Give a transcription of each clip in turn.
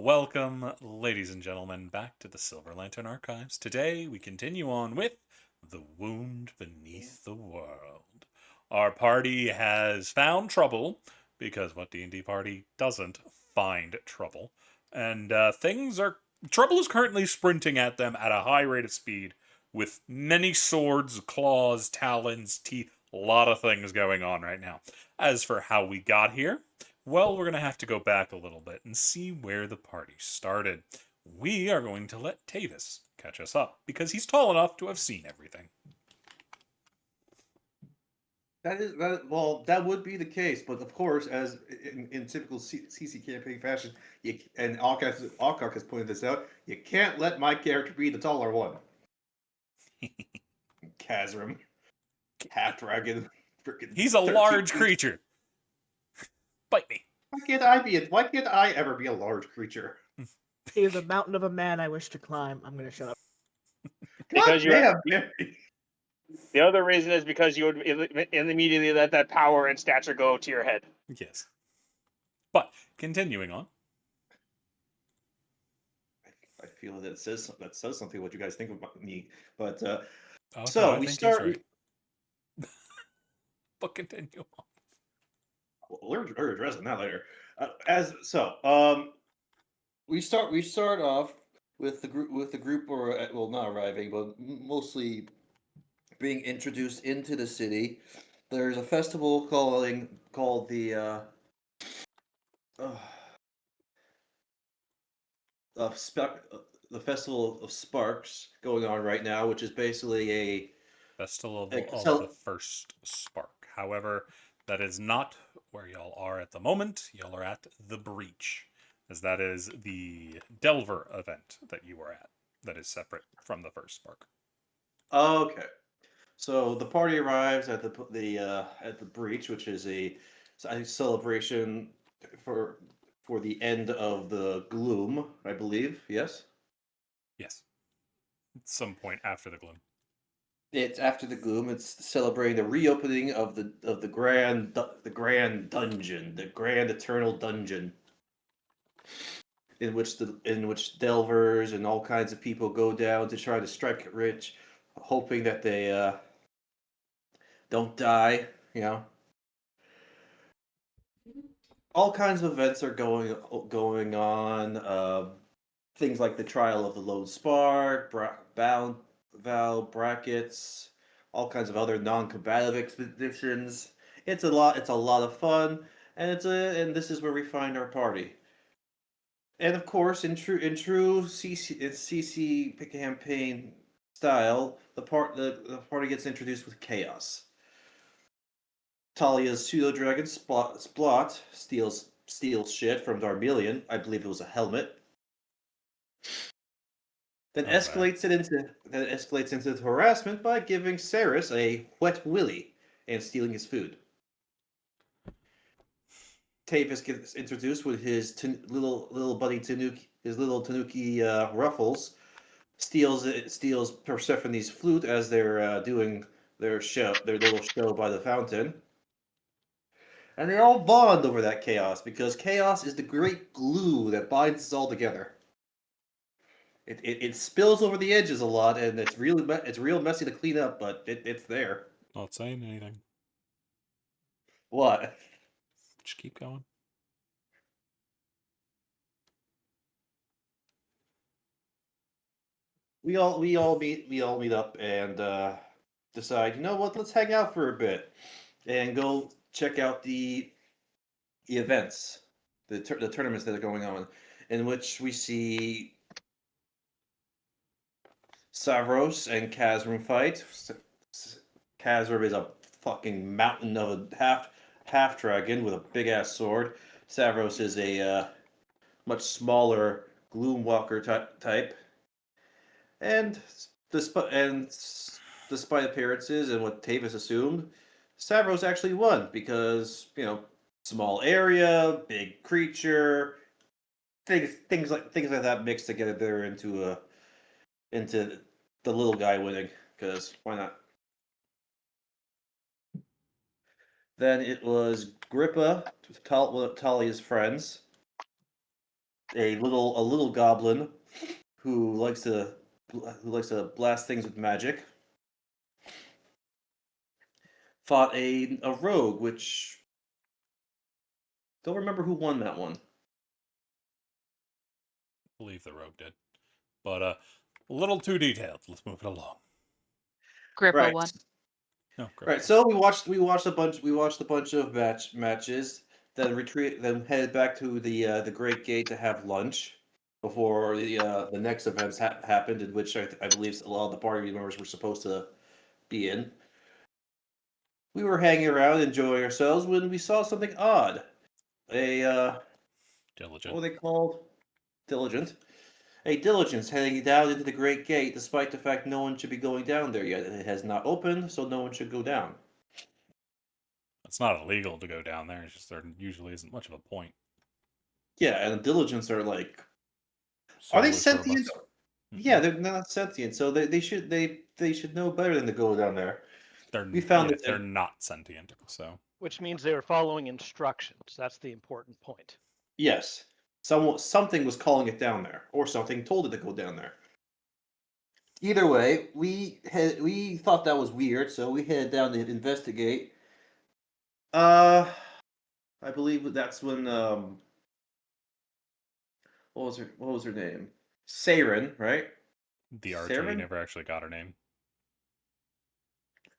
Welcome, ladies and gentlemen, back to the Silver Lantern Archives. Today we continue on with The Wound Beneath the World. Our party has found trouble, because what D&D party doesn't find trouble? And trouble is currently sprinting at them at a high rate of speed with many swords, claws, talons, teeth, a lot of things going on right now. As for how we got here, well, we're going to have to go back a little bit and see where the party started. We are going to let Tavis catch us up because he's tall enough to have seen everything. That would be the case, but of course, as in typical CC campaign fashion, and Alcock has pointed this out, you can't let my character be the taller one. Kazrim, half dragon, freaking. He's a 13 large feet. creature. Bite me. Why can't I ever be a large creature? He is a mountain of a man I wish to climb. I'm gonna shut up. God Because you damn, Barry. The other reason is because you would immediately let that power and stature go to your head. Yes. But continuing on. I feel that says something what you guys think about me, but Oh, so no, I we think start. he's right. But continue on. We're addressing that later. We start off with the group, or well, not arriving, but mostly being introduced into the city. There's a festival called uh, the Festival of Sparks going on right now, which is basically Festival a of the First Spark. However, that is not where y'all are at the moment. Y'all are at the Breach, as that is the Delver event that you were at. That is separate from the First Spark. Okay. So the party arrives at the breach, which is a celebration for the end of the gloom, I believe. Yes, Yes, at some point after the gloom. it's after the gloom. It's celebrating the reopening of the grand dungeon, the grand eternal dungeon, in which delvers and all kinds of people go down to try to strike it rich, hoping that they don't die. You know, all kinds of events are going on. Things like the trial of the Lone Spark, bound Val brackets, all kinds of other non-combative expeditions. It's a lot. It's a lot of fun, and this is where we find our party. And of course, in true CC campaign style, the party gets introduced with chaos. Talia's pseudo dragon Splot steals shit from Darmelion. I believe it was a helmet. Then Oh, that. escalates into harassment by giving Saris a wet willy and stealing his food. Tavis gets introduced with his little buddy Tanuki, his little Tanuki Ruffles. Steals Persephone's flute as they're doing their little show by the fountain. And they all bond over that chaos because chaos is the great glue that binds us all together. It spills over the edges a lot, and it's real messy to clean up, but it's there. Not saying anything. What? Just keep going. We all meet up and decide. You know what? Let's hang out for a bit and go check out the events, the tournaments that are going on, in which we see Savros and Kazrim fight. Kazrim is a fucking mountain of a half dragon with a big ass sword. Savros is a much smaller Gloomwalker type, and despite appearances and what Tavis assumed, Savros actually won because small area, big creature, things like that mixed together into the little guy winning. Because why not? Then it was Grippa, one of Talia's friends. a little goblin who likes to blast things with magic, fought a rogue, which don't remember who won that one. Believe the rogue did. But a little too detailed. Let's move it along. Grippa Right. one. No, great. Right. So we watched a bunch of matches, then headed back to the Great Gate to have lunch before the next events happened, in which I believe a lot of the party members were supposed to be in. We were hanging around enjoying ourselves when we saw something odd. What Diligent. were they called? Diligent. A diligence heading down into the Great Gate, despite the fact no one should be going down there yet. It has not opened, so no one should go down. It's not illegal to go down there. It's just there usually isn't much of a point. Yeah, and the diligents are like, are they Soulless sentient? robots. Yeah, they're not sentient, so they should know better than to go down there. They're We found that they're not sentient. So Which means they were following instructions. That's the important point. Yes, something was calling it down there, or something told it to go down there. Either way, we thought that was weird, so we headed down to investigate. I believe that's when what was her name? Saren, right? the archer Saren? never actually got her name.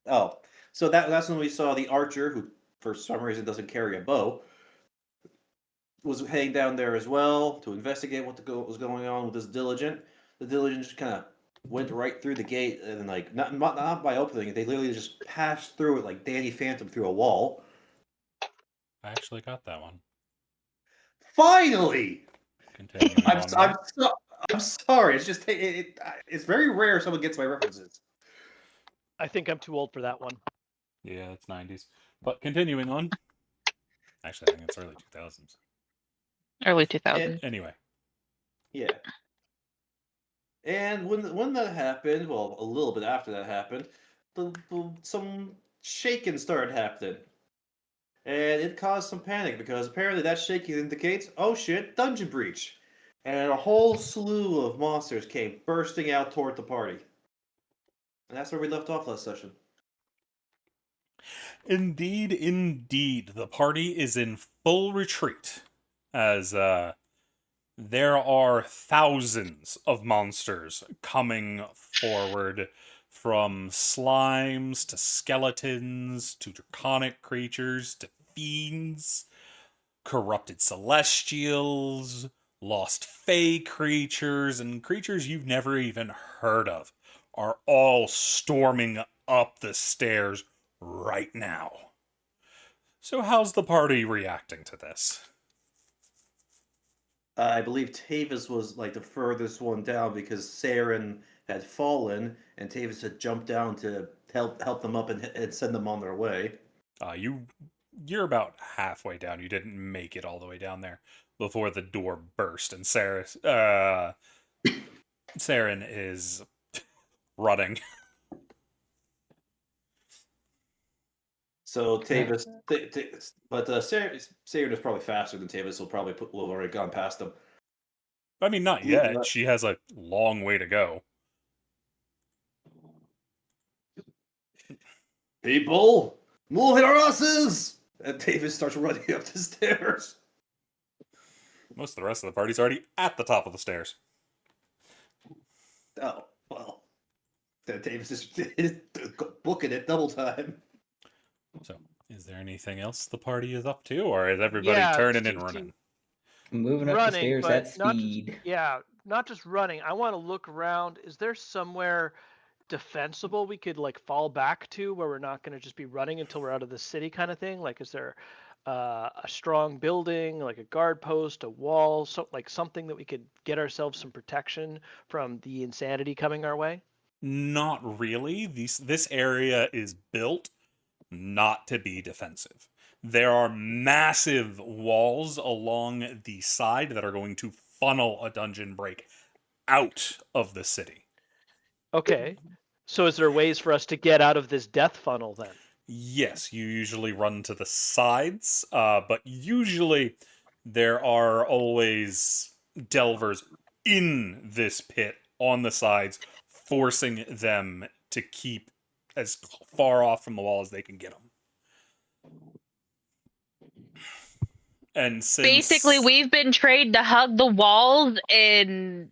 Oh, so that's when we saw the archer, who for some reason doesn't carry a bow, was heading down there as well to investigate what was going on with this diligent. The diligent just kind of went right through the gate and like not by opening it, they literally just passed through it like Danny Phantom through a wall. I actually got that one. Finally, Continuing I'm on. I'm sorry. It's just it's very rare someone gets my references. I think I'm too old for that one. Yeah, it's 90s. But continuing on. Actually, I think it's early 2000s. Early 2000. Anyway, Yeah. And when that happened, well, a little bit after that happened, some shaking started happening. And it caused some panic because apparently that shaking indicates, oh shit, dungeon breach. And a whole slew of monsters came bursting out toward the party. And that's where we left off last session. indeed, the party is in full retreat as there are thousands of monsters coming forward, from slimes to skeletons to draconic creatures to fiends, corrupted celestials, lost fey creatures, and creatures you've never even heard of are all storming up the stairs right now. So how's the party reacting to this? I believe Tavis was like the furthest one down because Saren had fallen and Tavis had jumped down to help them up and send them on their way. You're about halfway down. You didn't make it all the way down there before the door burst, and Saren is running. So Tavis, but Saren is probably faster than Tavis. Will have already gone past them. I mean, not yet. She has a long way to go. People, move your asses! And Tavis starts running up the stairs. Most of the rest of the party's already at the top of the stairs. Oh, well. Then Tavis is booking it double time. So, is there anything else the party is up to, or is everybody Yeah, turning and running? Moving up the Running, stairs but at not just- speed. Yeah, not just running. I want to look around. Is there somewhere defensible we could like fall back to where we're not going to just be running until we're out of the city kind of thing? Like, is there a strong building, like a guard post, a wall, like something that we could get ourselves some protection from the insanity coming our way? Not really. This area is built not to be defensive. There are massive walls along the side that are going to funnel a dungeon break out of the city. Okay. So is there ways for us to get out of this death funnel then? Yes, you usually run to the sides, but usually there are always delvers in this pit on the sides, forcing them to keep as far off from the wall as they can get them. And since Basically, we've been trained to hug the walls and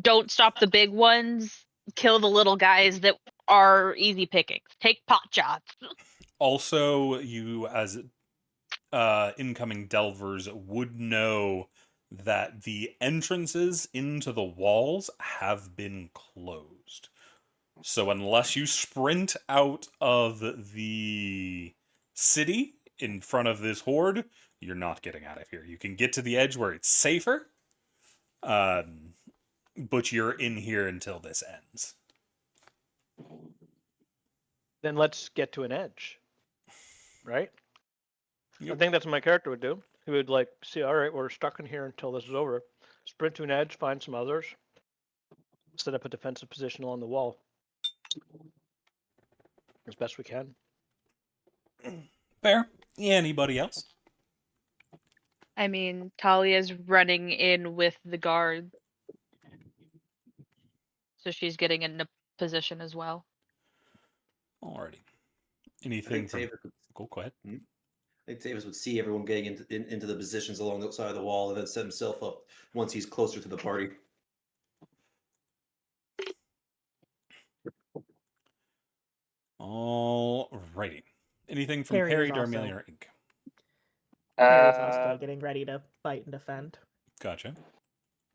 don't stop the big ones, kill the little guys that are easy pickings. Take pot shots. also you as incoming delvers would know that the entrances into the walls have been closed. So unless you sprint out of the city in front of this horde, you're not getting out of here. You can get to the edge where it's safer, but you're in here until this ends. Then let's get to an edge. Right? I Yep. think that's what my character would do. He would like see, all right, we're stuck in here until this is over. Sprint to an edge, find some others, set up a defensive position along the wall as best we can. Fair. Anybody else? I mean, Talia's running in with the guard. So she's getting in a position as well. Alrighty. I Anything think from... Tavis, Go ahead. I think Tavis would see everyone getting into the positions along the side of the wall and then set himself up once he's closer to the party. Alrighty. Anything from Harry Harry is also- Darmillion Inc.? Harry's also getting ready to fight and defend. Gotcha.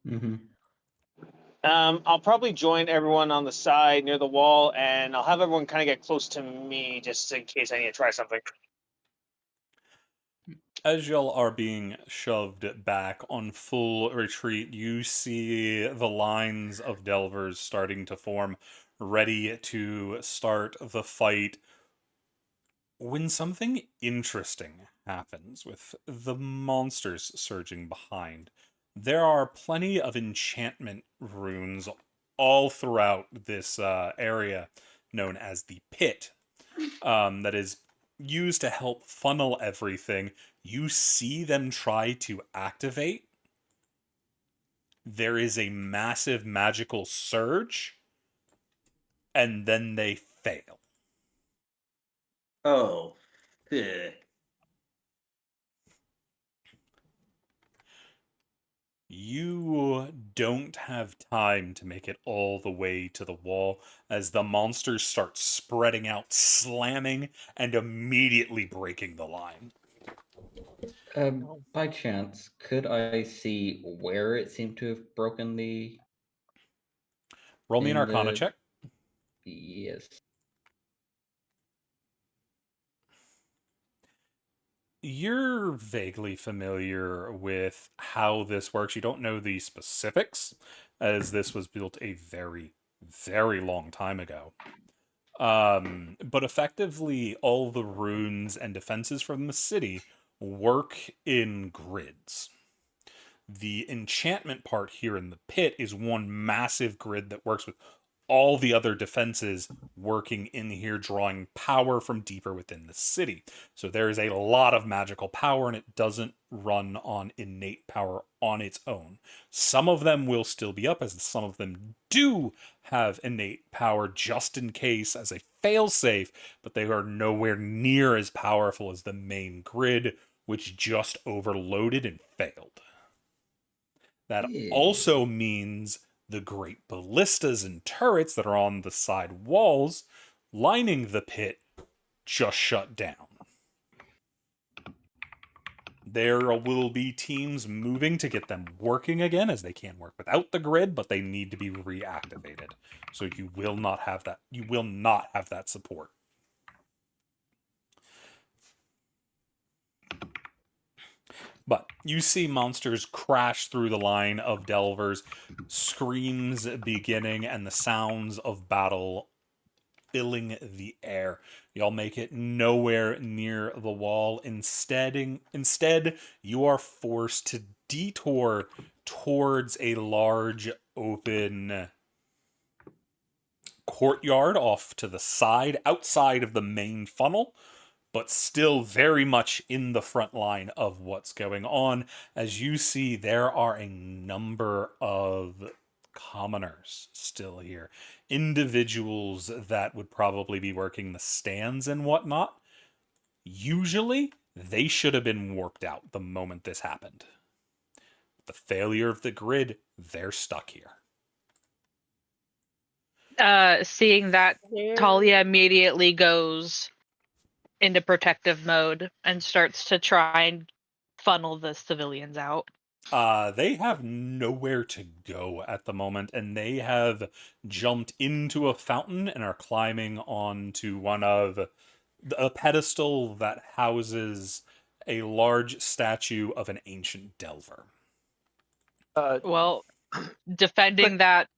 Mm-hmm. I'll probably join everyone on the side near the wall, and I'll have everyone kind of get close to me just in case I need to try something. As y'all are being shoved back on full retreat, you see the lines of delvers starting to form, ready to start the fight, when something interesting happens with the monsters surging behind. There are plenty of enchantment runes all throughout this area known as the Pit, that is used to help funnel everything. You see them try to activate. There is a massive magical surge, and then they fail. Oh, eh. You don't have time to make it all the way to the wall as the monsters start spreading out, slamming, and immediately breaking the line. By chance, could I see where it seemed to have broken the... Roll me an In Arcana the- check. Yes. You're vaguely familiar with how this works. You don't know the specifics, as this was built a very, very long time ago. But effectively, all the runes and defenses from the city work in grids. The enchantment part here in the pit is one massive grid that works with all the other defenses working in here, drawing power from deeper within the city. So there is a lot of magical power, and it doesn't run on innate power on its own. Some of them will still be up, as some of them do have innate power just in case as a failsafe, but they are nowhere near as powerful as the main grid, which just overloaded and failed. That Yeah. also means the great ballistas and turrets that are on the side walls lining the pit just shut down. There will be teams moving to get them working again, as they can work without the grid, but they need to be reactivated. So you will not have that. You will not have that support. But you see monsters crash through the line of delvers, screams beginning, and the sounds of battle filling the air. Y'all make it nowhere near the wall. Instead, you are forced to detour towards a large open courtyard off to the side, outside of the main funnel, but still very much in the front line of what's going on. As you see, there are a number of commoners still here, individuals that would probably be working the stands and whatnot. Usually, they should have been warped out the moment this happened. The failure of the grid, they're stuck here. Seeing that, There- Talia immediately goes into protective mode and starts to try and funnel the civilians out. They have nowhere to go at the moment, and they have jumped into a fountain and are climbing onto one of a pedestal that houses a large statue of an ancient delver. Well, defending that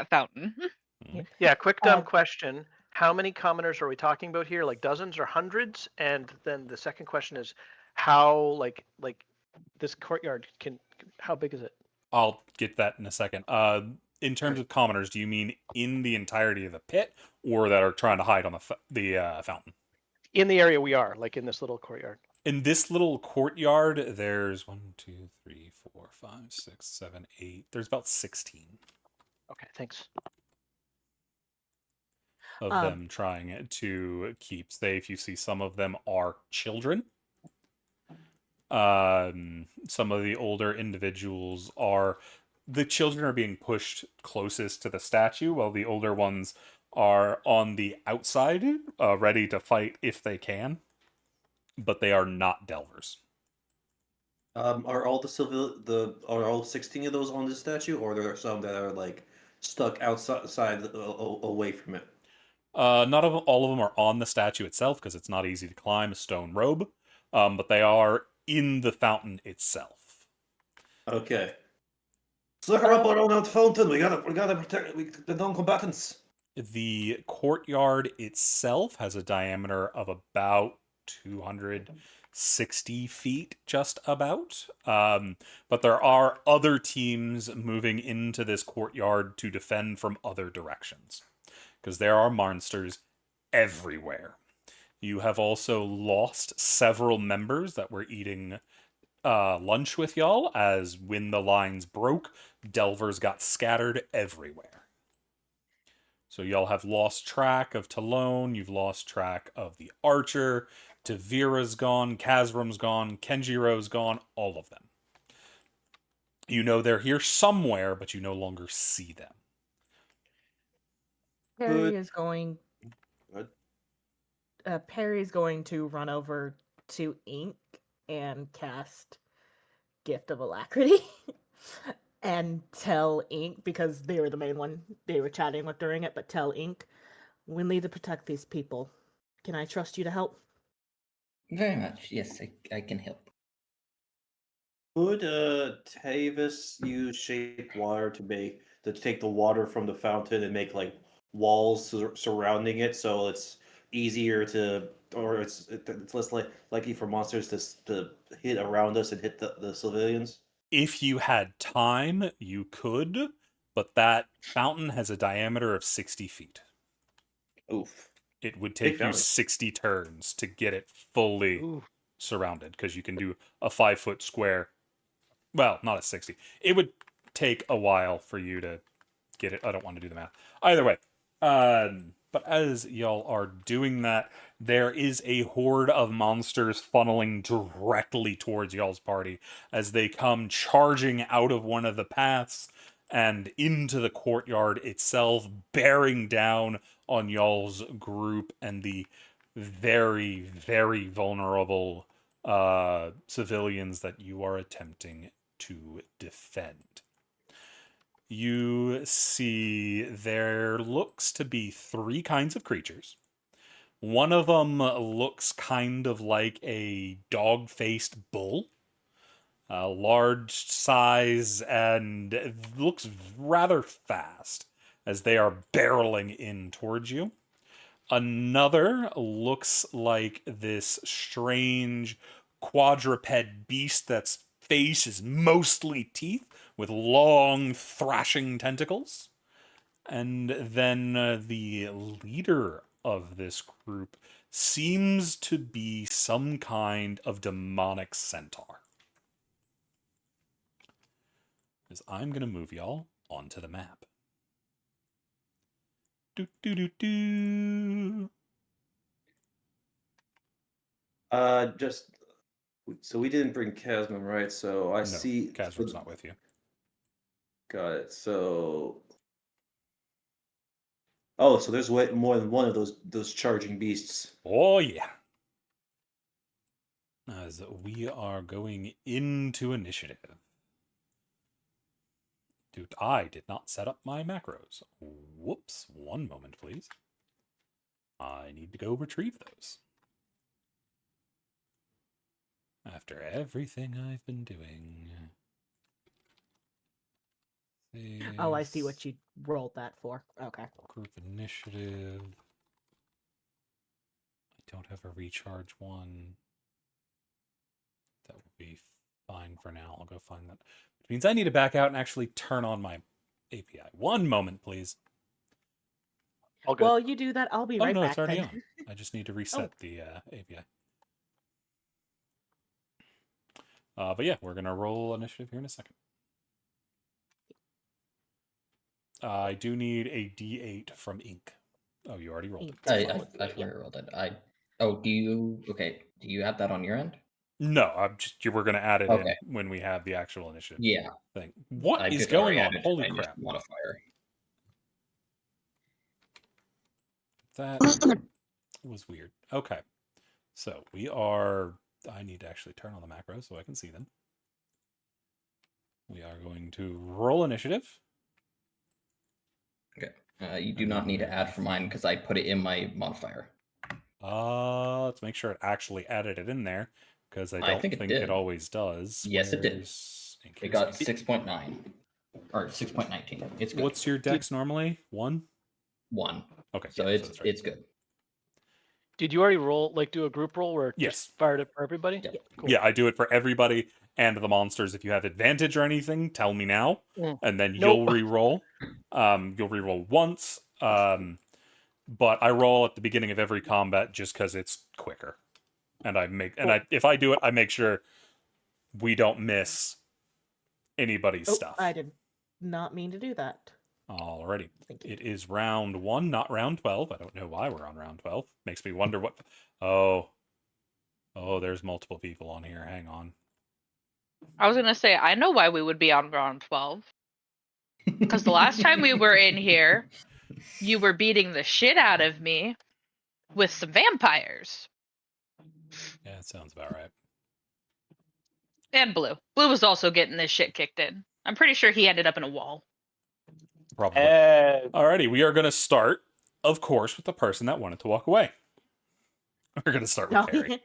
fountain. Yeah, quick dumb Uh, question. How many commoners are we talking about here? Like dozens or hundreds? And then the second question is how like this courtyard how big is it? I'll get that in a second. In terms of commoners, do you mean in the entirety of the pit, or that are trying to hide on the fountain? In the area we are, like in this little courtyard. In this little courtyard, there's 1, 2, 3, 4, 5, 6, 7, 8. There's about 16 Okay, thanks. of them trying to keep safe. You see some of them are children. Some of the older individuals are... The children are being pushed closest to the statue, while the older ones are on the outside, ready to fight if they can. But they are not delvers. Are all are all 16 of those on the statue, or there are some that are like stuck outside away from it? Not all of them are on the statue itself, because it's not easy to climb a stone robe. But they are in the fountain itself. Okay. Sucker up around that fountain. We gotta protect the non-combatants. The courtyard itself has a diameter of about 260 feet, just about. But there are other teams moving into this courtyard to defend from other directions, because there are monsters everywhere. You have also lost several members that were eating lunch with y'all, as when the lines broke, delvers got scattered everywhere. So y'all have lost track of Talone, you've lost track of the Archer, Tavira's gone, Kazram's gone, Kenjiro's gone, all of them. You know they're here somewhere, but you no longer see them. Perry Good. is going. Good. Perry's going to run over to Ink and cast Gift of Alacrity, and tell Ink, because they were the main one they were chatting with during it. But tell Ink, we need to protect these people. Can I trust you to help? Very much. Yes, I can help. Could Tavis use shape water to take the water from the fountain and make like walls surrounding it, so it's easier to, or it's less likely for monsters to hit around us and hit the civilians? If you had time, you could, but that fountain has a diameter of 60 feet. Oof. It would Big take you fountain. 60 turns to get it fully Ooh. surrounded, because you can do a 5-foot square. Well, not a 60. It would take a while for you to get it. I don't want to do the math. Either way. But as y'all are doing that, there is a horde of monsters funneling directly towards y'all's party as they come charging out of one of the paths and into the courtyard itself, bearing down on y'all's group and the very, very vulnerable civilians that you are attempting to defend. You see there looks to be 3 kinds of creatures. One of them looks kind of like a dog-faced bull. Large size, and looks rather fast as they are barreling in towards you. Another looks like this strange quadruped beast that's face is mostly teeth with long thrashing tentacles. And then the leader of this group seems to be some kind of demonic centaur. Because I'm going to move y'all onto the map. Do, do, do, do. Just so we didn't bring Casman, right? So I No, see. Kazrim's not with you. Got it. So. Oh, so there's way more than one of those charging beasts. Oh, yeah. As we are going into initiative. Dude, I did not set up my macros. Whoops. One moment, please. I need to go retrieve those. After everything I've been doing. Oh, I see what you rolled that for. Okay. Group initiative. I don't have a recharge one. That will be fine for now. I'll go find that. Which means I need to back out and actually turn on my API. One moment, please. All good. Well, you do that. I'll be Oh, right no, back. it's already then. on. I just need to reset the API. But yeah, we're going to roll initiative here in a second. I do need a D8 from Ink. Oh, you already rolled it. Ink. I forgot I rolled it. Do you have that on your end? No, we're going to add it Okay. in when we have the actual initiative Yeah. thing. What I is just going already on? added to Holy my crap. initiative modifier. That was weird. Okay. So I need to actually turn on the macros so I can see them. We are going to roll initiative. Okay. You do not need to add for mine because I put it in my modifier. Let's make sure it actually added it in there because I don't think it did. always does. Yes, it did. Where's Ink? It got 6.9 or 6.19. It's good. What's your dex normally? 1? 1. Okay. So yeah, it's that's right. it's good. Did you already roll, like, do a group roll where it Yes. just fired it for everybody? Yeah. Cool. Yeah, I do it for everybody and the monsters. If you have advantage or anything, tell me now, and then Nope. you'll re-roll. You'll re-roll once. But I roll at the beginning of every combat just because it's quicker. And if I do it, I make sure we don't miss anybody's Oh, stuff. I did not mean to do that. Alrighty. Thank you. It is round 1, not round 12. I don't know why we're on round 12. Makes me wonder what... Oh, there's multiple people on here. Hang on. I was going to say, I know why we would be on round 12. Because the last time we were in here, you were beating the shit out of me with some vampires. Yeah, that sounds about right. And Blue. Blue was also getting this shit kicked in. I'm pretty sure he ended up in a wall. Probably. Uh, Alrighty, we are going to start, of course, with the person that wanted to walk away. We're going to start with No, Perry.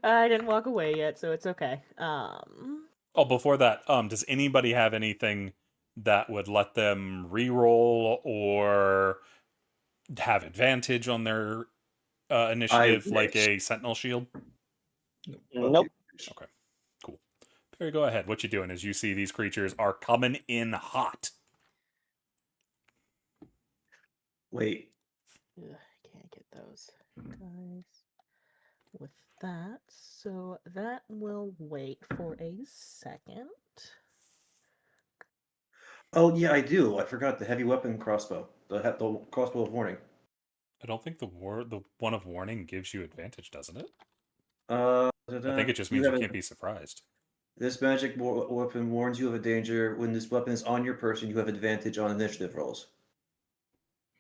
I didn't walk away yet, so it's okay. Oh, before that, does anybody have anything that would let them re-roll or have advantage on their initiative, like a Sentinel Shield? nope. Okay, cool. Perry, go ahead. What you doing as you see these creatures are coming in hot? Wait. Ugh, I can't get those guys with that, so that will wait for a second. Oh yeah, I do. I forgot the heavy weapon crossbow. The crossbow of warning. I don't think the one of warning gives you advantage, doesn't it? I I think it just means you can't be surprised. This magic weapon warns you of a danger. When this weapon is on your person, you have advantage on initiative rolls.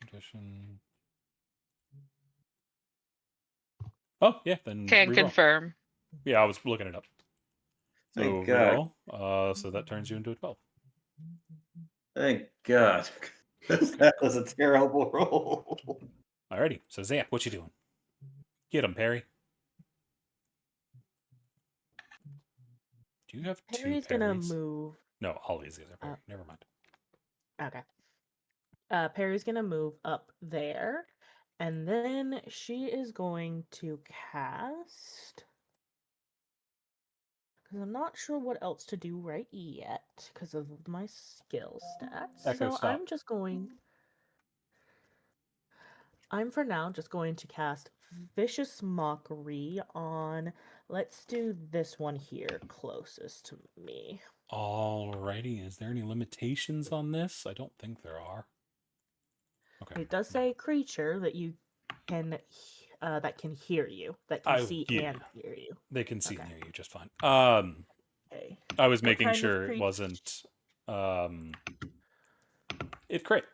Condition. Oh yeah, then Can reroll. confirm. Yeah, I was looking it up. So Thank God. reroll. So that turns you into a 12. Thank God. That was a terrible roll. Alrighty. So Zap, what you doing? Get him, Perry. Do you have two Perry's Perrys? gonna move. No, Ollie's the other Perry. Never mind. Okay. Perry's gonna move up there, and then she is going to cast. Because I'm not sure what else to do right yet because of my skill stats. Echo, so stop. I'm for now just going to cast Vicious Mockery on. Let's do this one here closest to me. Alrighty. Is there any limitations on this? I don't think there are. Okay. It does say creature that you can that can hear you, that can see yeah. and hear you. They can see and Okay. hear you just fine. Okay. I was What making kind of sure it creature? wasn't it crit.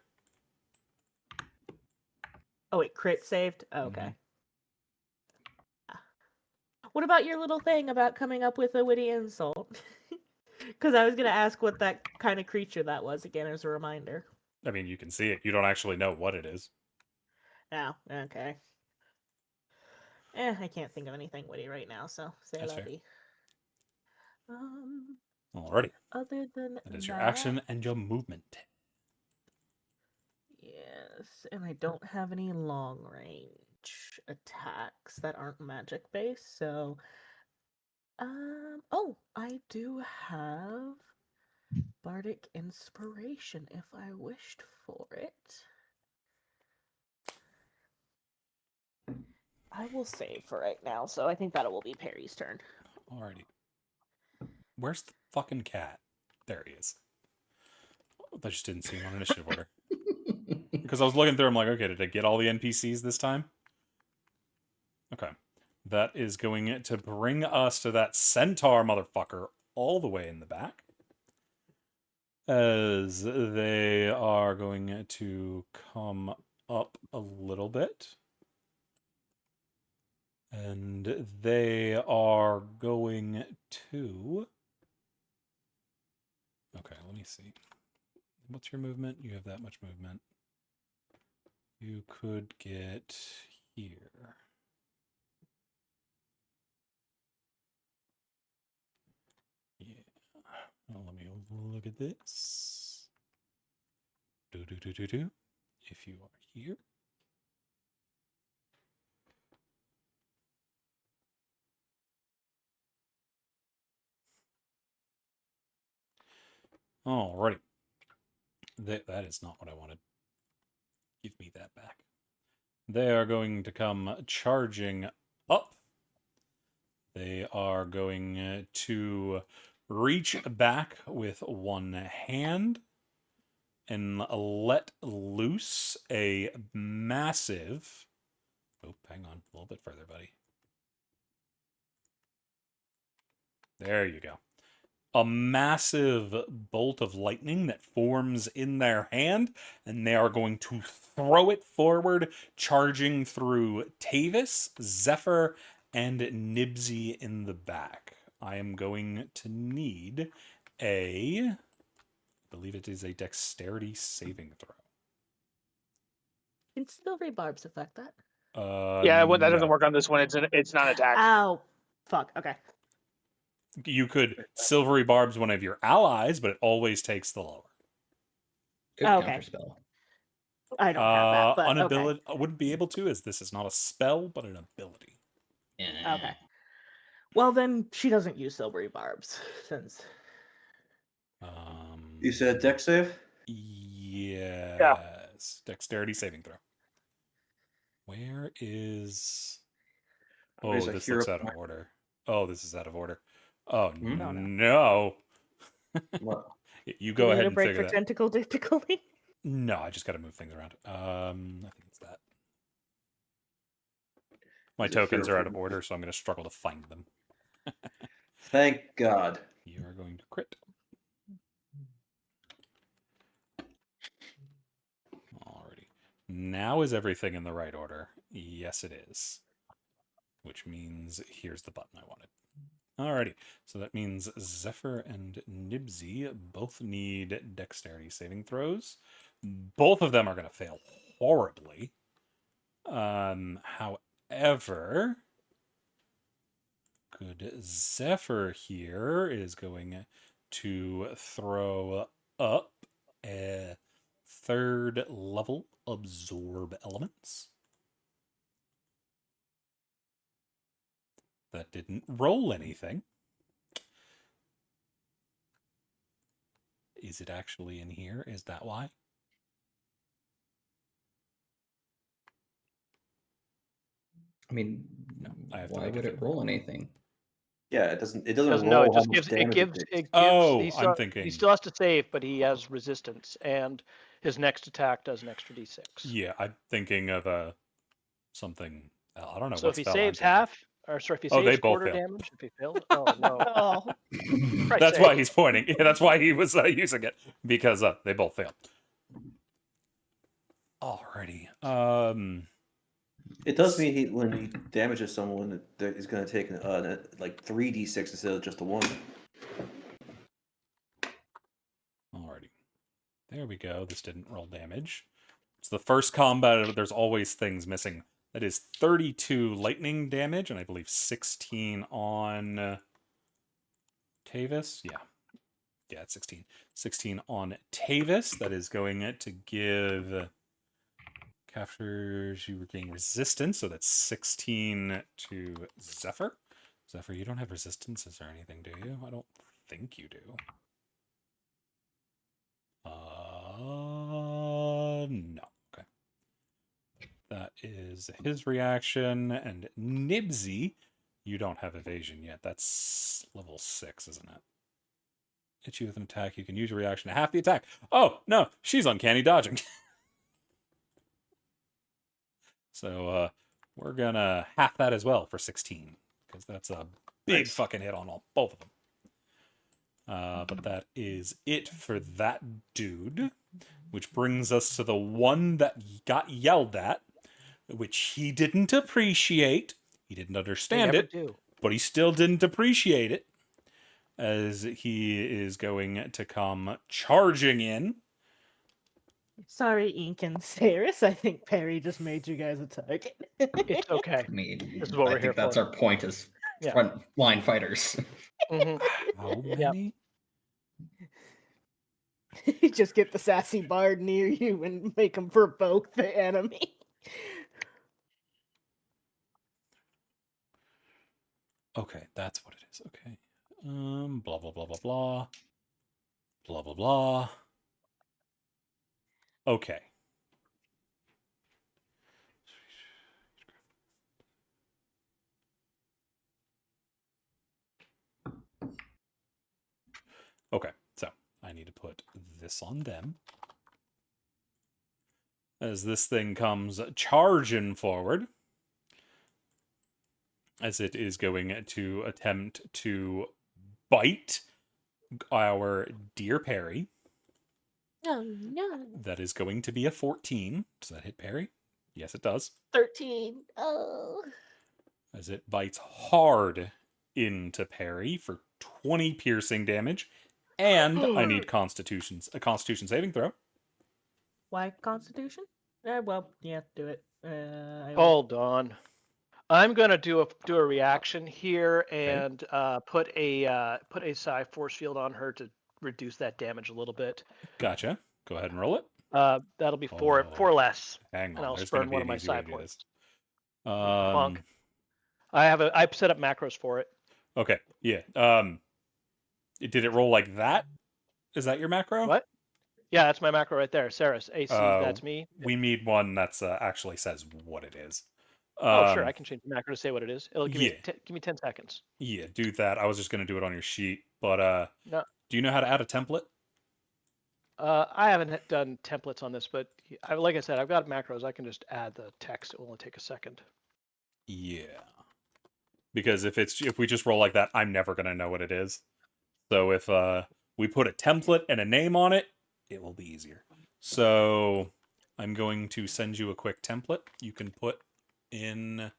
Oh, it crit saved? Mm-hmm. Okay. What about your little thing about coming up with a witty insult? Because I was going to ask what that kind of creature that was again as a reminder. I mean, you can see it. You don't actually know what it is. Oh, okay. I can't think of anything witty right now, so say That's la fair. vie. Alrighty. Other than That is your action and your movement. yes, and I don't have any long range attacks that aren't magic based, so oh, I do have Bardic Inspiration if I wished for it. I will save for right now, so I think that will be Perry's turn. Alrighty. Where's the fucking cat? There he is. I just didn't see him on initiative order. Because I was looking through, I'm like, okay, did I get all the NPCs this time? Okay. That is going to bring us to that centaur motherfucker all the way in the back. As they are going to come up a little bit. And they are going to... Okay, let me see. What's your movement? You have that much movement. You could get here. Yeah. Well, let me look at this. Do. If you are here. Alrighty. That is not what I wanted. Give me that back. They are going to come charging up. They are going to reach back with one hand and let loose a massive... Oh, hang on. A little bit further, buddy. There you go. A massive bolt of lightning that forms in their hand, and they are going to throw it forward, charging through Tavis, Zephyr, and Nibsy in the back. I am going to need I believe it is a dexterity saving throw. Can Silvery Barbs affect that? Yeah, that doesn't No. work on this one. It's not attack. Ow. Fuck, okay. You could Silvery Barbs one of your allies, but it always takes the lower. Good Okay. counterspell. I don't have that, but okay. Unability, I wouldn't be able to, as this is not a spell, but an ability. Yeah. Okay. Well, then she doesn't use Silvery Barbs, since... You said dex save? Yes. Dexterity saving throw. Where is... Oh, There's a this hero looks out of order. Oh, this is out of order. Oh, Hmm? Oh, no. no. What? You Do go we ahead need a and break figure for that. tentacle difficulty? No, I just got to move things around. I think it's that. My There's a tokens hero are out of for- order, so I'm going to struggle to find them. Thank God. You are going to crit. Alrighty. Now is everything in the right order? Yes, it is. Which means here's the button I wanted. Alrighty. So that means Zephyr and Nibsy both need dexterity saving throws. Both of them are going to fail horribly. However, good Zephyr here is going to throw up a 3rd level absorb elements. That didn't roll anything. Is it actually in here? Is that why? I mean, I have to why make a would it feat. roll anything? Yeah, it doesn't Doesn't know. roll It how just much gives. It damage gives. takes. It gives. Oh, He I'm still. thinking. He still has to save, but he has resistance, and his next attack does an extra d6. Yeah, I'm thinking of something. I don't know So what if he spell I'm saves thinking. half, or sorry, if he Oh, they saves both quarter fail. damage, if he fails, oh no, Oh, Christ's That's why sake. he's pointing. Yeah, that's why he was using it, because they both failed. Alrighty. It does mean when he damages someone, he's going to take like 3d6 instead of just a 1. Alrighty. There we go. This didn't roll damage. It's the first combat. There's always things missing. That is 32 lightning damage, and I believe 16 on Tavis. Yeah. Yeah, it's 16. 16 on Tavis. That is going to give... Captures, you regain resistance, so that's 16 to Zephyr. Zephyr, you don't have resistances or anything, do you? I don't think you do. No. Okay. That is his reaction, and Nibsy, you don't have evasion yet. That's level 6, isn't it? Hit you with an attack, you can use your reaction to half the attack. Oh, no, she's uncanny dodging. So, we're gonna half that as well for 16, because that's a big Nice. fucking hit on both of them. But that is it for that dude, which brings us to the one that got yelled at, which he didn't appreciate. He didn't They understand never it, do. but he still didn't appreciate it, as he is going to come charging in. sorry, Ink and Saris. I think Perry just made you guys a target. It's okay. I mean, This is what I we're here think that's for. our point as Yeah. front line fighters. Mhm. How Yep. many? Just get the sassy bard near you and make him provoke the enemy. Okay, that's what it is. Okay. Blah, blah, blah, blah, blah. Blah, blah, blah. Okay. Okay, so I need to put this on them. As this thing comes charging forward, as it is going to attempt to bite our dear Perry. Oh no. That is going to be a 14. Does that hit Perry? Yes, it does. 13. Oh. As it bites hard into Perry for 20 piercing damage. And I need a Constitution saving throw. Why Constitution? Well, yeah, do it. Hold on. I'm gonna do a reaction here and put a psi force field on her to reduce that damage a little bit. Gotcha. Go ahead and roll it. That'll be four less, Hang on. and I'll There's going to spurn be one an of my easy way psi to do points. this. Bonk. I've set up macros for it. Okay. Yeah. Did it roll like that? Is that your macro? What? Yeah, that's my macro right there. Saris, AC, that's me. We need one that's actually says what it is. Oh, sure, I can change the macro to say what it is. It'll give yeah. me give me 10 seconds. Yeah, do that. I was just going to do it on your sheet, but No. do you know how to add a template? I haven't done templates on this, but like I said, I've got macros. I can just add the text. It will only take a second. Yeah. Because if we just roll like that, I'm never going to know what it is. So if we put a template and a name on it, it will be easier. So I'm going to send you a quick template you can put in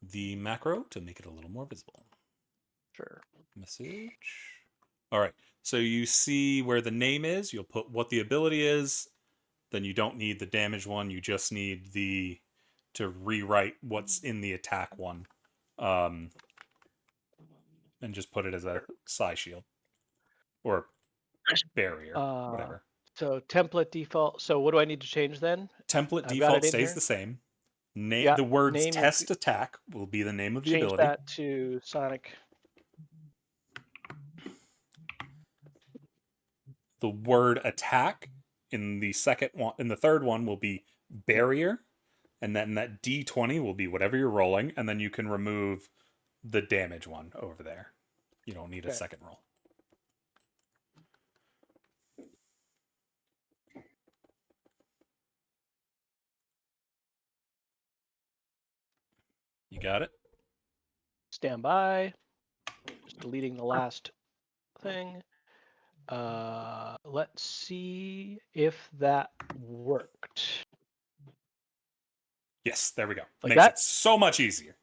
the macro to make it a little more visible. Sure. Message. All right. So you see where the name is. You'll put what the ability is. Then you don't need the damage one. You just need to rewrite what's in the attack one. And just put it as a psi shield. Or barrier. Whatever. So template default. So what do I need to change then? Template I've got default it in stays here. the same. Yeah, The words name will test attack will be the name of the change ability. that to Sonic. The word attack in the third one will be barrier. And then that D20 will be whatever you're rolling, and then you can remove the damage one over there. You don't need a Okay. second roll. You got it? Stand by. Just deleting the last thing. Let's see if that worked. Yes, there we go. Like Makes that? it so much easier.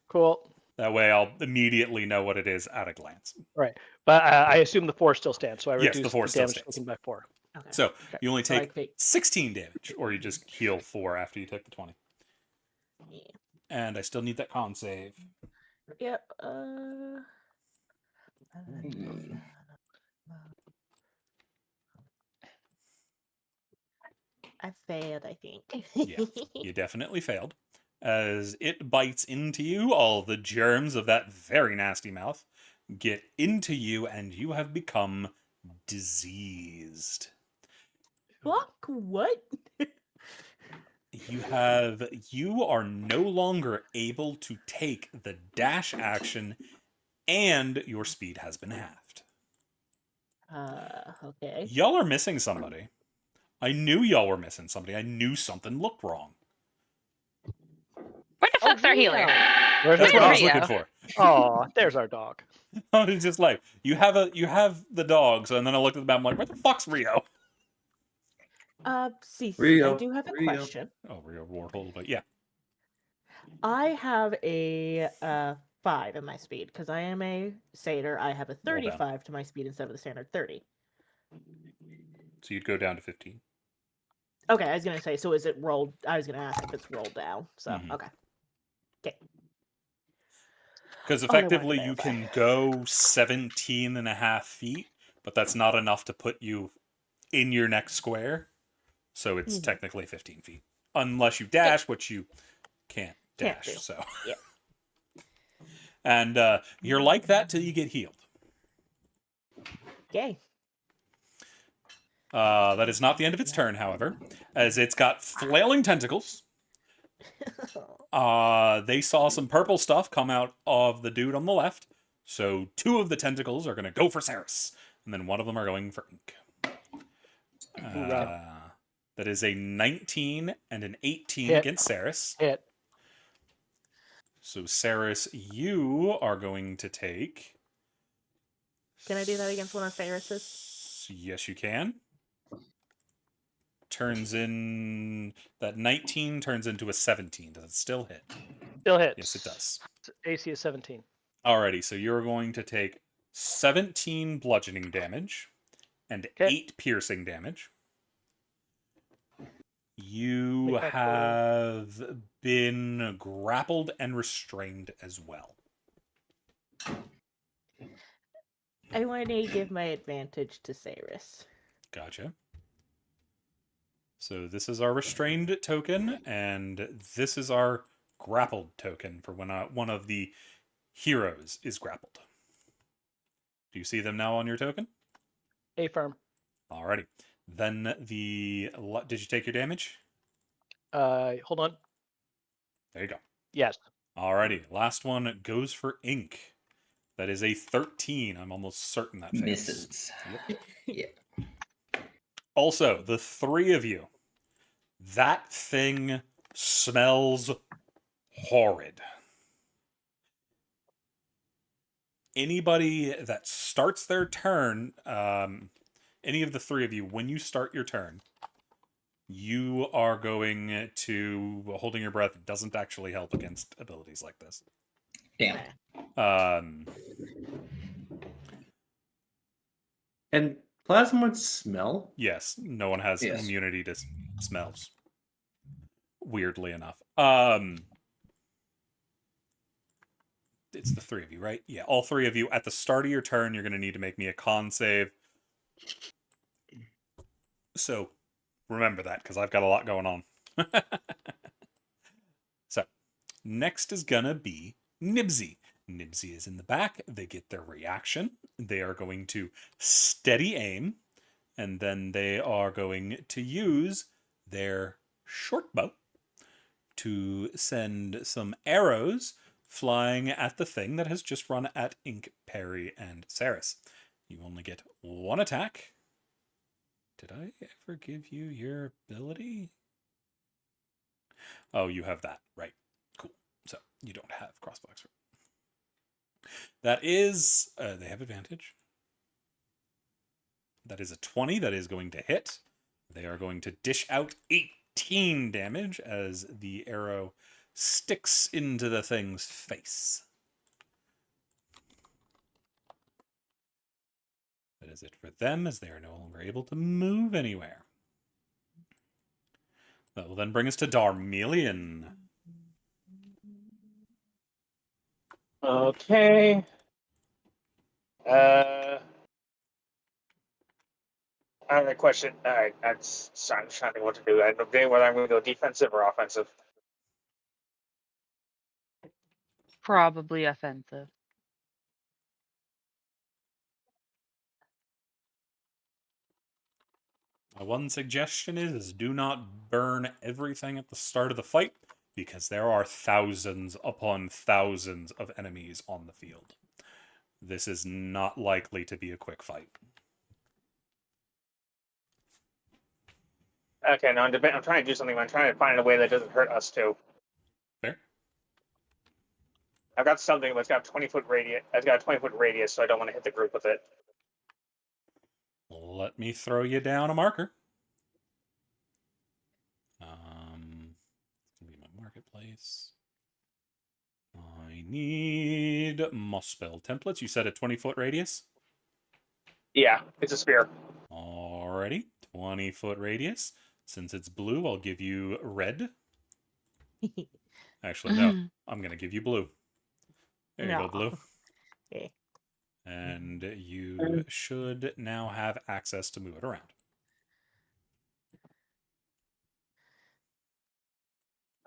Cool. That way I'll immediately know what it is at a glance. Right. But I assume the 4 still stands, so I Yes, the reduced 4 the still damage stands. taken by 4. Okay. So you only So I take take 16 damage, or you just heal 4 after you take the 20. yeah. And I still need that con save. Yep. I failed, I think. Yeah, you definitely failed. As it bites into you, all the germs of that very nasty mouth get into you, and you have become diseased. Fuck, what? You are no longer able to take the dash action, and your speed has been halved. Okay. Y'all are missing somebody. I knew y'all were missing somebody. I knew something looked wrong. Where the fuck's our healer? Rio. Where's That's Where's what I was Rio? looking for. Oh, there's our dog. I was just like, you have the dogs, and then I looked at the map. I'm like, where the fuck's Rio? Cece, I Rio, do have a Rio. question. Oh, Rio Warhol, but yeah. I have a 5 in my speed because I am a satyr. I have a Roll down. 35 to my speed instead of the standard 30. So you'd go down to 15. Okay, I was gonna say, so is it rolled? I was gonna ask if it's rolled down. So Mhm. okay. Okay. Because All I wanted to effectively you verify. can go 17 and a half feet, but that's not enough to put you in your next square. So it's Mhm. technically 15 feet. Unless you dash, which you can't Can't dash. do. So. Yep. And you're like that till you get healed. Yay. That is not the end of its turn, however, as it's got flailing tentacles. They saw some purple stuff come out of the dude on the left, so 2 of the tentacles are going to go for Saris, and then 1 of them are going for Ink. That is a 19 and an 18 Hit. against Saris. Hit. So Saris, you are going to take... Can I do that against one of Ferris's? Yes, you can. Turns in... That 19 turns into a 17. Does it still hit? Still hits. Yes, it does. AC is 17. Alrighty, so you're going to take 17 bludgeoning damage and 8 piercing damage. You Make that total. have been grappled and restrained as well. I want to give my advantage to Saris. Gotcha. So this is our restrained token, and this is our grappled token for when one of the heroes is grappled. Do you see them now on your token? Affirm. Alrighty. Then did you take your damage? Hold on. There you go. Yes. Alrighty. Last one goes for Ink. That is a 13. I'm almost certain that fails. Misses. Yep. Yeah. Also, the 3 of you, that thing smells horrid. Anybody that starts their turn, any of the 3 of you, when you start your turn, you are going to... Holding your breath doesn't actually help against abilities like this. Damn. And plasmoids smell? Yes, no one has Yes. immunity to smells. Weirdly enough. It's the 3 of you, right? Yeah, all 3 of you. At the start of your turn, you're going to need to make me a con save. So, remember that, because I've got a lot going on. So, next is going to be Nibsy. Nibsy is in the back. They get their reaction. They are going to steady aim, and then they are going to use their short bow to send some arrows flying at the thing that has just run at Ink, Perry, and Saris. You only get one attack. Did I ever give you your ability? Oh, you have that. Right. Cool. So you don't have crossbox. That is, they have advantage. That is a 20. That is going to hit. They are going to dish out 18 damage as the arrow sticks into the thing's face. That is it for them, as they are no longer able to move anywhere. That will then bring us to Darmelion. Okay. I have a question. All right, I'm trying to think what to do. I'm debating whether I'm going to go defensive or offensive. Probably offensive. My one suggestion is do not burn everything at the start of the fight, because there are thousands upon thousands of enemies on the field. This is not likely to be a quick fight. Okay, no, I'm trying to do something. But I'm trying to find a way that doesn't hurt us too. Fair? I've got something, but it's got a 20-foot radius. It's got a 20-foot radius, so I don't want to hit the group with it. Let me throw you down a marker. It's gonna be my marketplace. I need Muspel templates. You said a 20-foot radius? Yeah, it's a spear. Alrighty, 20-foot radius. Since it's blue, I'll give you red. Actually, no. I'm going to give you blue. There you go, No. blue. Okay. And you should now have access to move it around.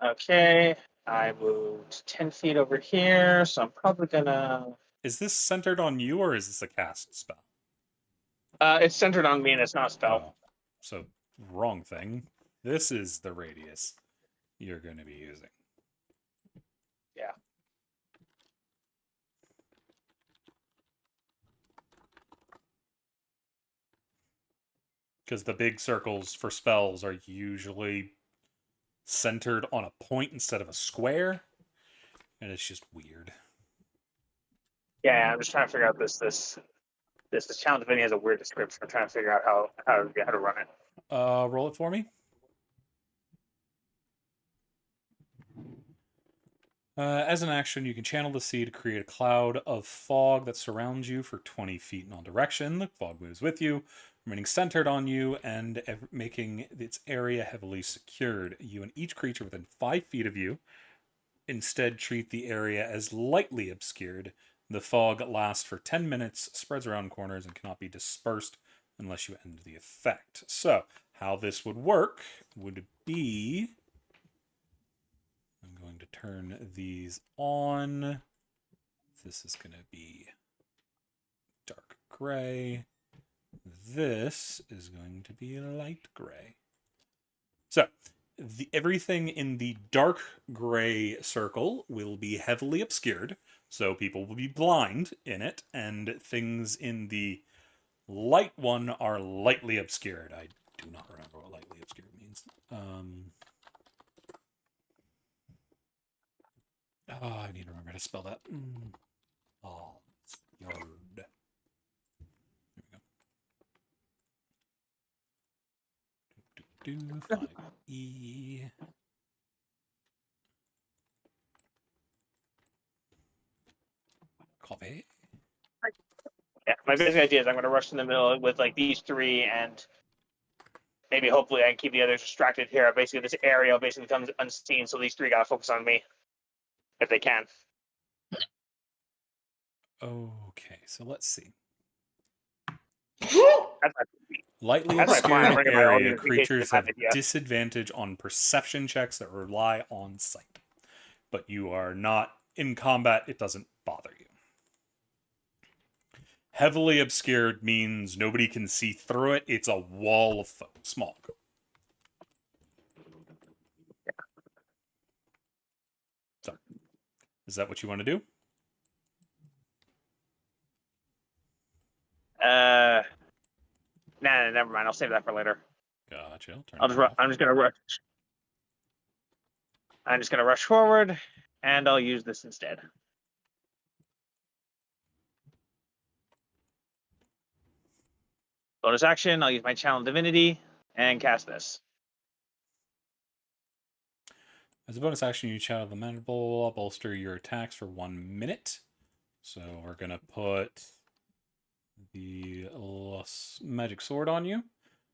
Okay, I moved 10 feet over here, so I'm probably gonna. Is this centered on you, or is this a cast spell? It's centered on me, and it's not a spell. Oh, so wrong thing. This is the radius you're going to be using. Yeah. Because the big circles for spells are usually centered on a point instead of a square, and it's just weird. Yeah, I'm just trying to figure out this challenge of any has a weird description. I'm trying to figure out how to run it. Roll it for me. As an action, you can channel the sea to create a cloud of fog that surrounds you for 20 feet in all direction. The fog moves with you, remaining centered on you and making its area heavily secured. You and each creature within 5 feet of you instead treat the area as lightly obscured. The fog lasts for 10 minutes, spreads around corners, and cannot be dispersed unless you end the effect. So, how this would work would be... I'm going to turn these on. This is going to be dark gray. This is going to be light gray. So, everything in the dark gray circle will be heavily obscured, so people will be blind in it, and things in the light one are lightly obscured. I do not remember what lightly obscured means. I need to remember how to spell that. Oh, it's yard. There we go. 5E. Copy. Yeah, my basic idea is I'm going to rush in the middle with like these three, and maybe hopefully I can keep the others distracted here. Basically, this area basically becomes unseen, so these three got to focus on me if they can. Okay, so let's see. That's Lightly That's my plan. I'm obscured bringing my own area, in case creatures they have have it, yeah. disadvantage on perception checks that rely on sight. But you are not in combat, it doesn't bother you. Heavily obscured means nobody can see through it. It's a wall of smog. Is that what you want to do? Nah, never mind. I'll save that for later. Gotcha. I'll turn I'll that just. off. I'm just gonna rush. I'm just gonna rush forward, and I'll use this instead. Bonus action. I'll use my Channel Divinity and cast this. As a bonus action, you channel the mandible, bolster your attacks for 1 minute. So we're gonna put the magic sword on you.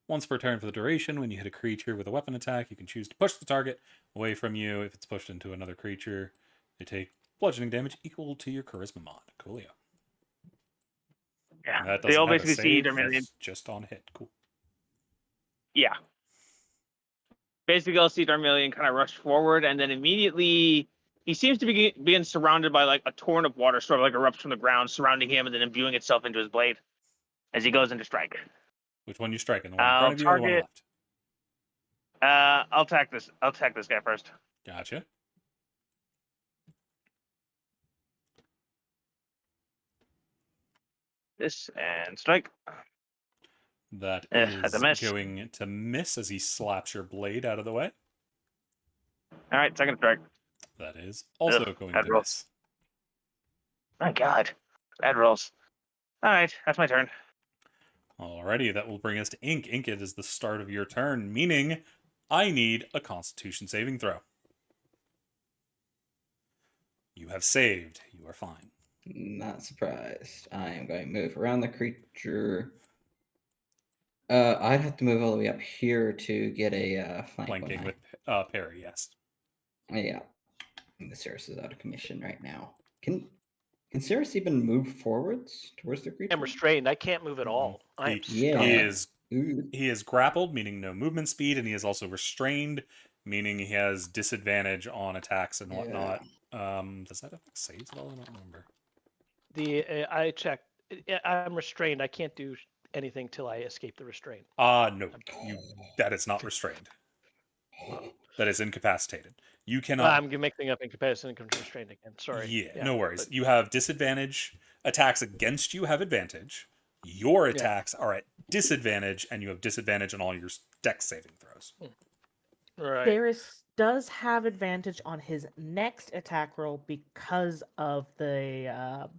Once per turn for the duration, when you hit a creature with a weapon attack, you can choose to push the target away from you. If it's pushed into another creature, they take bludgeoning damage equal to your charisma mod. Coolio. Yeah, And that they doesn't all have a basically see save, Darmelion. that's just on hit. Cool. Yeah. Basically, I'll see Darmelion kind of rush forward, and then immediately he seems to be being surrounded by like a torrent of water, sort of like erupts from the ground, surrounding him, and then imbuing itself into his blade as he goes into strike. Which one you striking? The one in I'll front of you or the one target. left? I'll attack this. I'll attack this guy first. Gotcha. This and strike. That That's a is miss. going to miss as he slaps your blade out of the way. All right, second strike. That is also Ugh, going bad to roll. miss. My God, bad rolls. All right, that's my turn. Alrighty, that will bring us to Ink. Ink, it is the start of your turn, meaning I need a Constitution saving throw. You have saved. You are fine. Not surprised. I am going to move around the creature. I'd have to move all the way up here to get a flank. Flanking with parry, yes. Yeah. The Cirrus is out of commission right now. Can Cirrus even move forwards towards the creature? I'm restrained. I can't move at all. I am He stuck. he is grappled, meaning no movement speed, and he is also restrained, meaning he has disadvantage on attacks and whatnot. Does that affect saves at all? I don't remember. I checked. I'm restrained. I can't do anything till I escape the restraint. No, that is not restrained. That is incapacitated. You cannot. I'm mixing up incapacitated and restrained again. Sorry. Yeah, no worries. You have disadvantage. Attacks against you have advantage. Your attacks are at disadvantage, and you have disadvantage on all your dex saving throws. Right. Varys does have advantage on his next attack roll because of the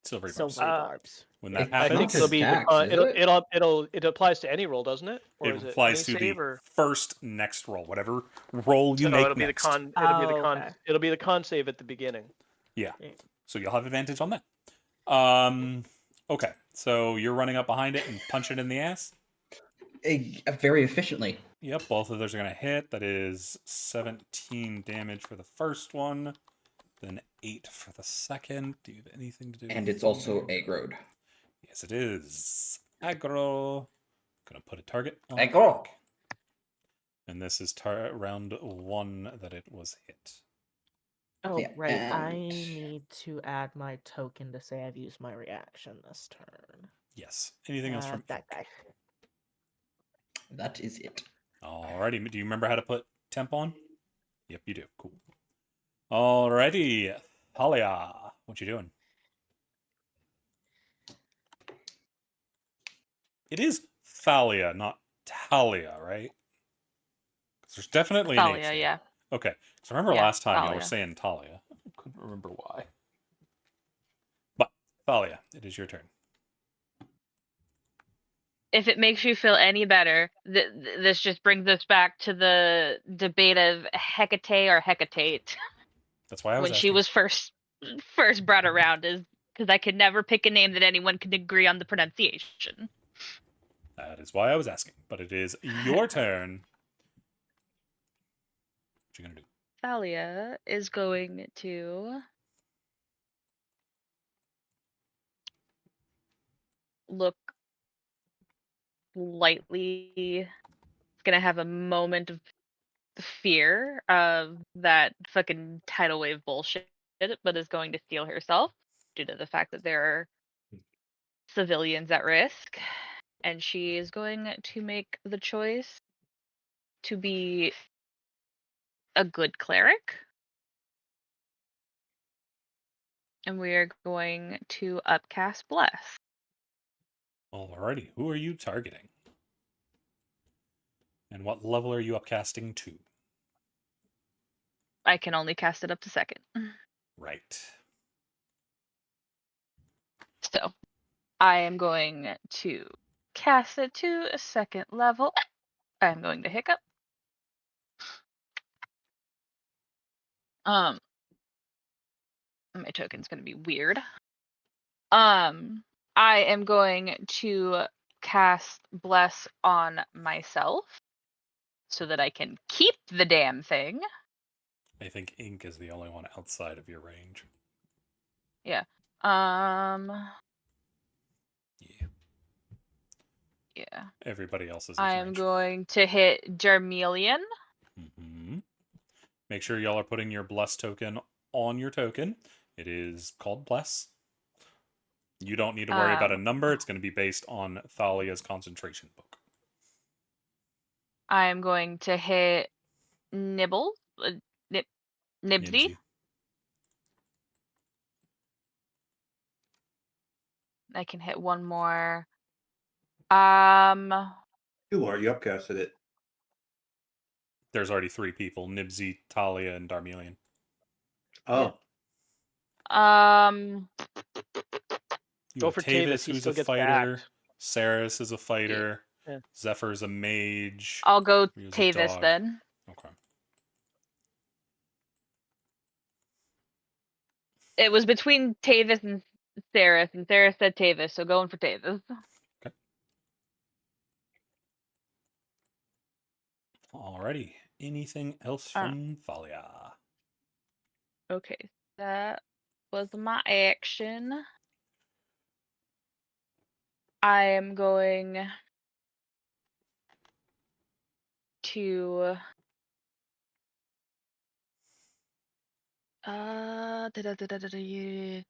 Silvery silver barbs. barbs. When that I think happens, it'll be Attacks, is it applies to any roll, doesn't it? Or it is it applies any to save the or first next roll. Whatever roll you so make it'll be next. the con it'll be the con okay. it'll be the con save at the beginning. Yeah. So you'll have advantage on that. Okay. So you're running up behind it and punch it in the ass? Very efficiently. Yep, both of those are going to hit. That is 17 damage for the first one, then 8 for the second. Do you have anything to do? And it's also aggroed. Yes, it is. Aggro. Gonna put a target on Aggro. Ink. And this is round 1 that it was hit. Oh, Yeah, right. I and- need to add my token to say I've used my reaction this turn. Yes. Anything else from that guy? That is it. Alrighty. Do you remember how to put temp on? Yep, you do. Cool. Alrighty. Thalia, what you doing? It is Thalia, not Talia, right? 'Cause there's definitely an H Thalia, there. yeah. Okay. So remember Yeah, last time y'all were Thalia. saying Talia. I couldn't remember why. But Thalia, it is your turn. If it makes you feel any better, this just brings us back to the debate of Hecate or Hecate That's why I was when she asking. was first brought around, is because I could never pick a name that anyone could agree on the pronunciation. That is why I was asking. But it is your turn. What you gonna do? Thalia is going to look lightly. Gonna have a moment of fear of that fucking tidal wave bullshit, but is going to steel herself due to the fact that there are civilians at risk. And she is going to make the choice to be a good cleric And we are going to upcast Bless. Alrighty, who are you targeting? And what level are you upcasting to? I can only cast it up to second. Right. So I am going to cast it to a second level. I'm going to hiccup. My token's gonna be weird. I am going to cast Bless on myself so that I can keep the damn thing. I think ink is the only one outside of your range. Yeah. Yeah. Yeah. Everybody else is I its am range. going to hit Jarmelion. Mm-hmm. Make sure y'all are putting your bless token on your token. It is called bless. You don't need to worry about a number. It's going to be based on Thalia's concentration book. I am going to hit Nibble. Nibsy. Nibsy. I can hit one more. You already upcasted it. There's already 3 people: Nibsy, Talia, and Darmelion. Oh, You Go have for Tavis, Tavis. He who's still a gets fighter. bagged. Saris is a fighter. Yeah. Zephyr's a mage. I'll go Ryu's a Tavis dog. then. Okay. It was between Tavis and Saris said Tavis, so going for Tavis. Alrighty. Anything else from Thalia? Okay, that was my action. I am going to yeah.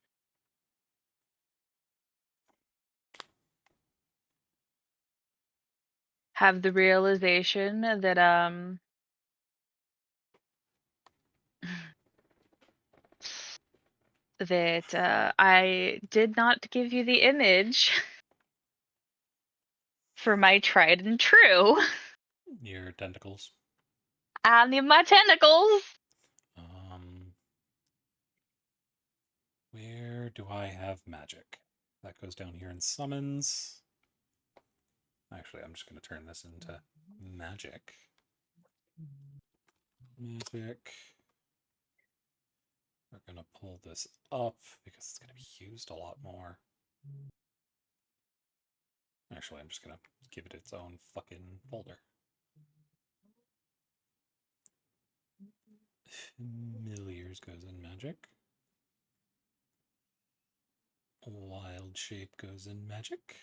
Have the realization that that I did not give you the image for my tried and true. Your tentacles. I need my tentacles. Where do I have magic? That goes down here in summons. Actually, I'm just going to turn this into magic. Magic. We're going to pull this up because it's going to be used a lot more. Actually, I'm just going to give it its own fucking folder. Familiars goes in magic. Wild shape goes in magic.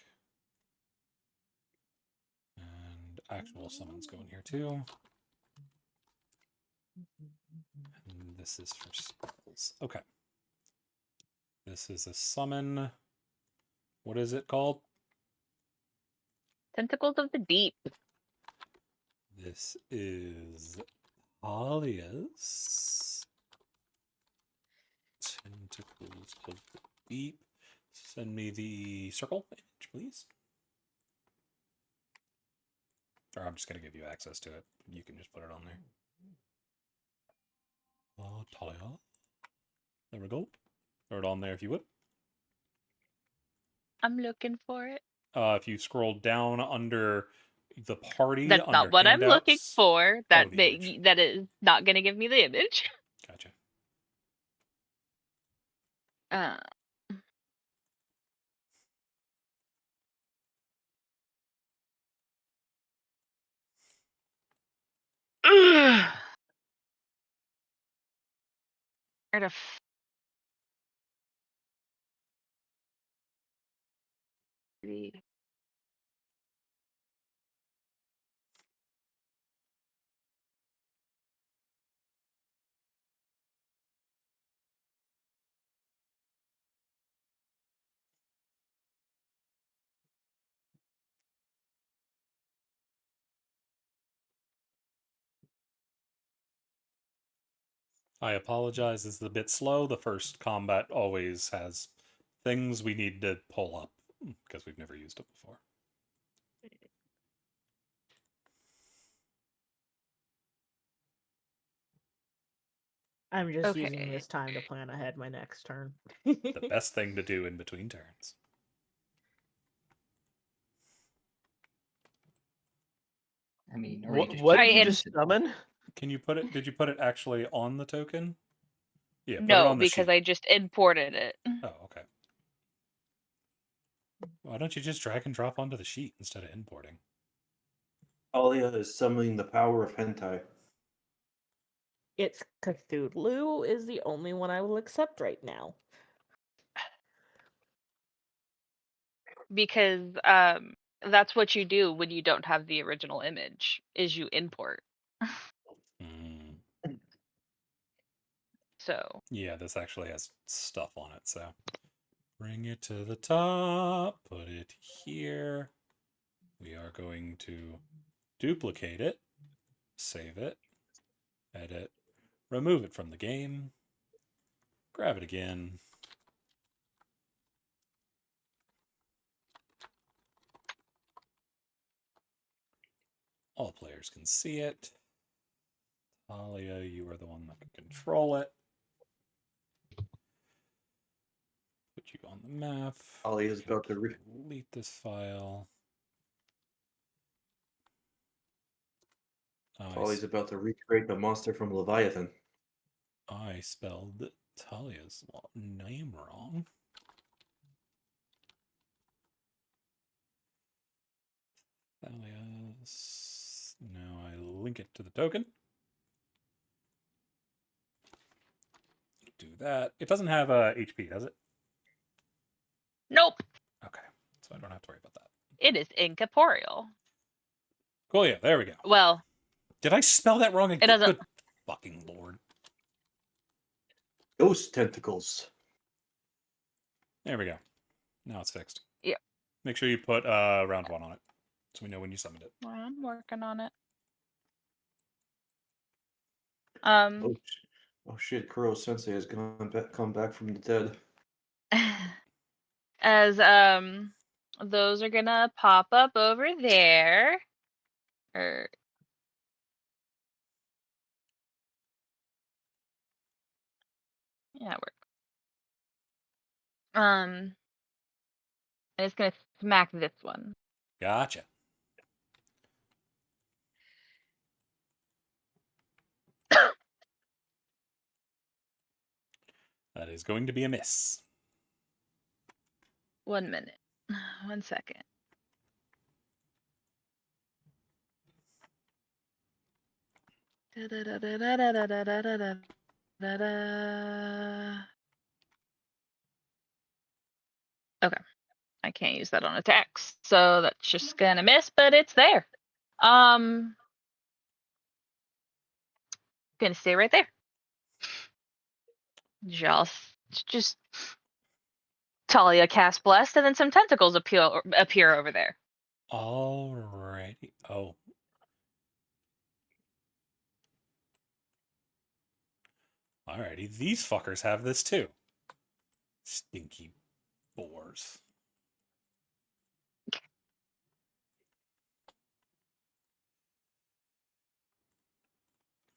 And actual summons go in here too. And this is for spells. Okay. This is a summon. What is it called? Tentacles of the Deep. This is Alias. Tentacles of the Deep. Send me the circle image, please. Or I'm just going to give you access to it. You can just put it on there. Talia. There we go. Throw it on there if you would. I'm looking for it. If you scroll down under the party, That's under not what I'm looking handouts- for. Oh, the image. That is not going to give me the image. Gotcha. Where the f- the- I apologize, this is a bit slow. The first combat always has things we need to pull up because we've never used it before. I'm just using Okay. this time to plan ahead my next turn. The best thing to do in between turns. I mean, or you just What I did you in- just summon? Can you put it? Did you put it actually on the token? Yeah, put it No, on the because sheet. I just imported it. Oh, okay. Why don't you just drag and drop onto the sheet instead of importing? Talia is summoning the power of hentai. It's Cthulhu is the only one I will accept right now. Because that's what you do when you don't have the original image, is you import. Mm. So Yeah, this actually has stuff on it, so bring it to the top, put it here. We are going to duplicate it, save it, edit, remove it from the game, grab it again. All players can see it. Talia, you are the one that can control it. Put you on the map. Talia is about to delete this file. Talia's about to recreate the monster from Leviathan. I spelled Talia's name wrong. Thalia's. Now I link it to the token. Do that. It doesn't have HP, does it? nope, Okay, so I don't have to worry about that. it is incorporeal. Cool, yeah, there we go. Well, Did I spell that wrong again? doesn't- Good fucking lord. Ghost tentacles. There we go. Now it's fixed. Yeah. Make sure you put round 1 on it, so we know when you summoned it. I'm working on it. Oh shit! Kuro Sensei has come back from the dead. As those are gonna pop up over there. Or yeah, work. And it's gonna smack this one. Gotcha. That is going to be a miss. 1 minute. 1 second. Okay. I can't use that on attacks, so that's just gonna miss, but it's there. Gonna stay right there. Just Talia cast blessed, and then some tentacles appear over there. Alrighty. Oh. Alrighty. These fuckers have this too. Stinky boars.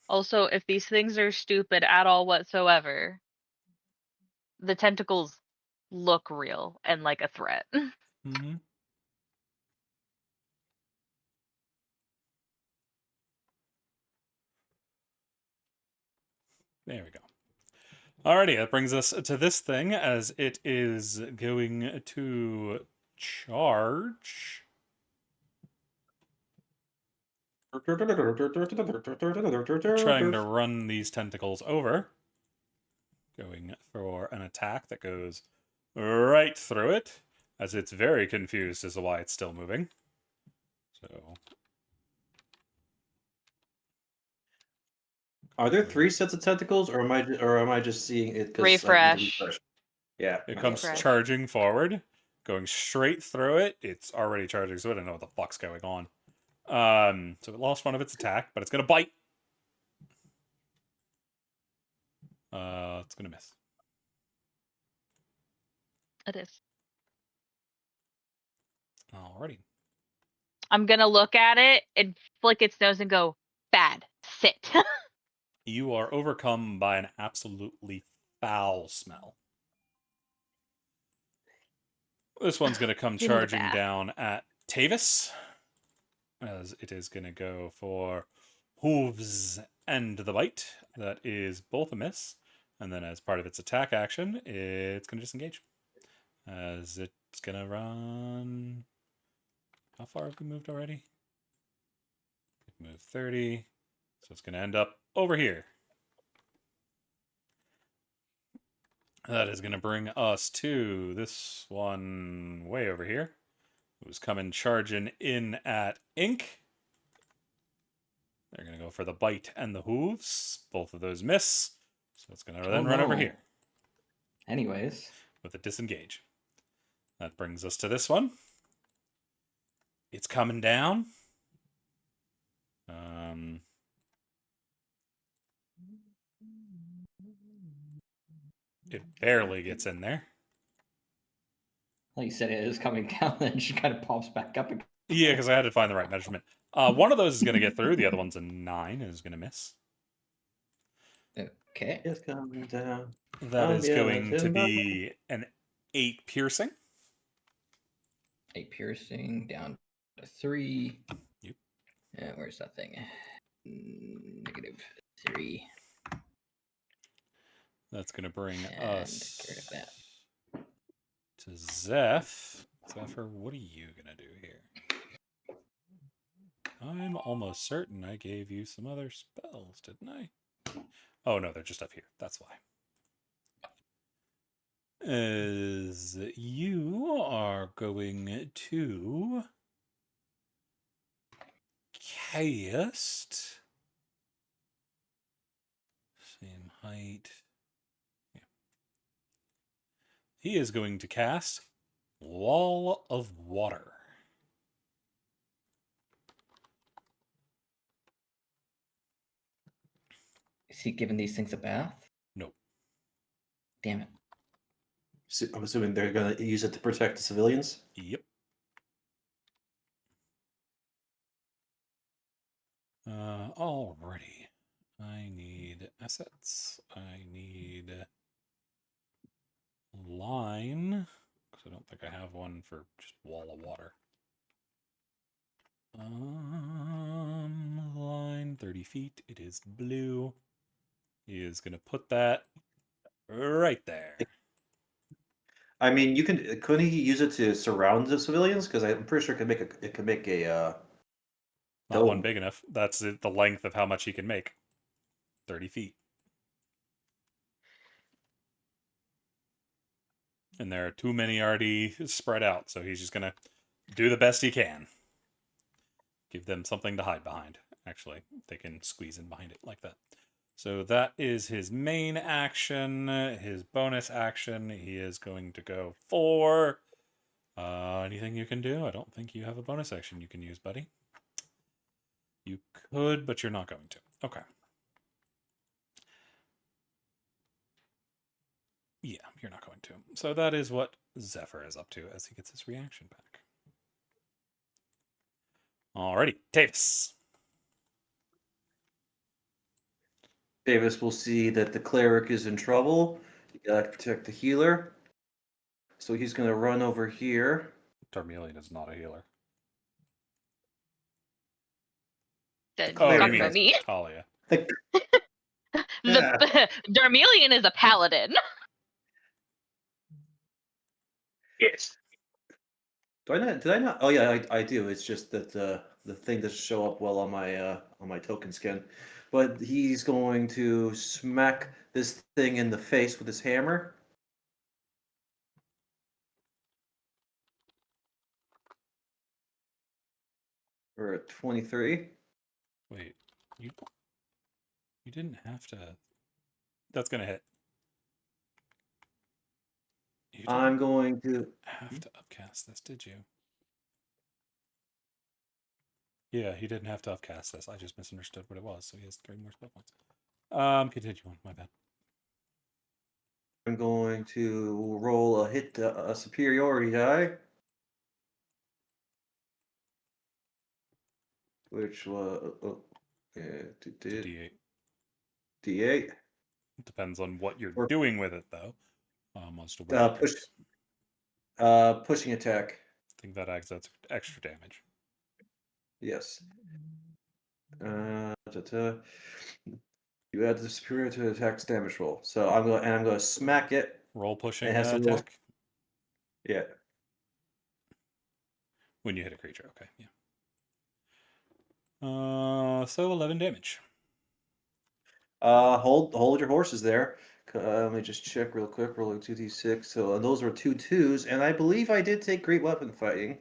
Also, if these things are stupid at all whatsoever, the tentacles look real and like a threat. Mm-hmm. There we go. Alrighty, that brings us to this thing as it is going to charge. Trying to run these tentacles over. Going for an attack that goes right through it, as it's very confused as to why it's still moving. So, Are there 3 sets of tentacles, or am I just seeing it? 'Cause I need to Refresh. Yeah. it I comes thought so. charging forward, going straight through it. It's already charging, so I don't know what the fuck's going on. So it lost one of its attack, but it's gonna bite. It's gonna miss. It is. Alrighty. I'm gonna look at it and flick its nose and go, bad. Sit. You are overcome by an absolutely foul smell. This one's going to come Give me the charging bath. down at Tavis, as it is going to go for hooves and the bite. That is both a miss. And then as part of its attack action, it's going to disengage. As it's going to run... How far have we moved already? We've moved 30. So it's going to end up over here. That is going to bring us to this one way over here. Who's coming charging in at Ink. They're going to go for the bite and the hooves. Both of those miss. So it's going to then run over no. here Anyways, with a disengage. That brings us to this one. It's coming down. It barely gets in there. like you said, it is coming down, then she kind of pops back up again. Yeah, because I had to find the right measurement. One of those is going to get through. The other one's a 9 and is going to miss. Okay. It's coming down. That is yeah, going to timber. be an 8 piercing. 8 piercing down to 3. Yep. Where's that thing? -3. That's going to bring And us get rid of that. to Zeph. Zephyr, what are you going to do here? I'm almost certain I gave you some other spells, didn't I? Oh, no, they're just up here. That's why. As you are going to cast... Same height. Yeah. He is going to cast Wall of Water. Is he giving these things a bath? Nope. Damn it. So I'm assuming they're going to use it to protect the civilians. Yep. Alrighty. I need assets. I need line, because I don't think I have one for just wall of water. Line 30 feet. It is blue. He is going to put that right there. I mean, couldn't he use it to surround the civilians? Because I'm pretty sure it can make a Not one dome. big enough. That's the length of how much he can make. 30 feet. And there are too many already spread out, so he's just going to do the best he can. Give them something to hide behind. Actually, they can squeeze in behind it like that. So that is his main action. His bonus action, he is going to go for... anything you can do? I don't think you have a bonus action you can use, buddy. You could, but you're not going to. Okay. Yeah, you're not going to. So that is what Zephyr is up to as he gets his reaction back. Alrighty, Tavis. Davis will see that the cleric is in trouble. You gotta protect the healer. So he's gonna run over here. Darmelian is not a healer. That- Oh, not you for mean- me. Talia. Darmelian is a paladin. Yes. Did I not? Oh yeah, I do. It's just that the thing doesn't show up well on my token skin. But he's going to smack this thing in the face with his hammer. For a 23. Wait, you didn't have to. That's gonna hit. You didn't I'm going to. have to upcast this, did you? Yeah, he didn't have to upcast this. I just misunderstood what it was, so he has 3 more spell points. Continue on. My bad. I'm going to roll a superiority die, which was It's a D8. D8. It depends on what you're Or- doing with it, though. As to where it push. goes. Pushing attack. I think that adds extra damage. Yes. You add the superior to the attack's damage roll. So I'm going to smack it. Roll pushing It has to roll. attack Yeah. when you hit a creature. Okay, yeah. So 11 damage. Hold your horses there. Let me just check real quick. Rolling 2d6. So those were 2 2s, and I believe I did take great weapon fighting.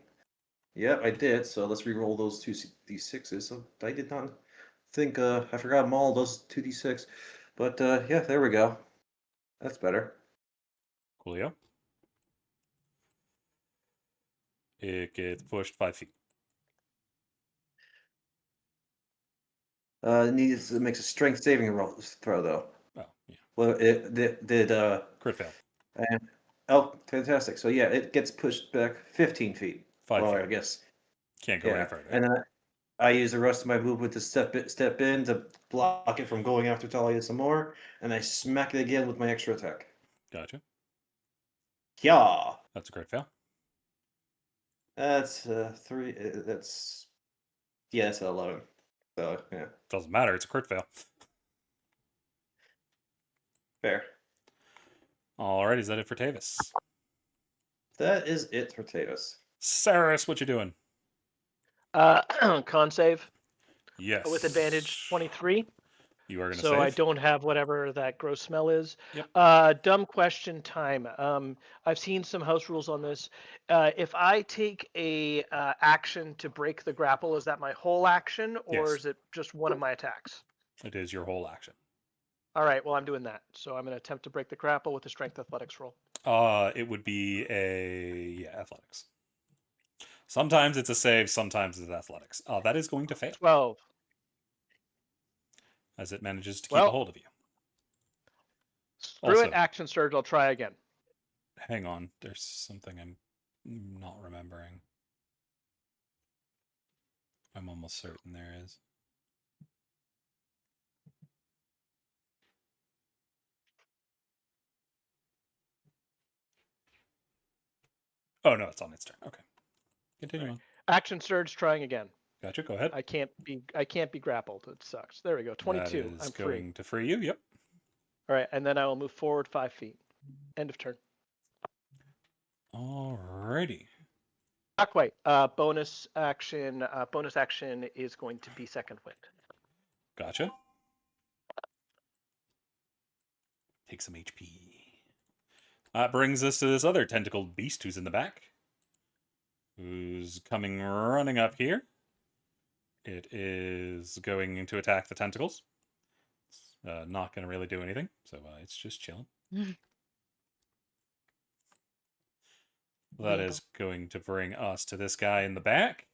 Yep, I did. So let's re-roll those 2d6s. So I did not think I forgot them all. Those 2d6, but yeah, there we go. That's better. Coolio. It gets pushed 5 feet. It makes a strength saving throw though. Oh, yeah. Well, it did. Crit fail. And oh, fantastic! So yeah, it gets pushed back 15 feet. 5 Well, feet. I guess. Can't go any Yeah, further. and then I use the rest of my movement to step in to block it from going after Talia some more, and I smack it again with my extra attack. Gotcha. Yeah, That's a crit fail. that's 3. That's that's 11. So yeah, Doesn't matter. It's a crit fail. fair. Alright, is that it for Tavis? That is it for Tavis. Saris, what you doing? Con save Yes. with advantage 23. You are going to So save? I don't have whatever that gross smell is. Yep. Dumb question time. I've seen some house rules on this. If I take a action to break the grapple, is that my whole action, or Yes. is it just one of my attacks? It is your whole action. All right. Well, I'm doing that. So I'm going to attempt to break the grapple with a strength athletics roll. It would be athletics. Sometimes it's a save, sometimes it's athletics. That is going to fail 12. as it manages to keep Well, a hold of you. Screw Also- it, action surge. I'll try again. Hang on, there's something I'm not remembering. I'm almost certain there is. Oh no, it's on its turn. Okay. Continue on. Action surge. Trying again. Gotcha, go ahead. I can't be grappled. It sucks. There we go. 22. That is I'm free. going to free you, yep. All right, and then I will move forward 5 feet. End of turn. Alrighty. Not quite. Bonus action. Bonus action is going to be second wind. Gotcha. Take some HP. That brings us to this other tentacled beast who's in the back. Who's coming running up here. It is going to attack the tentacles. It's not going to really do anything, so it's just chilling. That is going to bring us to this guy in the back.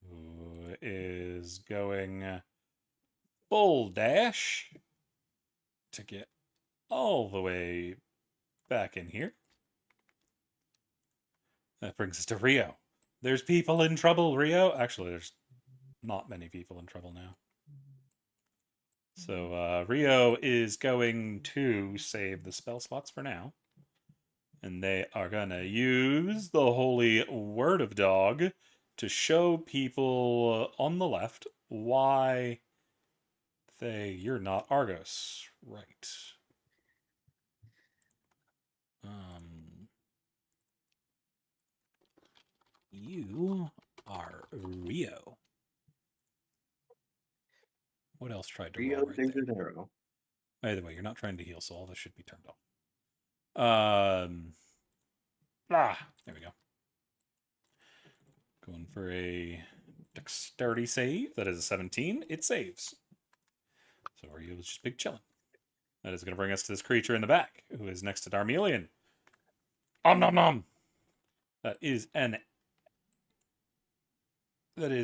Who is going full dash to get all the way back in here. That brings us to Rio. There's people in trouble, Rio. Actually, there's not many people in trouble now. So Rio is going to save the spell slots for now. And they are going to use the Holy Word of Dog to show people on the left why you're not Argos. Right. You are Rio. What else tried to Rio roll right de there? Janeiro. Either way, you're not trying to heal, so all this should be turned off. There we go. Going for a dexterity save. That is a 17. It saves. So Rio's just big chilling. That is going to bring us to this creature in the back, who is next to Darmelion. Om nom nom. That is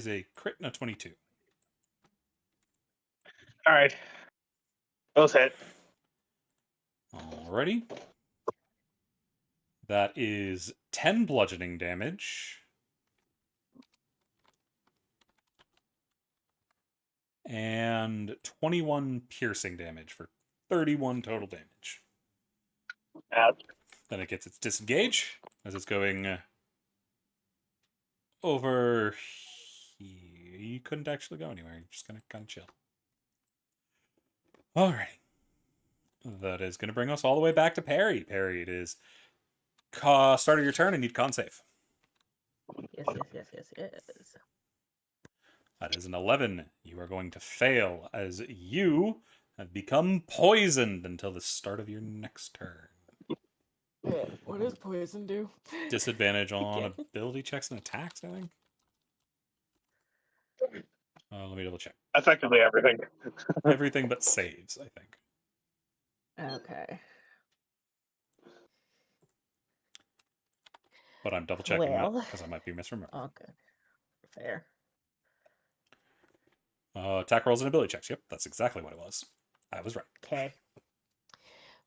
a crit and a 22. All right. Both hit. Alrighty. That is 10 bludgeoning damage. And 21 piercing damage for 31 total damage. Then it gets its disengage as it's going over here. You couldn't actually go anywhere. You're just going to kind of chill. Alright. That is going to bring us all the way back to Perry. Perry, it is start of your turn and need con save. Yes. That is an 11. You are going to fail as you have become poisoned until the start of your next turn. What does poison do? Disadvantage on Again. ability checks and attacks, I think. Let me double check. Effectively everything. Everything but saves, I think. Okay. But I'm double checking that Well. because I might be misremembering. Okay. Fair. Attack rolls and ability checks. Yep, that's exactly what it was. I was right. Okay.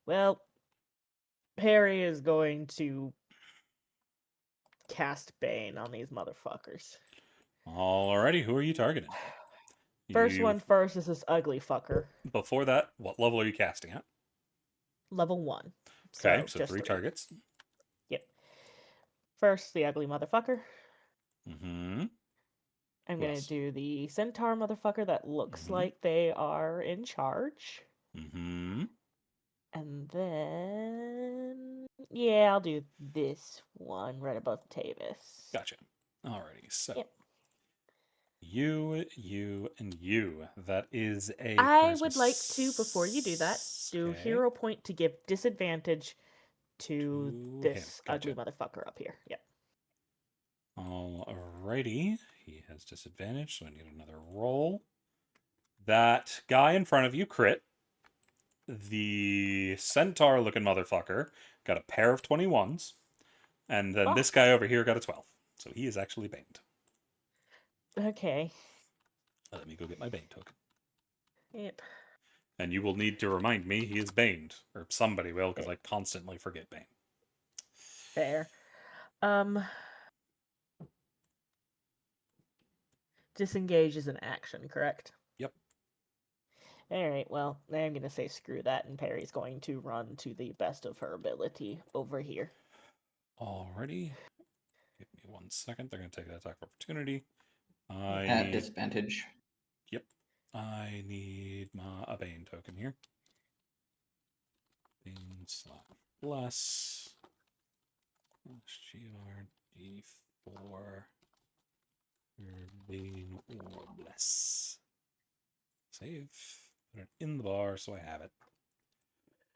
Well, Perry is going to cast Bane on these motherfuckers. Alrighty, who are you targeting? First You- one first is this ugly fucker. Before that, what level are you casting at? Level 1. Okay, so just 3 targets. Yep. First, the ugly motherfucker. Mm-hmm. I'm going Yes. to do the centaur motherfucker that looks Mhm. like they are in charge. Mm-hmm. And then, yeah, I'll do this one right above Tavis. Gotcha. Alrighty, so Yep. you, and you. That is a I charisma would like to, before you do that, do Okay. hero point to give disadvantage to To him, this ugly gotcha. motherfucker up here. Yep. Alrighty. He has disadvantage, so I need another roll. That guy in front of you crit. The centaur looking motherfucker got a pair of 21s. And then this guy over here got a 12. So he is actually baned. Okay. Let me go get my bane token. Yep. And you will need to remind me he is baned. Or somebody will, because I constantly forget bane. Fair. Disengage is an action, correct? Yep. Alright, well, I'm going to say screw that, and Perry's going to run to the best of her ability over here. Alrighty. Give me 1 second. They're going to take that attack of opportunity. At disadvantage. I need a bane token here. Bane / bless. GRD4. Bane or bless. Save. Put it in the bar so I have it.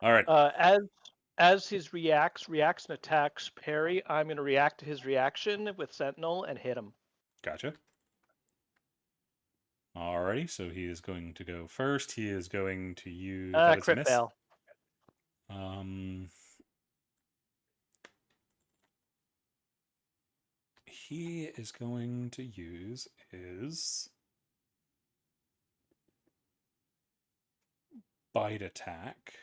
All right. As his reacts and attacks Perry, I'm going to react to his reaction with Sentinel and hit him. Gotcha. Alrighty, so he is going to go first. He is going to use that is a Crit miss. fail. He is going to use his bite attack.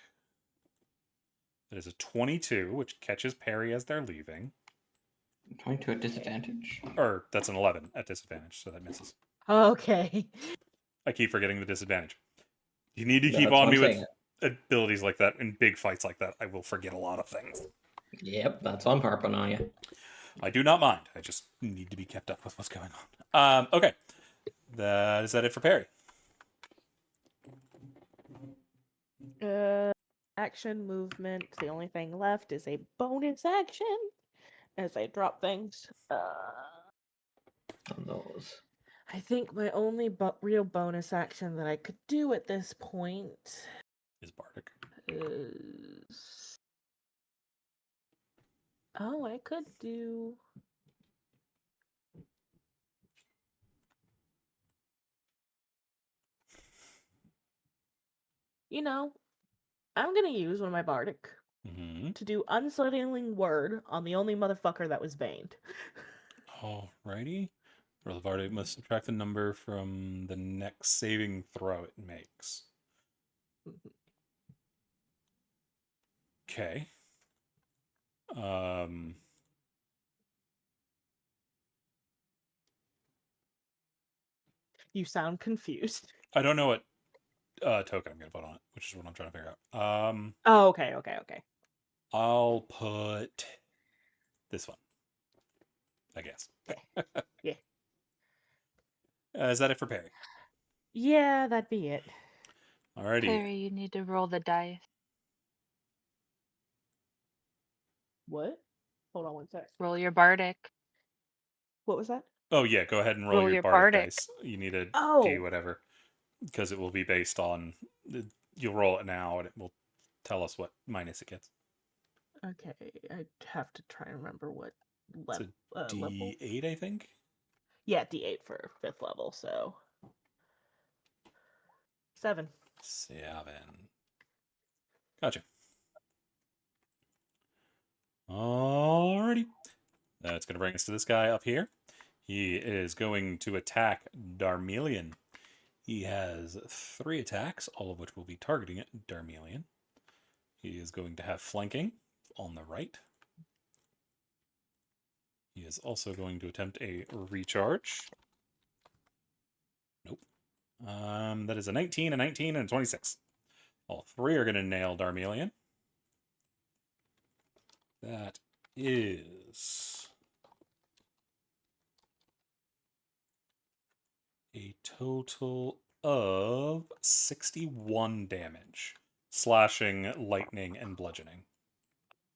That is a 22, which catches Perry as they're leaving. 22 at disadvantage. Or that's an 11 at disadvantage, so that misses. Okay. I keep forgetting the disadvantage. You need to Yeah, keep that's on what me I'm with saying. abilities like that in big fights like that. I will forget a lot of things. Yep, that's why I'm harping on you. I do not mind. I just need to be kept up with what's going on. Okay. Is that it for Perry? Action, movement. The only thing left is a bonus action as I drop things. On those. I think my only real bonus action that I could do at this point Is Bardic. is... Oh, I could do... You know, I'm gonna use one of my Bardic Mm-hmm. to do Unsettling Word on the only motherfucker that was baned. Alrighty. Roll of Bardic must subtract the number from the next saving throw it makes. Okay. You sound confused. I don't know what token I'm gonna put on it, which is what I'm trying to figure out. Oh, okay. I'll put this one, I guess. Yeah. Is that it for Perry? Yeah, that'd be it. Alrighty. Perry, you need to roll the dice. What? Hold on one sec. Roll your bardic. What was that? Oh yeah, go ahead and roll, Roll your your bardic bardic. dice. You need a Oh. D whatever, because it will be based on. You'll roll it now, and it will tell us what minus it gets. Okay, I'd have to try and remember what It's a level. D8, I think. Yeah, D8 for 5th level, so 7. 7. Gotcha. Alrighty. That's going to bring us to this guy up here. He is going to attack Darmelion. He has 3 attacks, all of which will be targeting Darmelion. He is going to have flanking on the right. He is also going to attempt a recharge. Nope. That is a 19, a 19, and a 26. All 3 are going to nail Darmelion. That is a total of 61 damage. Slashing, lightning, and bludgeoning.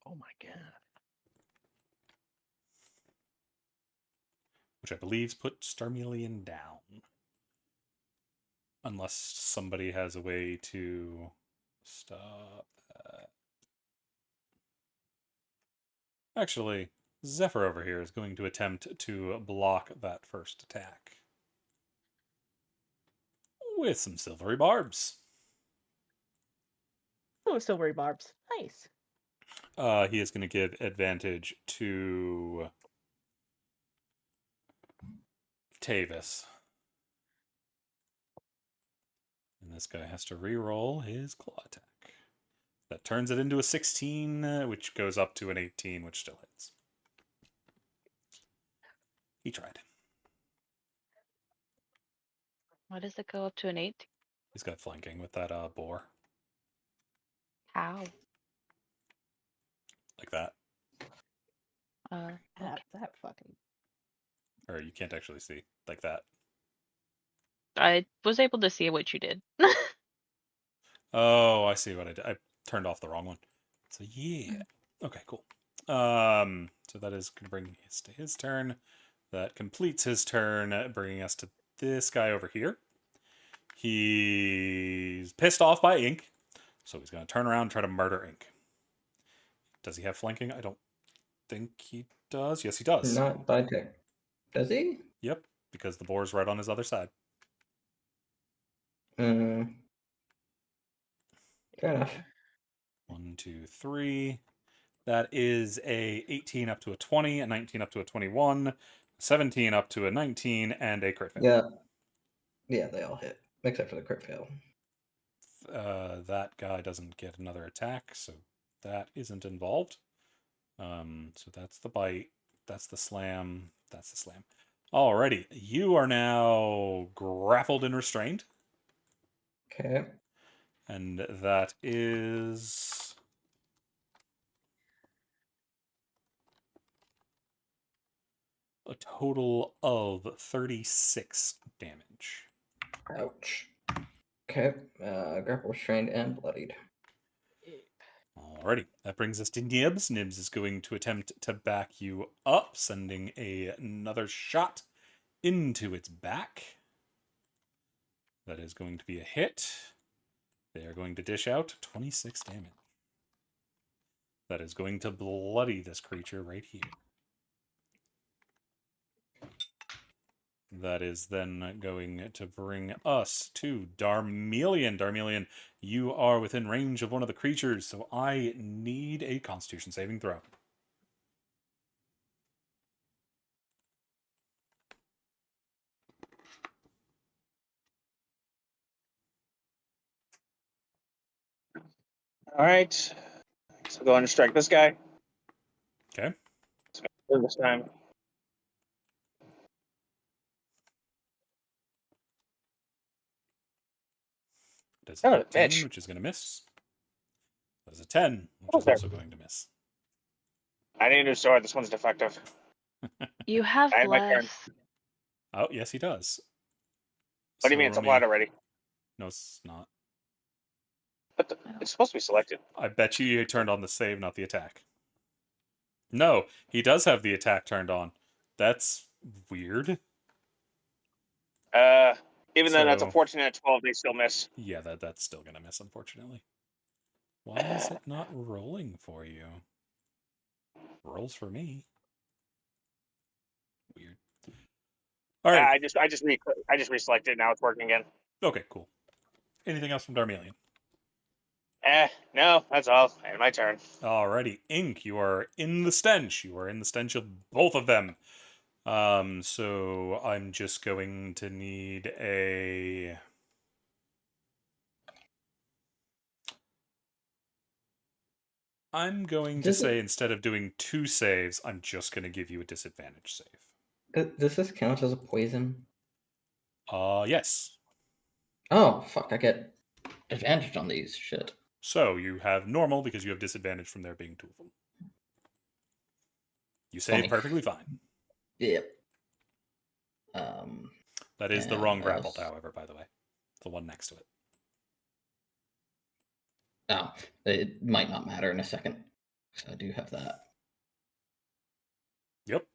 Oh my god. Which I believe puts Darmelion down. Unless somebody has a way to stop that. Actually, Zephyr over here is going to attempt to block that first attack. With some silvery barbs. Oh, silvery barbs. Nice. He is going to give advantage to Tavis. And this guy has to re-roll his claw attack. That turns it into a 16, which goes up to an 18, which still hits. He tried. Why does it go up to an 8? He's got flanking with that boar. How? Like that. Okay. That fucking. Or you can't actually see. Like that. I was able to see what you did. Oh, I see what I did. I turned off the wrong one. So yeah. Okay, cool. So that is going to bring us to his turn. That completes his turn, bringing us to this guy over here. He's pissed off by Ink, so he's going to turn around and try to murder Ink. Does he have flanking? I don't think he does. Yes, he does. Not by tech. Does he? Yep, because the boar's right on his other side. Fair enough. 1, 2, 3. That is a 18 up to a 20, a 19 up to a 21, 17 up to a 19, and a crit fail. Yeah. Yeah, they all hit. Except for the crit fail. That guy doesn't get another attack, so that isn't involved. So that's the bite. That's the slam. That's the slam. Alrighty. You are now grappled and restrained. Okay. And that is... a total of 36 damage. Ouch. Okay. Grapple restrained and bloodied. Alrighty, that brings us to Nibs. Nibs is going to attempt to back you up, sending another shot into its back. That is going to be a hit. They are going to dish out 26 damage. That is going to bloody this creature right here. That is then going to bring us to Darmelion. Darmelion, you are within range of one of the creatures, so I need a Constitution saving throw. All right. So go ahead and strike this guy. Okay. This time. Does Oh, a 10, bitch. which is going to miss. Does a 10, which is Okay. also going to miss. I need a new sword. This one's defective. You have I had my turn. less. Oh, yes, he does. What do you So mean it's roll applied me- already? No, it's not. It's supposed to be selected. I bet you turned on the save, not the attack. No, he does have the attack turned on. That's weird. Even though that's a So- 14 and a 12, they still miss. Yeah, that's still going to miss, unfortunately. Why is it not rolling for you? Rolls for me. Weird. All right. I just reselected. Now it's working again. Okay, cool. Anything else from Darmelian? No, that's all. And my turn. Alrighty, Ink, you are in the stench. You are in the stench of both of them. So I'm just going to need a... I'm going to Does it- say instead of doing 2 saves, I'm just going to give you a disadvantage save. Does this count as a poison? Yes. Oh, fuck, I get advantage on these. Shit. So you have normal because you have disadvantage from there being 2 of them. You save Funny. perfectly fine. Yep. That is the Yeah, wrong grapple, that's- however, by the way. The one next to it. Oh, it might not matter in a second. So I do have that. Yep.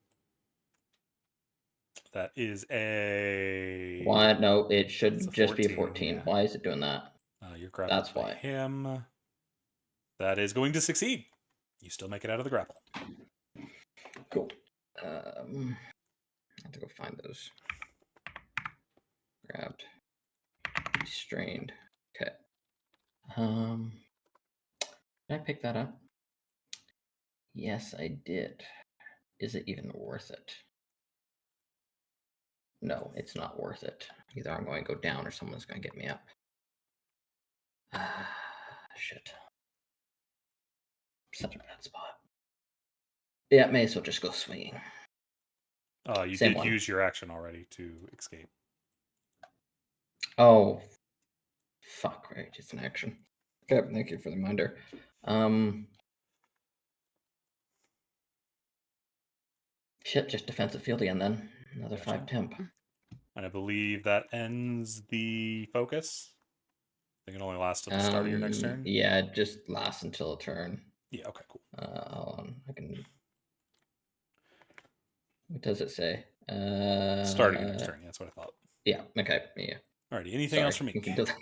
That is a... Why? No, it It's should a just be a 14, 14. yeah. Why is it doing that? You're grappled That's by why. him. That is going to succeed. You still make it out of the grapple. Cool. I have to go find those. Grabbed. Restrained. Okay. Did I pick that up? Yes, I did. Is it even worth it? No, it's not worth it. Either I'm going to go down or someone's going to get me up. Shit. Such a bad spot. Yeah, may as well just go swinging. You Same did one. use your action already to escape. Oh, fuck! Right, it's an action. Okay, thank you for the reminder. Shit, just defensive field again then. Another Gotcha. 5 temp. And I believe that ends the focus. I think it only lasts till the start of your next turn. Yeah, it just lasts until a turn. Yeah, okay, cool. Hold on, I can. What does it say? Start of your next turn. Yeah, that's what I thought. Yeah. Okay. Yeah. Alrighty, anything else from me? You can do that.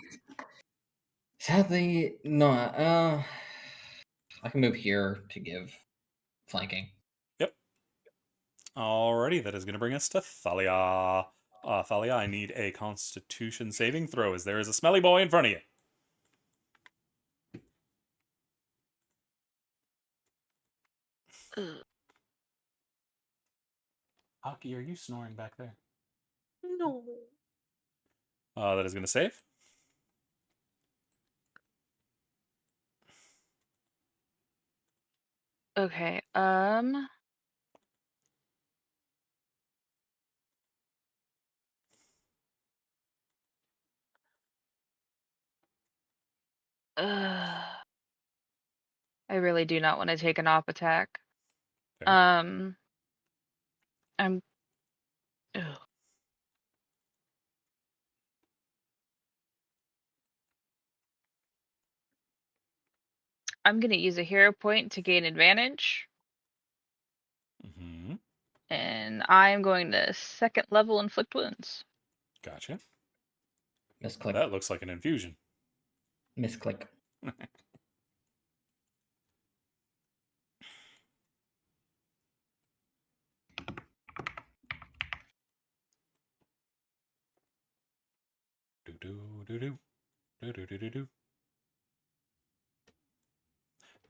Sadly, no. I can move here to give flanking. Alrighty, that is going to bring us to Thalia. Thalia, I need a Constitution saving throw, as there is a smelly boy in front of you. Aki, are you snoring back there? No. That is going to save. Okay. I really do not want to take an op attack. Okay. I'm. Ugh. I'm gonna use a hero point to gain advantage, Mm-hmm. and I'm going to 2nd level inflict wounds. Gotcha. Misclick. That looks like an infusion. Misclick. Do-do-do-do.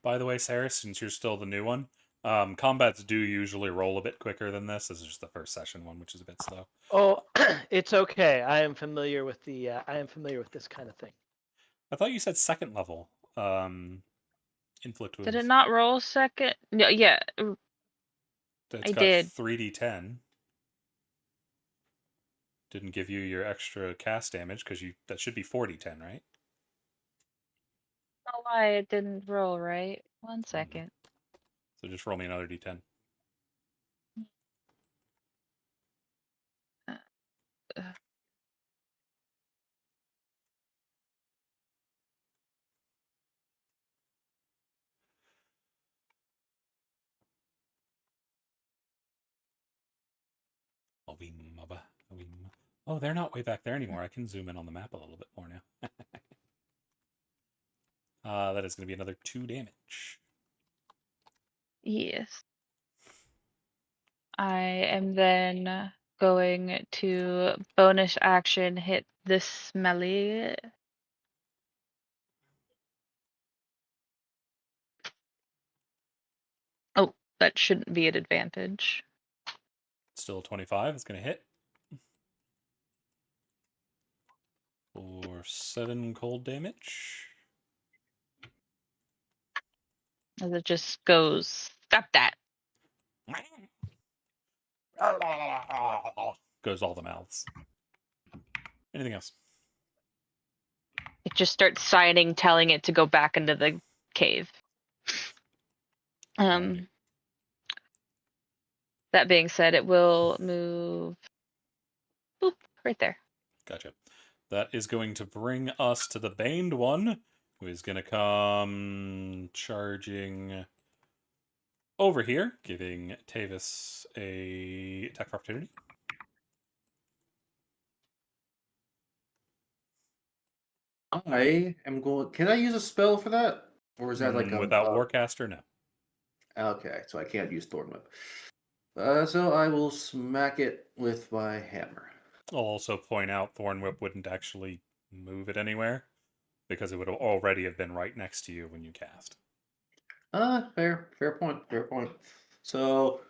By the way, Sarah, since you're still the new one, combats do usually roll a bit quicker than this. This is just the first session one, which is a bit slow. Oh, it's okay. I am familiar with this kind of thing. I thought you said 2nd level Inflict Did it wounds. not roll second? No, yeah. It's I got did. 3d10. Didn't give you your extra cast damage because that should be 4d10, right? Oh, why it didn't roll right? 1 second. So just roll me another d10. Uh, Oh, they're not way back there anymore. I can zoom in on the map a little bit more now. That is going to be another 2 damage. Yes. I am then going to bonus action hit this smelly. Oh, that shouldn't be an advantage. Still 25. It's going to hit. For 7 cold damage. As it just goes, stop that. Goes all the mouths. Anything else? It just starts signing, telling it to go back into the cave. Alrighty. That being said, it will move boop, right there. Gotcha. That is going to bring us to the Baned one, who is going to come charging over here, giving Tavis a attack of opportunity. I am going. Can I use a spell for that, or is that like a Without Warcaster? No. Okay, so I can't use Thorn Whip. So I will smack it with my hammer. I'll also point out Thorn Whip wouldn't actually move it anywhere because it would already have been right next to you when you cast. Fair point. So,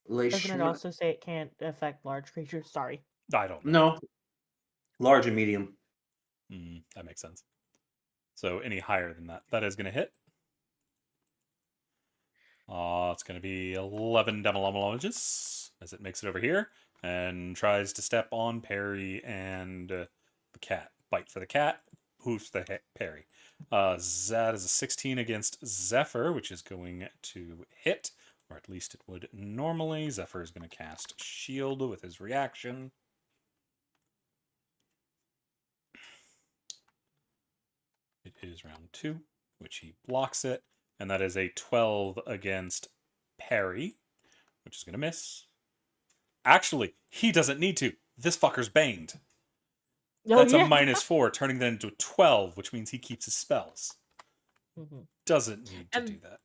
Doesn't it also say it can't affect large creatures? Sorry. I don't know. No, large and medium. That makes sense. So any higher than that, that is going to hit. It's going to be 11 damages as it makes it over here and tries to step on Perry and the cat. Bite for the cat, hoof the Perry. That is a 16 against Zephyr, which is going to hit, or at least it would normally. Zephyr is going to cast Shield with his reaction. It is round 2, which he blocks it. And that is a 12 against Perry, which is going to miss. Actually, he doesn't need to. This fucker's baned. That's a -4, turning that into a 12, which means he keeps his spells. Doesn't need to do that.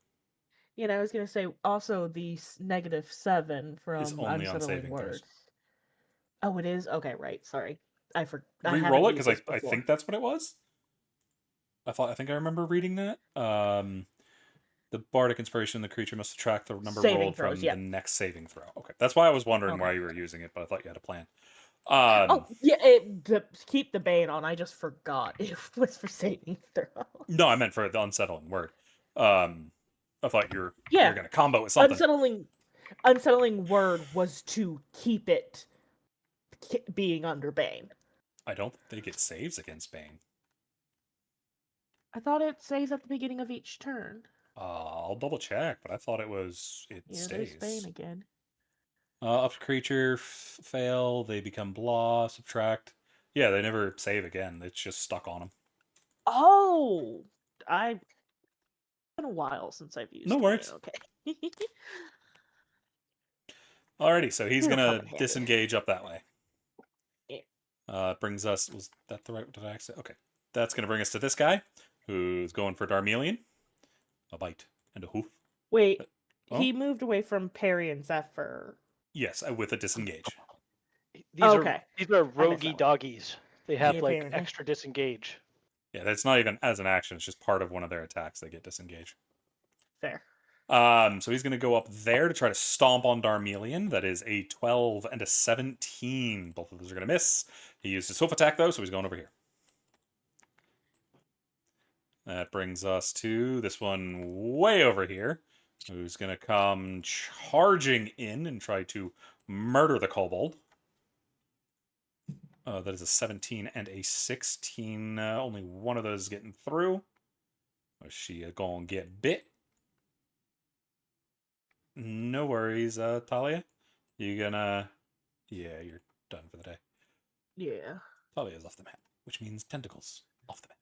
Yeah, I was going to say, also the -7 from Is only on Unsettling saving Words. throws. Oh, it is? Okay, right. Sorry. I forgot. Reroll it, because I think that's what it was. I think I remember reading that. The bardic inspiration, the creature must subtract the number Saving rolled throws, from the next saving throw. Okay, that's why I was wondering why you were using it, but I thought you had a plan. Keep the bane on. I just forgot it was for saving throw. No, I meant for the unsettling word. I thought you were Yeah. going to combo with something. Unsettling word was to keep it being under bane. I don't think it saves against bane. I thought it saves at the beginning of each turn. I'll double check, but I thought it There's stays. bane again. Up to creature, fail, they become blah, subtract. Yeah, they never save again. It's just stuck on them. Oh, it's been a while since I've used. No worries. Okay. Alrighty, so he's It'll come gonna in handy. disengage up that way. Yeah. Brings us. Was that the right? Did I actually? Okay, that's gonna bring us to this guy, who's going for Darmelion. A bite and a hoof. Wait, Oh. he moved away from Perry and Zephyr. Yes, with a disengage. These are roguey one. doggies. They have Yeah, like apparently. extra disengage. Yeah, that's not even as an action. It's just part of one of their attacks. They get disengage. Fair. So he's going to go up there to try to stomp on Darmelion. That is a 12 and a 17. Both of those are going to miss. He used his hoof attack, though, so he's going over here. That brings us to this one way over here, who's going to come charging in and try to murder the kobold. That is a 17 and a 16. Only one of those is getting through. Is she going to get bit? No worries, Talia. You gonna... Yeah, you're done for the day. Yeah. Talia's off the map, which means tentacles off the map.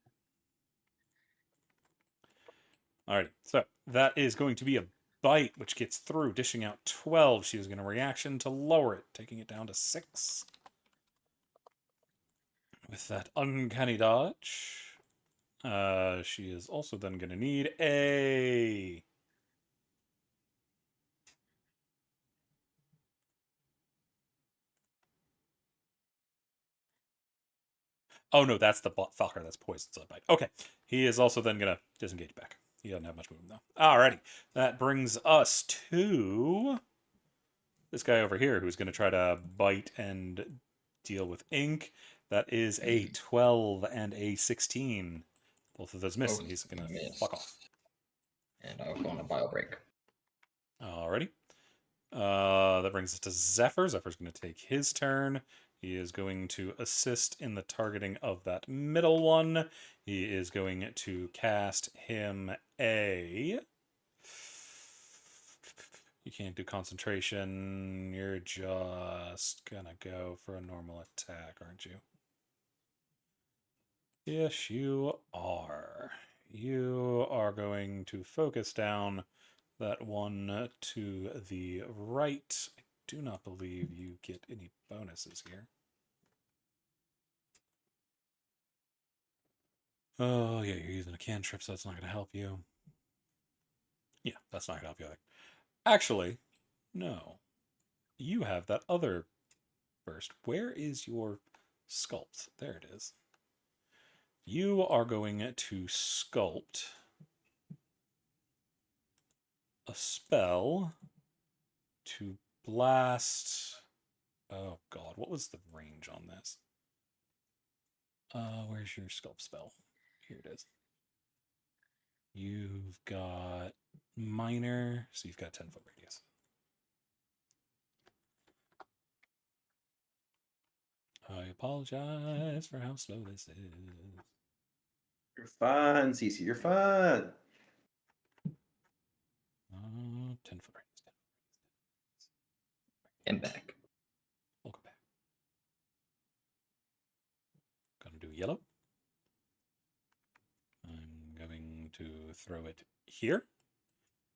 Alrighty, so that is going to be a bite, which gets through, dishing out 12. She is going to reaction to lower it, taking it down to 6. With that uncanny dodge, she is also then going to need a... Oh no, that's the fucker. That's poison bite. Okay, he is also then going to disengage back. He doesn't have much movement though. Alrighty, that brings us to this guy over here who's going to try to bite and deal with ink. That is a 12 and a 16. Both of those miss, and he's going to fuck off. And I'll go on a bio break. Alrighty. That brings us to Zephyr. Zephyr's going to take his turn. He is going to assist in the targeting of that middle one. He is going to cast him a... You can't do concentration. You're just gonna go for a normal attack, aren't you? Yes, you are. You are going to focus down that one to the right. I do not believe you get any bonuses here. Oh, yeah, you're using a cantrip, so that's not going to help you. Yeah, that's not going to help you either. Actually, no. You have that other burst. Where is your sculpt? There it is. You are going to sculpt a spell to blast... Oh, God. What was the range on this? Where's your sculpt spell? Here it is. You've got minor, so you've got 10-foot radius. I apologize for how slow this is. You're fine, Cece. You're fine. 10-foot radius. And back. Welcome back. Gonna do yellow. I'm going to throw it here.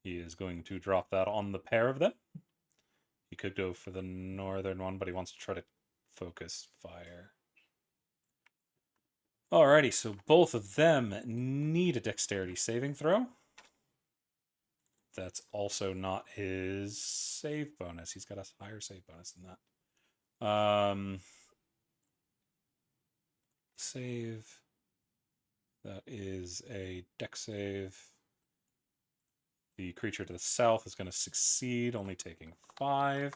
He is going to drop that on the pair of them. He could go for the northern one, but he wants to try to focus fire. Alrighty, so both of them need a dexterity saving throw. That's also not his save bonus. He's got a higher save bonus than that. Save. That is a dex save. The creature to the south is going to succeed, only taking 5.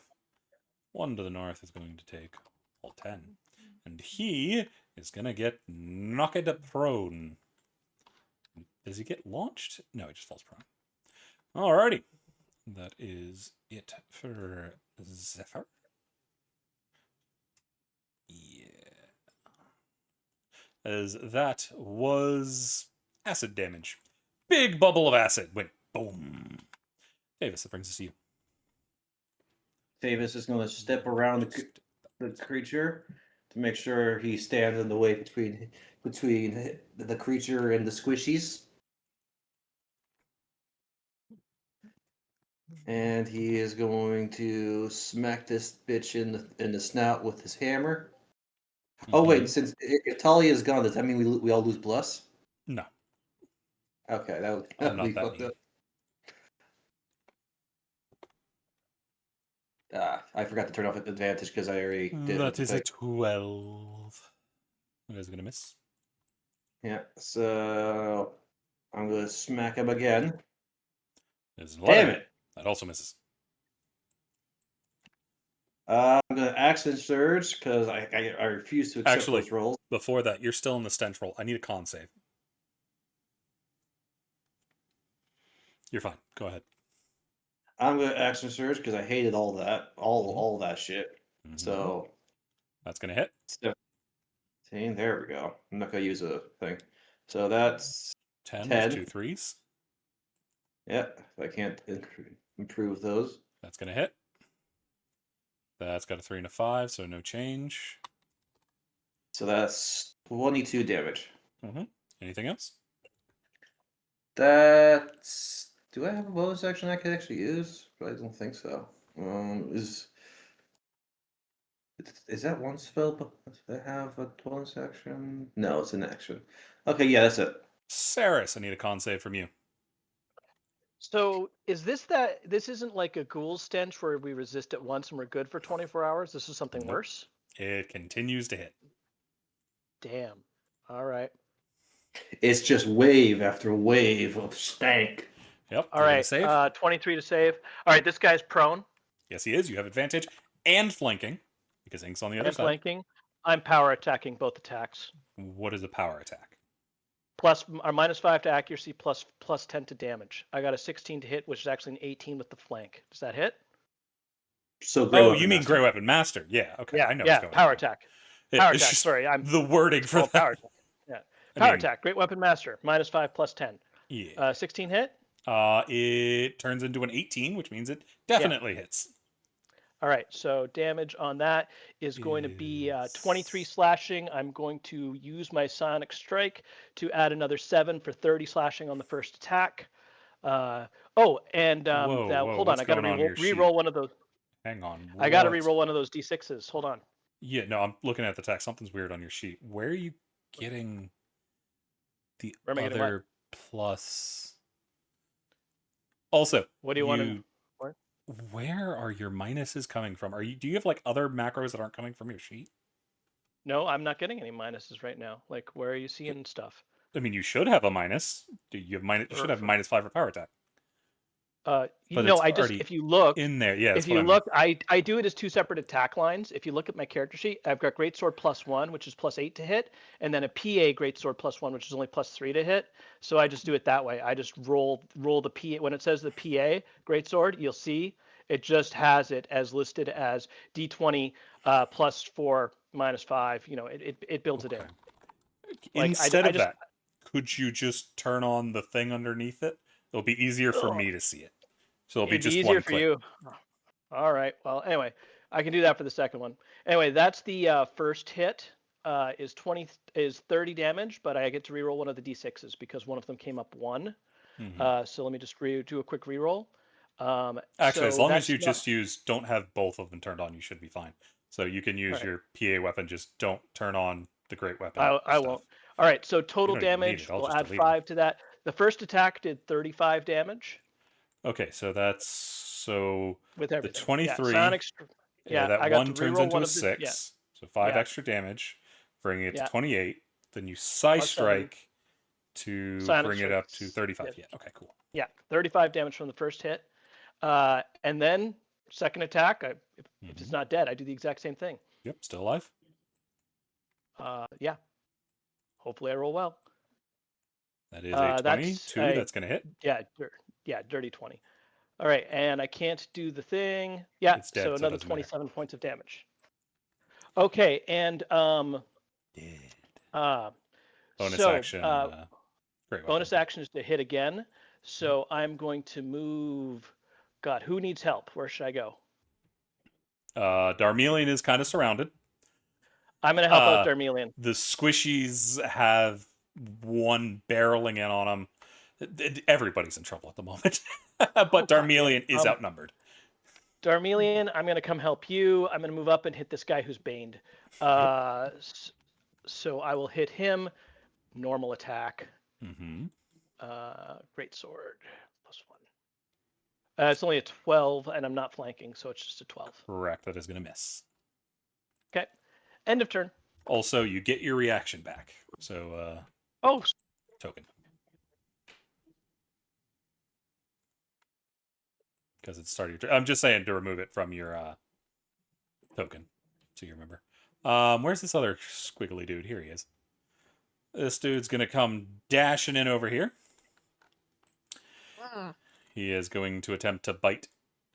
One to the north is going to take all 10. And he is going to get knocked prone. Does he get launched? No, he just falls prone. Alrighty. That is it for Zephyr. Yeah. As that was acid damage. Big bubble of acid went boom. Davis, that brings us to you. Davis is going to step around the creature to make sure he stands in the way between the creature and the squishies. And he is going to smack this bitch in the snout with his hammer. Oh wait, since if Talia is gone, does that mean we all lose plus? No. Okay, that I'm not would be that fucked mean. up. I forgot to turn off advantage because I already did. That is a 12. You guys are gonna miss. Yeah, so I'm gonna smack him again. There's an Damn 11. it! That also misses. I'm gonna action surge because I refuse to accept Actually, those rolls. before that, you're still in the stench roll. I need a con save. You're fine. Go ahead. I'm gonna action surge because I hated all that, all that shit. Mhm. So That's gonna hit. 17. There we go. I'm not gonna use a thing. So that's 10 10. with 2 3s. Yeah. I can't improve those. That's gonna hit. That's got a 3 and a 5, so no change. So that's 22 damage. Anything else? That's. Do I have a bonus action I could actually use? But I don't think so. Is that one spell? Does that have a bonus action? No, it's an action. Okay, yeah, that's it. Saris, I need a con save from you. So is this that this isn't like a ghoul stench where we resist it once and we're good for 24 hours? This is something Nope. worse? It continues to hit. Damn. All right. It's just wave after wave of stank. Yep. All you're gonna right. Save. 23 to save. All right, this guy's prone Yes, he is. You have advantage and flanking because Ink's on the other and side. flanking. I'm power attacking both attacks. What is a power attack? Plus or -5 to accuracy, plus 10 to damage. I got a 16 to hit, which is actually an 18 with the flank. Does that hit? So Oh, you mean Grey Weapon Master? Yeah. Okay. Yeah. I know. Yeah. What's going Power on. attack. Yeah, Power it's attack. just Sorry, I'm the wording for oh, that. power attack. Yeah. I Power mean, attack. Great Weapon Master. -5 plus 10. Yeah. 16 hit. It turns into an 18, which means it definitely hits. All right, so damage on that is going to be 23 slashing. I'm going to use my Sonic Strike to add another 7 for 30 slashing on the first attack. Whoa, hold on, what's I got to going on in your sheet? re-roll one of those. Hang on. I got to what? re-roll one of those d6s. Hold on. Yeah, no, I'm looking at the text. Something's weird on your sheet. Where are you getting the Where am I getting what? other plus? Also, What do you want to? where are your minuses coming from? Do you have like other macros that aren't coming from your sheet? No, I'm not getting any minuses right now. Like, where are you seeing stuff? I mean, you should have a minus. Do you have minus? You should have -5 for power attack. But No, it's I just already if you look in there. Yeah, if you look, I do it as 2 separate attack lines. If you look at my character sheet, I've got Greatsword +1, which is +8 to hit, and then a PA Greatsword +1, which is only +3 to hit. So I just do it that way. I just roll the PA. When it says the PA Greatsword, you'll see it just has it as listed as D20 +4 -5. You know, it builds it in. Like, Instead I of just, that, could you just turn on the thing underneath it? It'll be easier for Ugh. me to see it. So it'll be It'd be just easier one for click. you. All right. Well, anyway, I can do that for the second one. Anyway, that's the first hit. Is 30 damage, but I get to reroll one of the d6s because one of them came up 1. Mhm. So let me just do a quick reroll. Actually, as so long as that's you not- just don't have both of them turned on, you should be fine. So you can use Right. your PA weapon, just don't turn on the great weapon. I stuff. won't. All right. So total don't even need damage. it, I'll We'll just add delete it. 5 to that. The first attack did 35 damage Okay, so that's with the everything. 23. Yeah, yeah, that I got one to turns reroll into one a of the 6. yeah. So 5 Yeah. extra damage, bringing it Yeah. to 28. Then you Psy Plus 7. Strike to Sonic bring it up to Strikes. 35. Yes. Yeah, okay, cool. Yeah, 35 damage from the first hit. And then second attack, if it's Mhm. not dead, I do the exact same thing. Yep, still alive. Yeah. Hopefully I roll well. That is a 22. That's going to hit. Yeah, dirty 20. All right, and I can't do the thing. Yeah, It's dead, so so it another doesn't matter. 27 points of damage. Okay, and Dead. Bonus so, action. Great bonus weapon. action is to hit again. So I'm going to move. God, who needs help? Where should I go? Darmelian is kind of surrounded. I'm going to help out Darmelian. The squishies have one barreling in on them. Everybody's in trouble at the moment. But Darmelian is outnumbered. Darmelian, I'm going to come help you. I'm going to move up and hit this guy who's baned. So I will hit him. Normal attack. Mm-hmm. Great sword. +1. It's only a 12, and I'm not flanking, so it's just a 12. Correct. That is going to miss. Okay. End of turn. Also, you get your reaction back. So, Oh, token. Because it's starting your turn. I'm just saying to remove it from your token, so you remember. Where's this other squiggly dude? Here he is. This dude's going to come dashing in over here. He is going to attempt to bite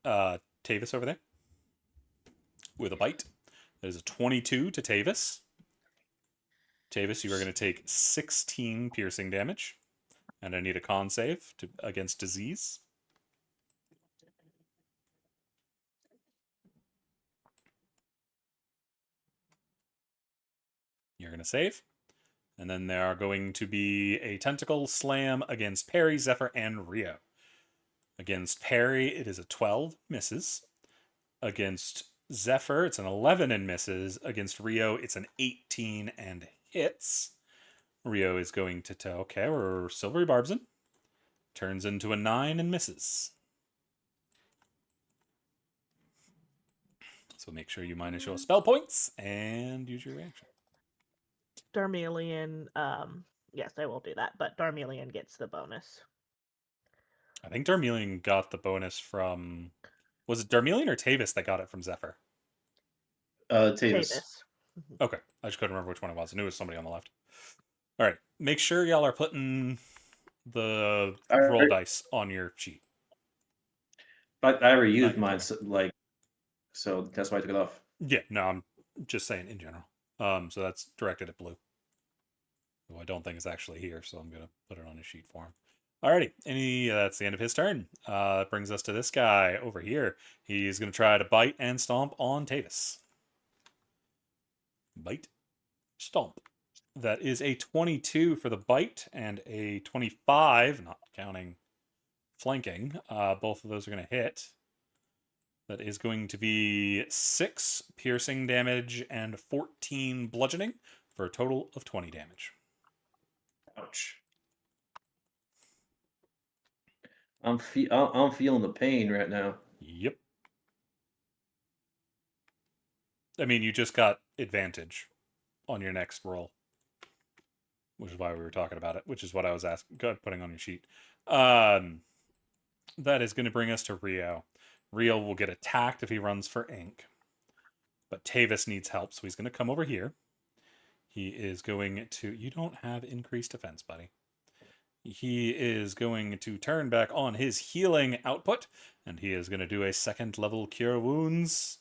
Tavis over there with a bite. That is a 22 to Tavis. Tavis, you are going to take 16 piercing damage. And I need a con save against disease. You're going to save. And then there are going to be a tentacle slam against Perry, Zephyr, and Rio. Against Perry, it is a 12, misses. Against Zephyr, it's an 11 and misses. Against Rio, it's an 18 and hits. Rio is going to tell, okay, we're Silvery Barbson. Turns into a 9 and misses. So make sure you minus your spell points and use your reaction. Darmelian, yes, I will do that, but Darmelian gets the bonus. I think Darmelian got the bonus from... Was it Darmelian or Tavis that got it from Zephyr? Tavis. Okay, I just couldn't remember which one it was. I knew it was somebody on the left. All right, make sure y'all are putting the roll dice on your sheet. But I already used 9, mine, so that's why I took it off. Yeah, no, I'm just saying in general. So that's directed at Blue, who I don't think is actually here, so I'm gonna put it on his sheet for him. Alrighty, that's the end of his turn. That brings us to this guy over here. He's gonna try to bite and stomp on Tavis. Bite, stomp. That is a 22 for the bite and a 25, not counting flanking. Both of those are gonna hit. That is going to be 6 piercing damage and 14 bludgeoning for a total of 20 damage. Ouch. I'm feeling the pain right now. Yep. I mean, you just got advantage on your next roll, which is why we were talking about it, which is what I was putting on your sheet. That is going to bring us to Rio. Rio will get attacked if he runs for ink. But Tavis needs help, so he's going to come over here. He is going to... You don't have increased defense, buddy. He is going to turn back on his healing output, and he is going to do a 2nd level Cure Wounds.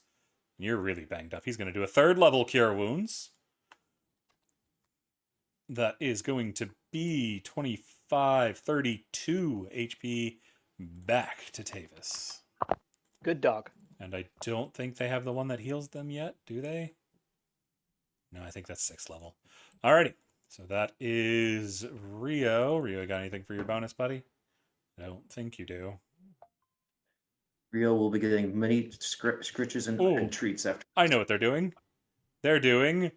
You're really banged up. He's going to do a 3rd level Cure Wounds. That is going to be 25, 32 HP back to Tavis. Good dog. And I don't think they have the one that heals them yet, do they? No, I think that's 6th level. Alrighty. So that is Rio. Rio, got anything for your bonus, buddy? I don't think you do. Rio will be getting many scritches and treats after. I know what they're doing. They're doing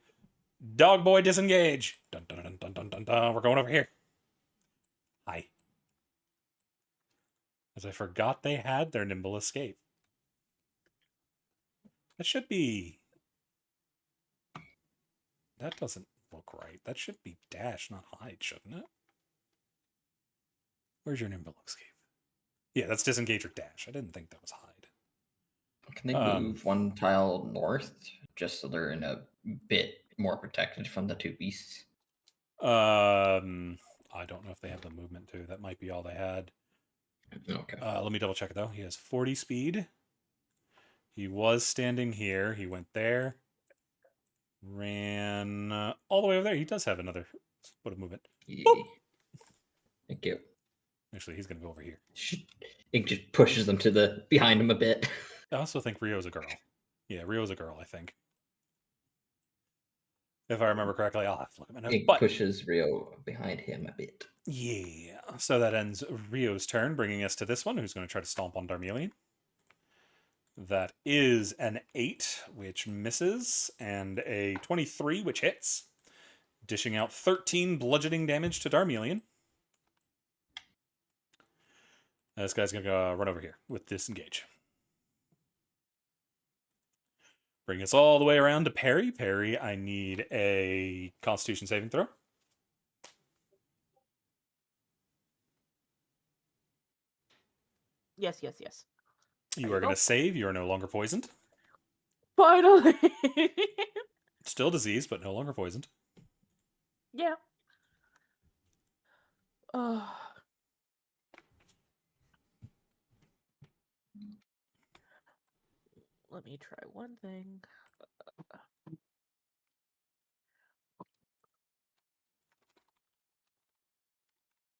Dog Boy Disengage. Dun, dun, dun, dun, dun, dun, dun. We're going over here. Hi. As I forgot they had their Nimble Escape. That should be... That doesn't look right. That should be dash, not hide, shouldn't it? Where's your Nimble Escape? Yeah, that's disengage or dash. I didn't think that was hide. Can they move one tile north just so they're in a bit more protected from the two beasts? I don't know if they have the movement too. That might be all they had. Okay. Let me double check it though. He has 40 speed. He was standing here. He went there. Ran all the way over there. He does have another foot of movement. Yeah. Thank you. Actually, he's going to go over here. It just pushes them to the behind him a bit. I also think Rio's a girl. Yeah, Rio's a girl, I think. If I remember correctly, I'll have to look at my notes. It But pushes Rio behind him a bit. yeah, so that ends Rio's turn, bringing us to this one, who's going to try to stomp on Darmelian. That is an 8, which misses, and a 23, which hits, dishing out 13 bludgeoning damage to Darmelian. This guy's going to run over here with Disengage. Bring us all the way around to Perry. Perry, I need a Constitution saving throw. Yes. You are going to save. You are no longer poisoned. Finally. Still diseased, but no longer poisoned. Yeah. let me try one thing.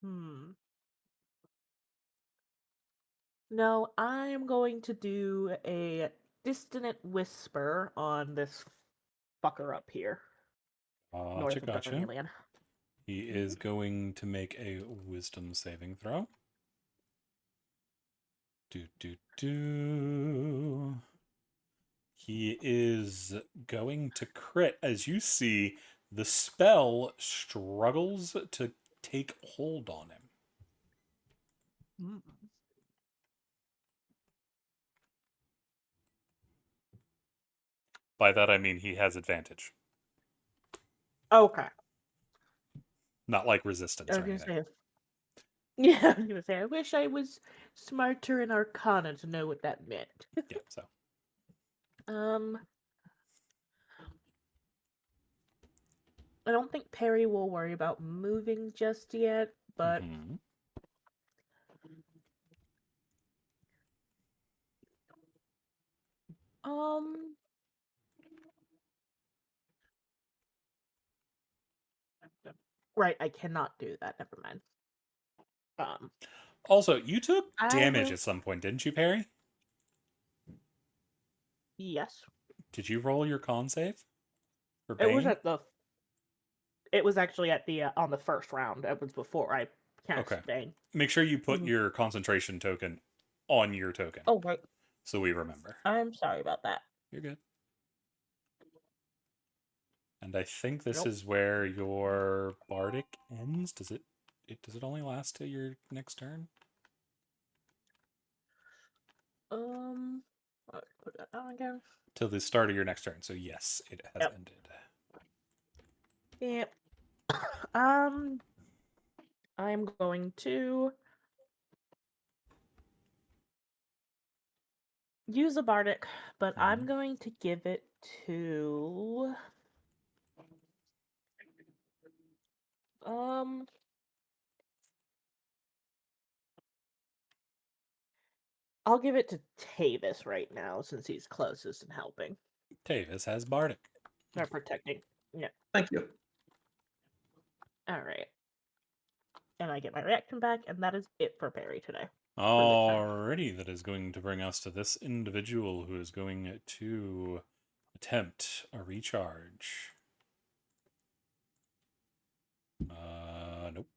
Hmm. No, I'm going to do a dissonant whisper on this fucker up here, north Gotcha, of gotcha. Darmelian. He is going to make a wisdom saving throw. Do. He is going to crit. As you see, the spell struggles to take hold on him. Mm. By that I mean he has advantage, Okay. not like resistance I or was gonna anything. say, yeah, I was gonna say, I wish I was smarter in Arcana to know what that meant. Yeah, so I don't think Perry will worry about moving just yet, but mhm. right, I cannot do that. Never mind. Also, you took I damage will. at some point, didn't you, Perry? Yes, Did you roll your con save for it was Bane? at the. It was actually at the on the first round. It was before I cast Okay. Bane. Make sure you put Mhm. your concentration token on your token, Oh right, so we remember. I'm sorry about that. You're good. And I think this Nope. is where your bardic ends. Does it only last till your next turn? Let's put that down again. Till the start of your next turn. So yes, it has Yep. ended. Yep. I'm going to use a bardic, but I'm going to give it to I'll give it to Tavis right now since he's closest and helping Tavis has bardic. or protecting. Yeah. Thank you. All right. And I get my reaction back, and that is it for Perry today. Alrighty, that is going to bring us to this individual who is going to attempt a recharge. Nope.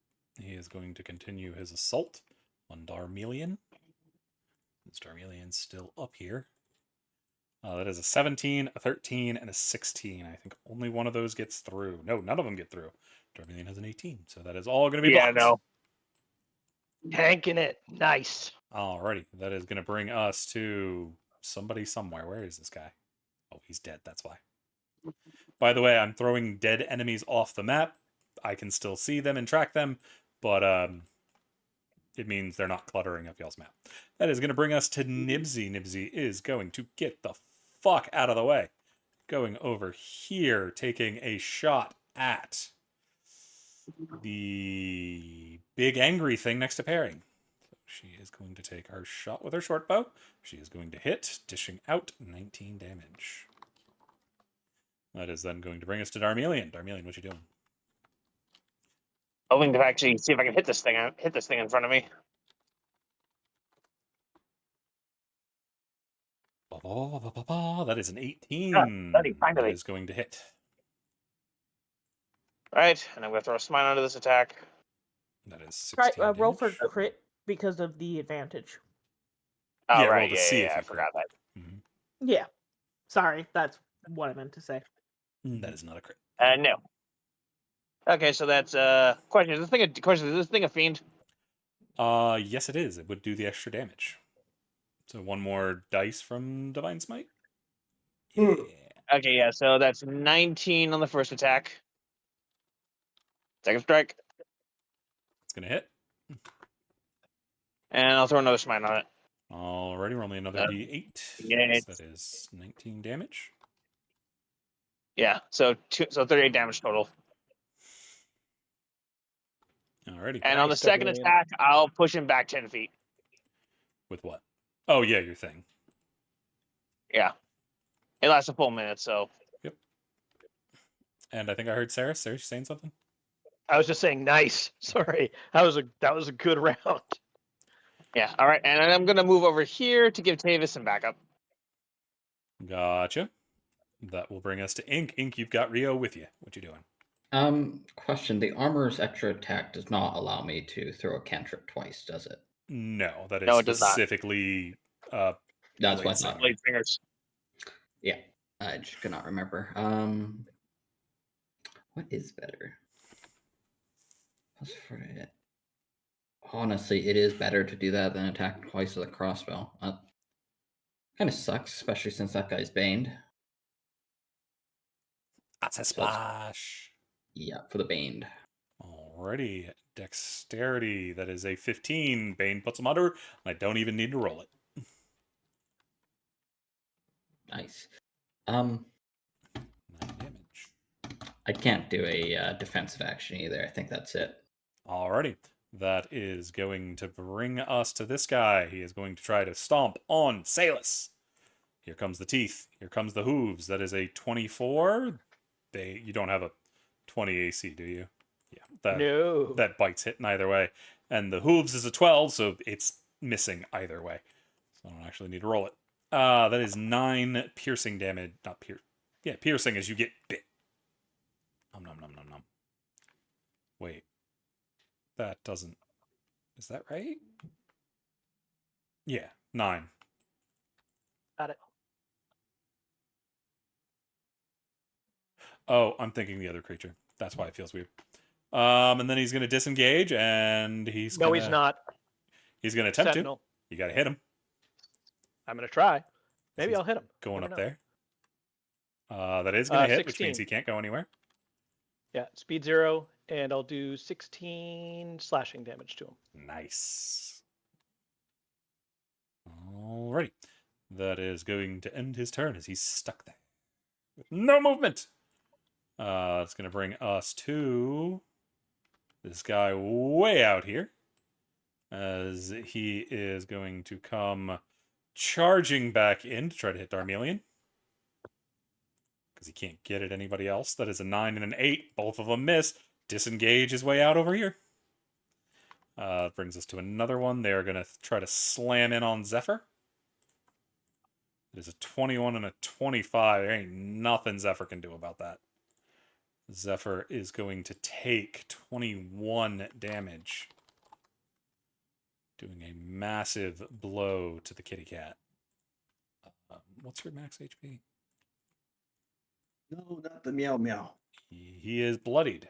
He is going to continue his assault on Darmelian. Since Darmelian's still up here. That is a 17, a 13, and a 16. I think only one of those gets through. No, none of them get through. Darmelian has an 18, so that is all going to be Yeah, blocked. no. Tanking it. Nice. Alrighty, that is going to bring us to somebody somewhere. Where is this guy? Oh, he's dead, that's why. By the way, I'm throwing dead enemies off the map. I can still see them and track them, but it means they're not cluttering up y'all's map. That is going to bring us to Nibsy. Nibsy is going to get the fuck out of the way. Going over here, taking a shot at the big angry thing next to Perry. So she is going to take her shot with her short bow. She is going to hit, dishing out 19 damage. That is then going to bring us to Darmelian. Darmelian, what you doing? Hoping to actually see if I can hit this thing. Hit this thing in front of me. That is an 18. buddy, finally. That is going to hit. Right, and I'm gonna throw a smite onto this attack. That is 16 Right, damage. roll for crit because of the advantage. Oh Yeah, roll right, to yeah, see yeah, if I you forgot that. Mhm. Yeah. Sorry, that's what I meant to say. That is not a crit. No. Okay, so that's question. Is this thing a fiend? Yes, it is. It would do the extra damage. So one more dice from Divine Smite. Yeah. Okay, yeah. So that's 19 on the first attack. Second strike, It's gonna hit. and I'll throw another smite on it. Alrighty, roll me another Uh, d8. yeah, Yes, that is 19 damage. Yeah, so 38 damage total. Alrighty. And on the Nice, second Darmelian. attack, I'll push him back 10 feet. With what? Oh, yeah, your thing. Yeah. It lasts a full minute, so And I think I heard Sarah. Sarah, you saying something? I was just saying, nice. Sorry, that was a good round. yeah. All right, and I'm gonna move over here to give Tavis some backup. Gotcha. That will bring us to Ink. Ink, you've got Rio with you. What you doing? Question: the armor's extra attack does not allow me to throw a cantrip twice, does it? No, that is No, it does not. specifically That's Blade what I Singer. thought. Blade fingers. Yeah, I just could not remember. What is better? Honestly, it is better to do that than attack twice with a crossbow. Kind of sucks, especially since that guy's baned. That's a splash. Yeah, for the baned. Alrighty. Dexterity. That is a 15. Bane puts him under. I don't even need to roll it. Nice. 9 damage. I can't do a defensive action either. I think that's it. Alrighty. That is going to bring us to this guy. He is going to try to stomp on Salus. Here comes the teeth. Here comes the hooves. That is a 24. You don't have a 20 AC, do you? Yeah. No. That bites hitting either way. And the hooves is a 12, so it's missing either way. So I don't actually need to roll it. That is 9 piercing damage. Not piercing as you get bit. Nom nom nom nom nom. Wait. That doesn't... Is that right? Yeah, 9. Got it. Oh, I'm thinking the other creature. That's why it feels weird. And then he's going to disengage, and he's No, gonna, he's not. He's going to attempt Sentinel. to. You got to hit him. I'm gonna try. Maybe He's I'll hit him. Going Never up know. there. That is going to hit, 16. which means he can't go anywhere. Yeah, speed 0, and I'll do 16 slashing damage to him. Nice. Alrighty. That is going to end his turn as he's stuck there. With no movement. It's going to bring us to this guy way out here. As he is going to come charging back in to try to hit Darmelion. Because he can't get at anybody else. That is a 9 and an 8. Both of them miss. Disengage his way out over here. Brings us to another one. They're going to try to slam in on Zephyr. It is a 21 and a 25. There ain't nothing Zephyr can do about that. Zephyr is going to take 21 damage. Doing a massive blow to the kitty cat. What's your max HP? No, not the meow meow. He is bloodied.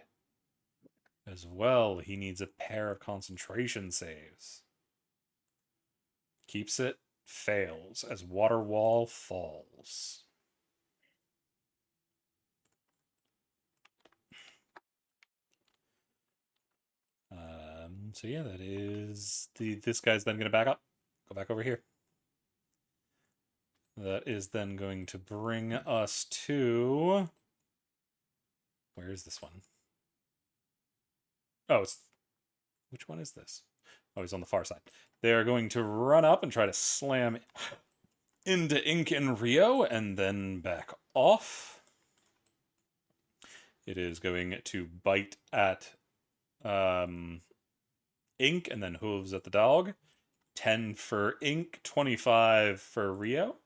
As well, he needs a pair of concentration saves. Keeps it, fails as water wall falls. So yeah, that is this guy's then going to back up. Go back over here. That is then going to bring us to... Where is this one? Oh, it's... Which one is this? Oh, he's on the far side. They're going to run up and try to slam into Ink and Rio and then back off. It is going to bite at Ink and then hooves at the dog. 10 for Ink, 25 for Rio.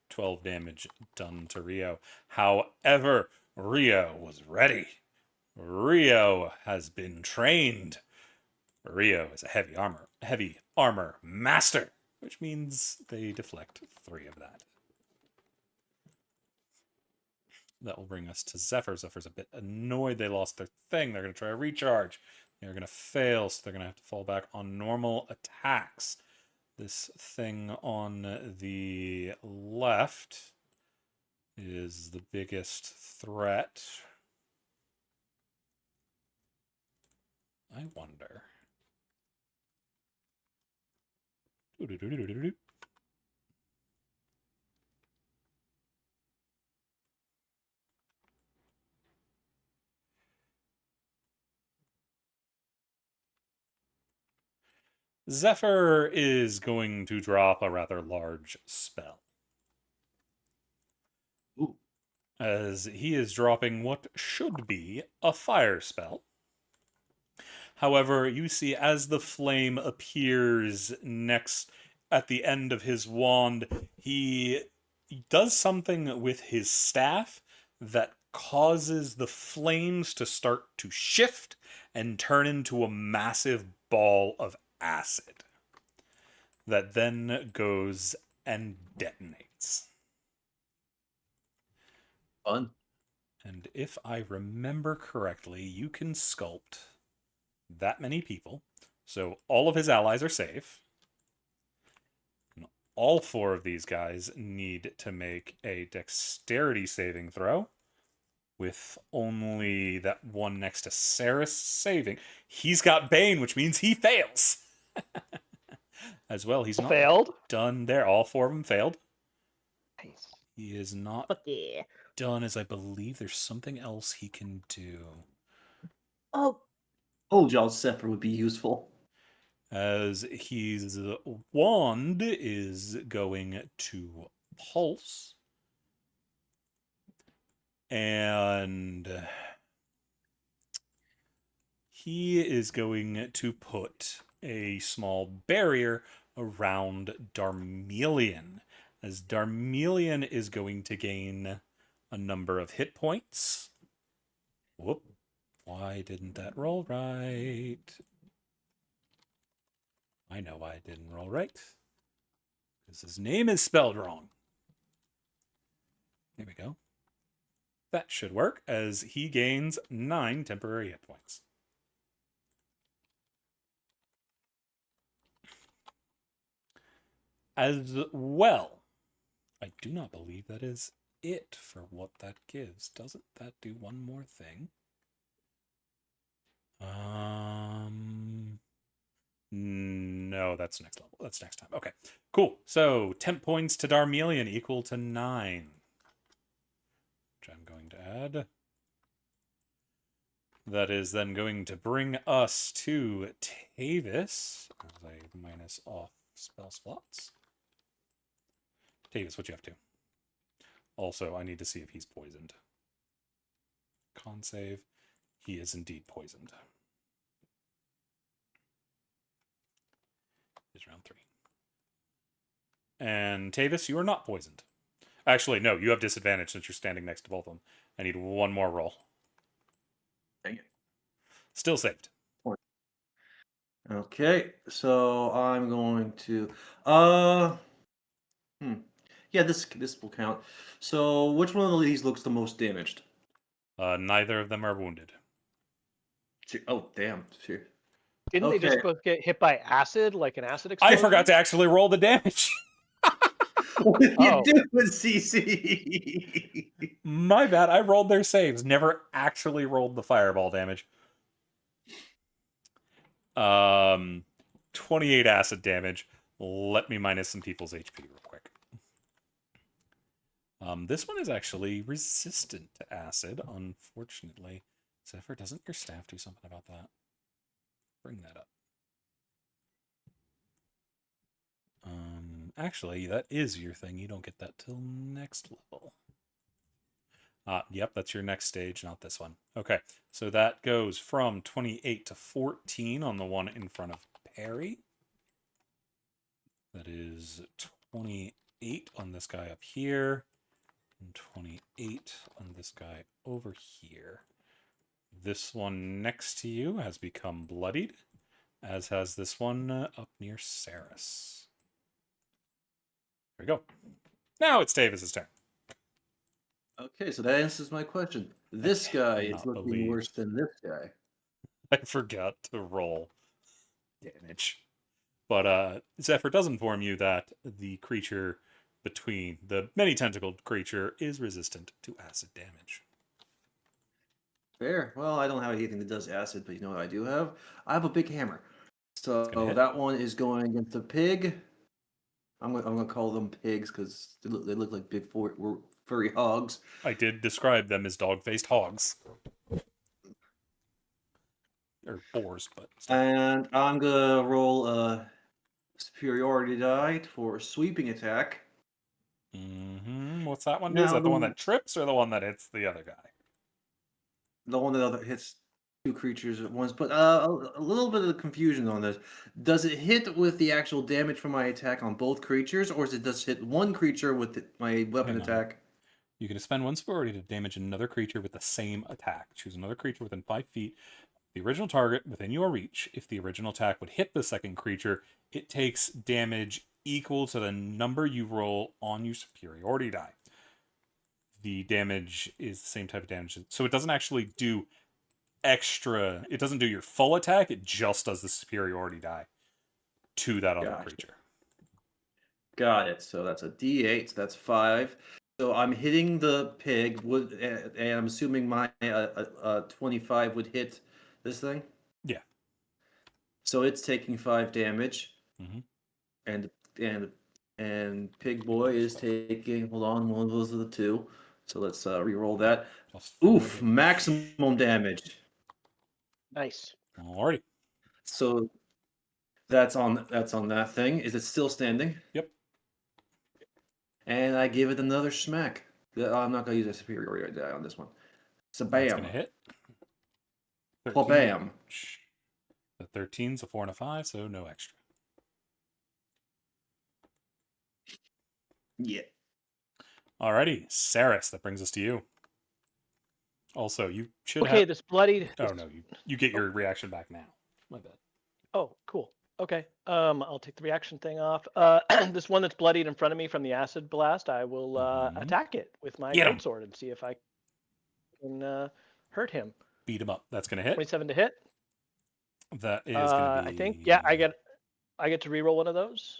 12 damage done to Rio. However, Rio was ready. Rio has been trained. Rio is a heavy armor master, which means they deflect 3 of that. That will bring us to Zephyr. Zephyr's a bit annoyed they lost their thing. They're going to try a recharge. They're going to fail, so they're going to have to fall back on normal attacks. This thing on the left is the biggest threat. I wonder. Zephyr is going to drop a rather large spell. Ooh. as he is dropping what should be a fire spell. However, you see as the flame appears next at the end of his wand, he does something with his staff that causes the flames to start to shift and turn into a massive ball of acid that then goes and detonates. Fun. And if I remember correctly, you can sculpt that many people. So all of his allies are safe. And all 4 of these guys need to make a dexterity saving throw, with only that one next to Saris saving. He's got Bane, which means he fails. As well, he's not Failed. done there. All 4 of them failed. Nice. He is not Fuck yeah. done, as I believe there's something else he can do. Oh, Told y'all Zephyr would be useful. As his wand is going to pulse. And he is going to put a small barrier around Darmelion, as Darmelion is going to gain a number of hit points. Whoop. Why didn't that roll right? I know why it didn't roll right. Because his name is spelled wrong. There we go. That should work, as he gains 9 temporary hit points. As well, I do not believe that is it for what that gives. Doesn't that do one more thing? No, that's next level. That's next time. Okay, cool. So, temp points to Darmelion equal to 9. Which I'm going to add. That is then going to bring us to Tavis. As I minus off spell slots. Tavis, what you have to? Also, I need to see if he's poisoned. Con save. He is indeed poisoned. It's round 3. And Tavis, you are not poisoned. Actually, no, you have disadvantage since you're standing next to both of them. I need one more roll. Dang it. Still saved. Okay, so I'm going to yeah, this will count. So which one of these looks the most damaged? Neither of them are wounded. Oh, damn. Sure. Didn't they just Okay. both get hit by acid, like an acid I explosion? forgot to actually roll the damage. What did Oh. you do with CC? My bad. I rolled their saves. Never actually rolled the fireball damage. 28 acid damage. Let me minus some people's HP real quick. This one is actually resistant to acid, unfortunately. Zephyr, doesn't your staff do something about that? Bring that up. Actually, that is your thing. You don't get that till next level. Yep, that's your next stage, not this one. Okay, so that goes from 28 to 14 on the one in front of Perry. That is 28 on this guy up here, and 28 on this guy over here. This one next to you has become bloodied, as has this one up near Saris. There we go. Now it's Tavis's turn. Okay, so that answers my question. This guy is cannot looking believe- worse than this guy. I forgot to roll damage. But Zephyr does inform you that the creature between the many tentacled creature is resistant to acid damage. Fair. Well, I don't have anything that does acid, but you know what I do have? I have a big hammer. So gonna hit. that one is going against the pig. I'm gonna call them pigs because they look like big furry hogs. I did describe them as dog-faced hogs. Or boars, but... And I'm gonna roll a superiority die for a sweeping attack. Mm-hmm. What's that one do? Is Now that the one the- that trips or the one that hits the other guy? The one that hits two creatures at once. But a little bit of confusion on this. Does it hit with the actual damage from my attack on both creatures, or is it just hit one creature with my weapon Hang on. attack? You can spend one superiority to damage another creature with the same attack. Choose another creature within 5 feet. The original target within your reach. If the original attack would hit the second creature, it takes damage equal to the number you roll on your superiority die. The damage is the same type of damage. So it doesn't actually do extra. It doesn't do your full attack. It just does the superiority die to that other Gotcha. creature. Got it. So that's a D8. So that's 5. So I'm hitting the pig. And I'm assuming my 25 would hit this thing. Yeah. So it's taking 5 damage, Mhm. and Pig Boy is taking. Hold on, one of those are the 2. So let's re-roll that. Plus 4 Oof! damage. Maximum damage. Nice. Alrighty. So that's on that thing. Is it still standing? Yep. And I give it another smack. I'm not gonna use a superiority die on this one. So That's bam. gonna hit. Well, 13 bam. damage. The 13's a 4 and a 5, so no extra. Yeah. Alrighty, Saris, that brings us to you. Also, you should Okay, have. this bloodied. Oh no, you get your reaction back now. My bad. Oh, cool. Okay. I'll take the reaction thing off. This one that's bloodied in front of me from the acid blast, I will Mhm. attack it with my Get 'em. sword and see if I can hurt him. Beat him up. That's gonna hit. 27 to hit. That is gonna be. I think. Yeah, I get to reroll one of those.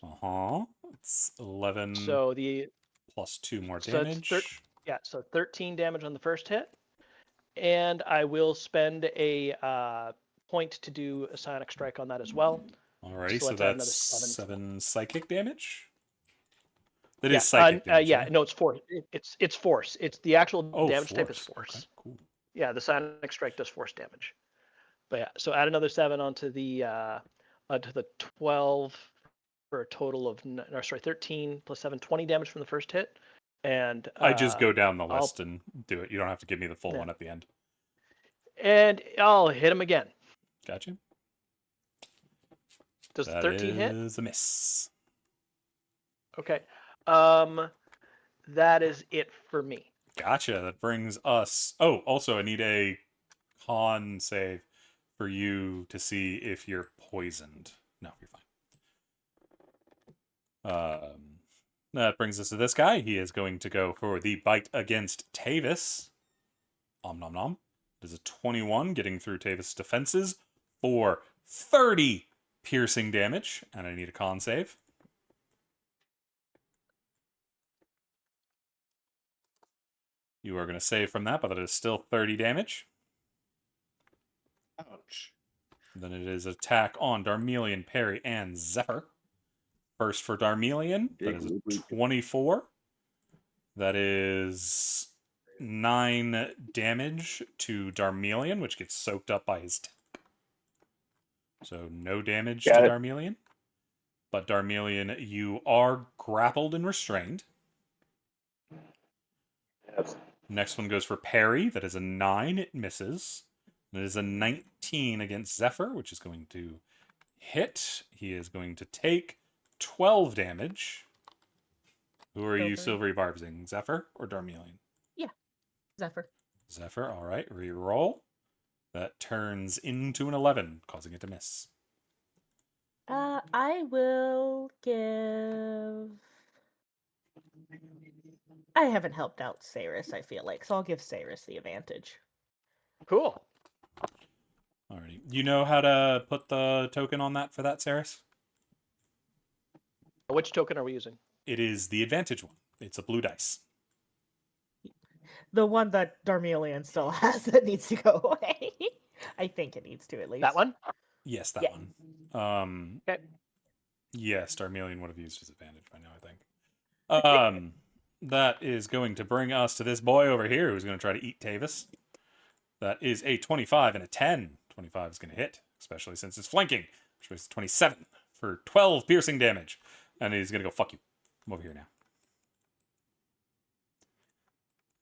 It's 11 So the plus 2 more so it's damage. so 13 damage on the first hit, and I will spend a point to do a psionic strike on that as well. Alrighty, so so let's add another that's 7. 7 psychic damage. That Yeah, is psychic damage. yeah, right? no, it's force. It's force. It's the actual Oh, damage type is Okay, force. cool. Yeah, the psionic strike does force damage. But yeah, so add another 7 onto the 12 for a total of 13 plus 7, 20 damage from the first hit. And I just go down the I'll- list and do it. You don't have to give me the full Yeah. one at the end. and I'll hit him again. Gotcha. Does the That 13 hit? is a miss. Okay. That is it for me. Gotcha. That brings us. Oh, also, I need a con save for you to see if you're poisoned. No, you're fine. That brings us to this guy. He is going to go for the bite against Tavis. Om nom nom. It is a 21, getting through Tavis' defenses for 30 piercing damage, and I need a con save. You are going to save from that, but it is still 30 damage. Ouch. Then it is attack on Darmelion, Perry, and Zephyr. First for Darmelion, that is a 24. That is 9 damage to Darmelion, which gets soaked up by his tech. So no damage Got to it. Darmelion. But Darmelion, you are grappled and restrained. Yes. Next one goes for Perry. That is a 9. It misses. That is a 19 against Zephyr, which is going to hit. He is going to take 12 damage. Who are you Silvery. silvery barbsing? Zephyr or Darmelion? Zephyr. Zephyr, alright. Reroll. That turns into an 11, causing it to miss. I will give. I haven't helped out Saris, I feel like, so I'll give Saris the advantage. Cool. Alrighty. You know how to put the token on that for that, Saris? Which token are we using? It is the advantage one. It's a blue dice. The one that Darmelion still has that needs to go away. I think it needs to at least. That one? Yes, that Yeah. one. Okay. Yes, Darmelion would have used his advantage by now, I think. That is going to bring us to this boy over here who's going to try to eat Tavis. That is a 25 and a 10. 25 is going to hit, especially since it's flanking, which was 27 for 12 piercing damage. And he's going to go, fuck you. I'm over here now.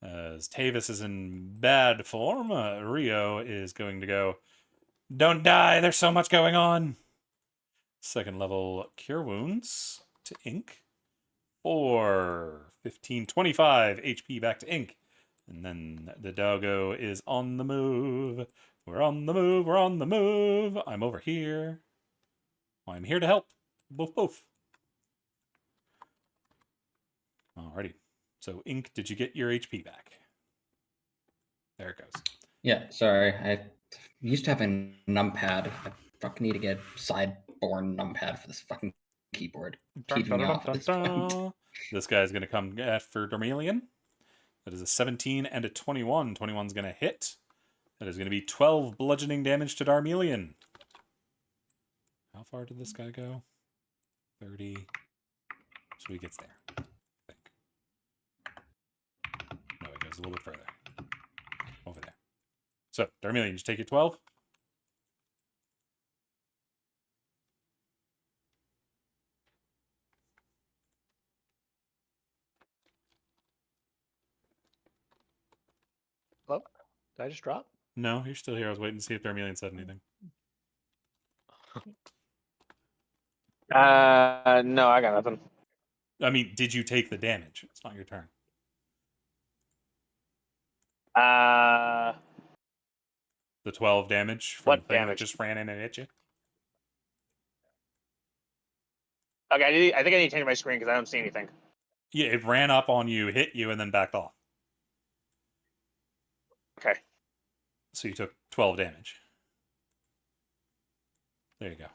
As Tavis is in bad form, Rio is going to go, don't die, there's so much going on. Second level Cure Wounds to Ink. 4, 15, 25 HP back to Ink. And then the doggo is on the move. We're on the move, we're on the move. I'm over here. I'm here to help. Boof, boof. Alrighty. So, Ink, did you get your HP back? There it goes. Yeah, sorry. I used to have a numpad. I fucking need to get a side-borne numpad for this fucking keyboard. Keeping me off at this point. This guy's going to come for Dormelian. That is a 17 and a 21. 21's going to hit. That is going to be 12 bludgeoning damage to Dormelian. How far did this guy go? 30. So he gets there, I think. No, he goes a little bit further. Over there. So, Dormelian, did you take your 12? Hello? Did I just drop? No, you're still here. I was waiting to see if Dormelian said anything. No, I got nothing. I mean, did you take the damage? It's not your turn. The 12 damage from What the thing damage? that just ran in and hit you? Okay, I think I need to change my screen because I don't see anything. Yeah, it ran up on you, hit you, and then backed off. Okay. So you took 12 damage. There you go.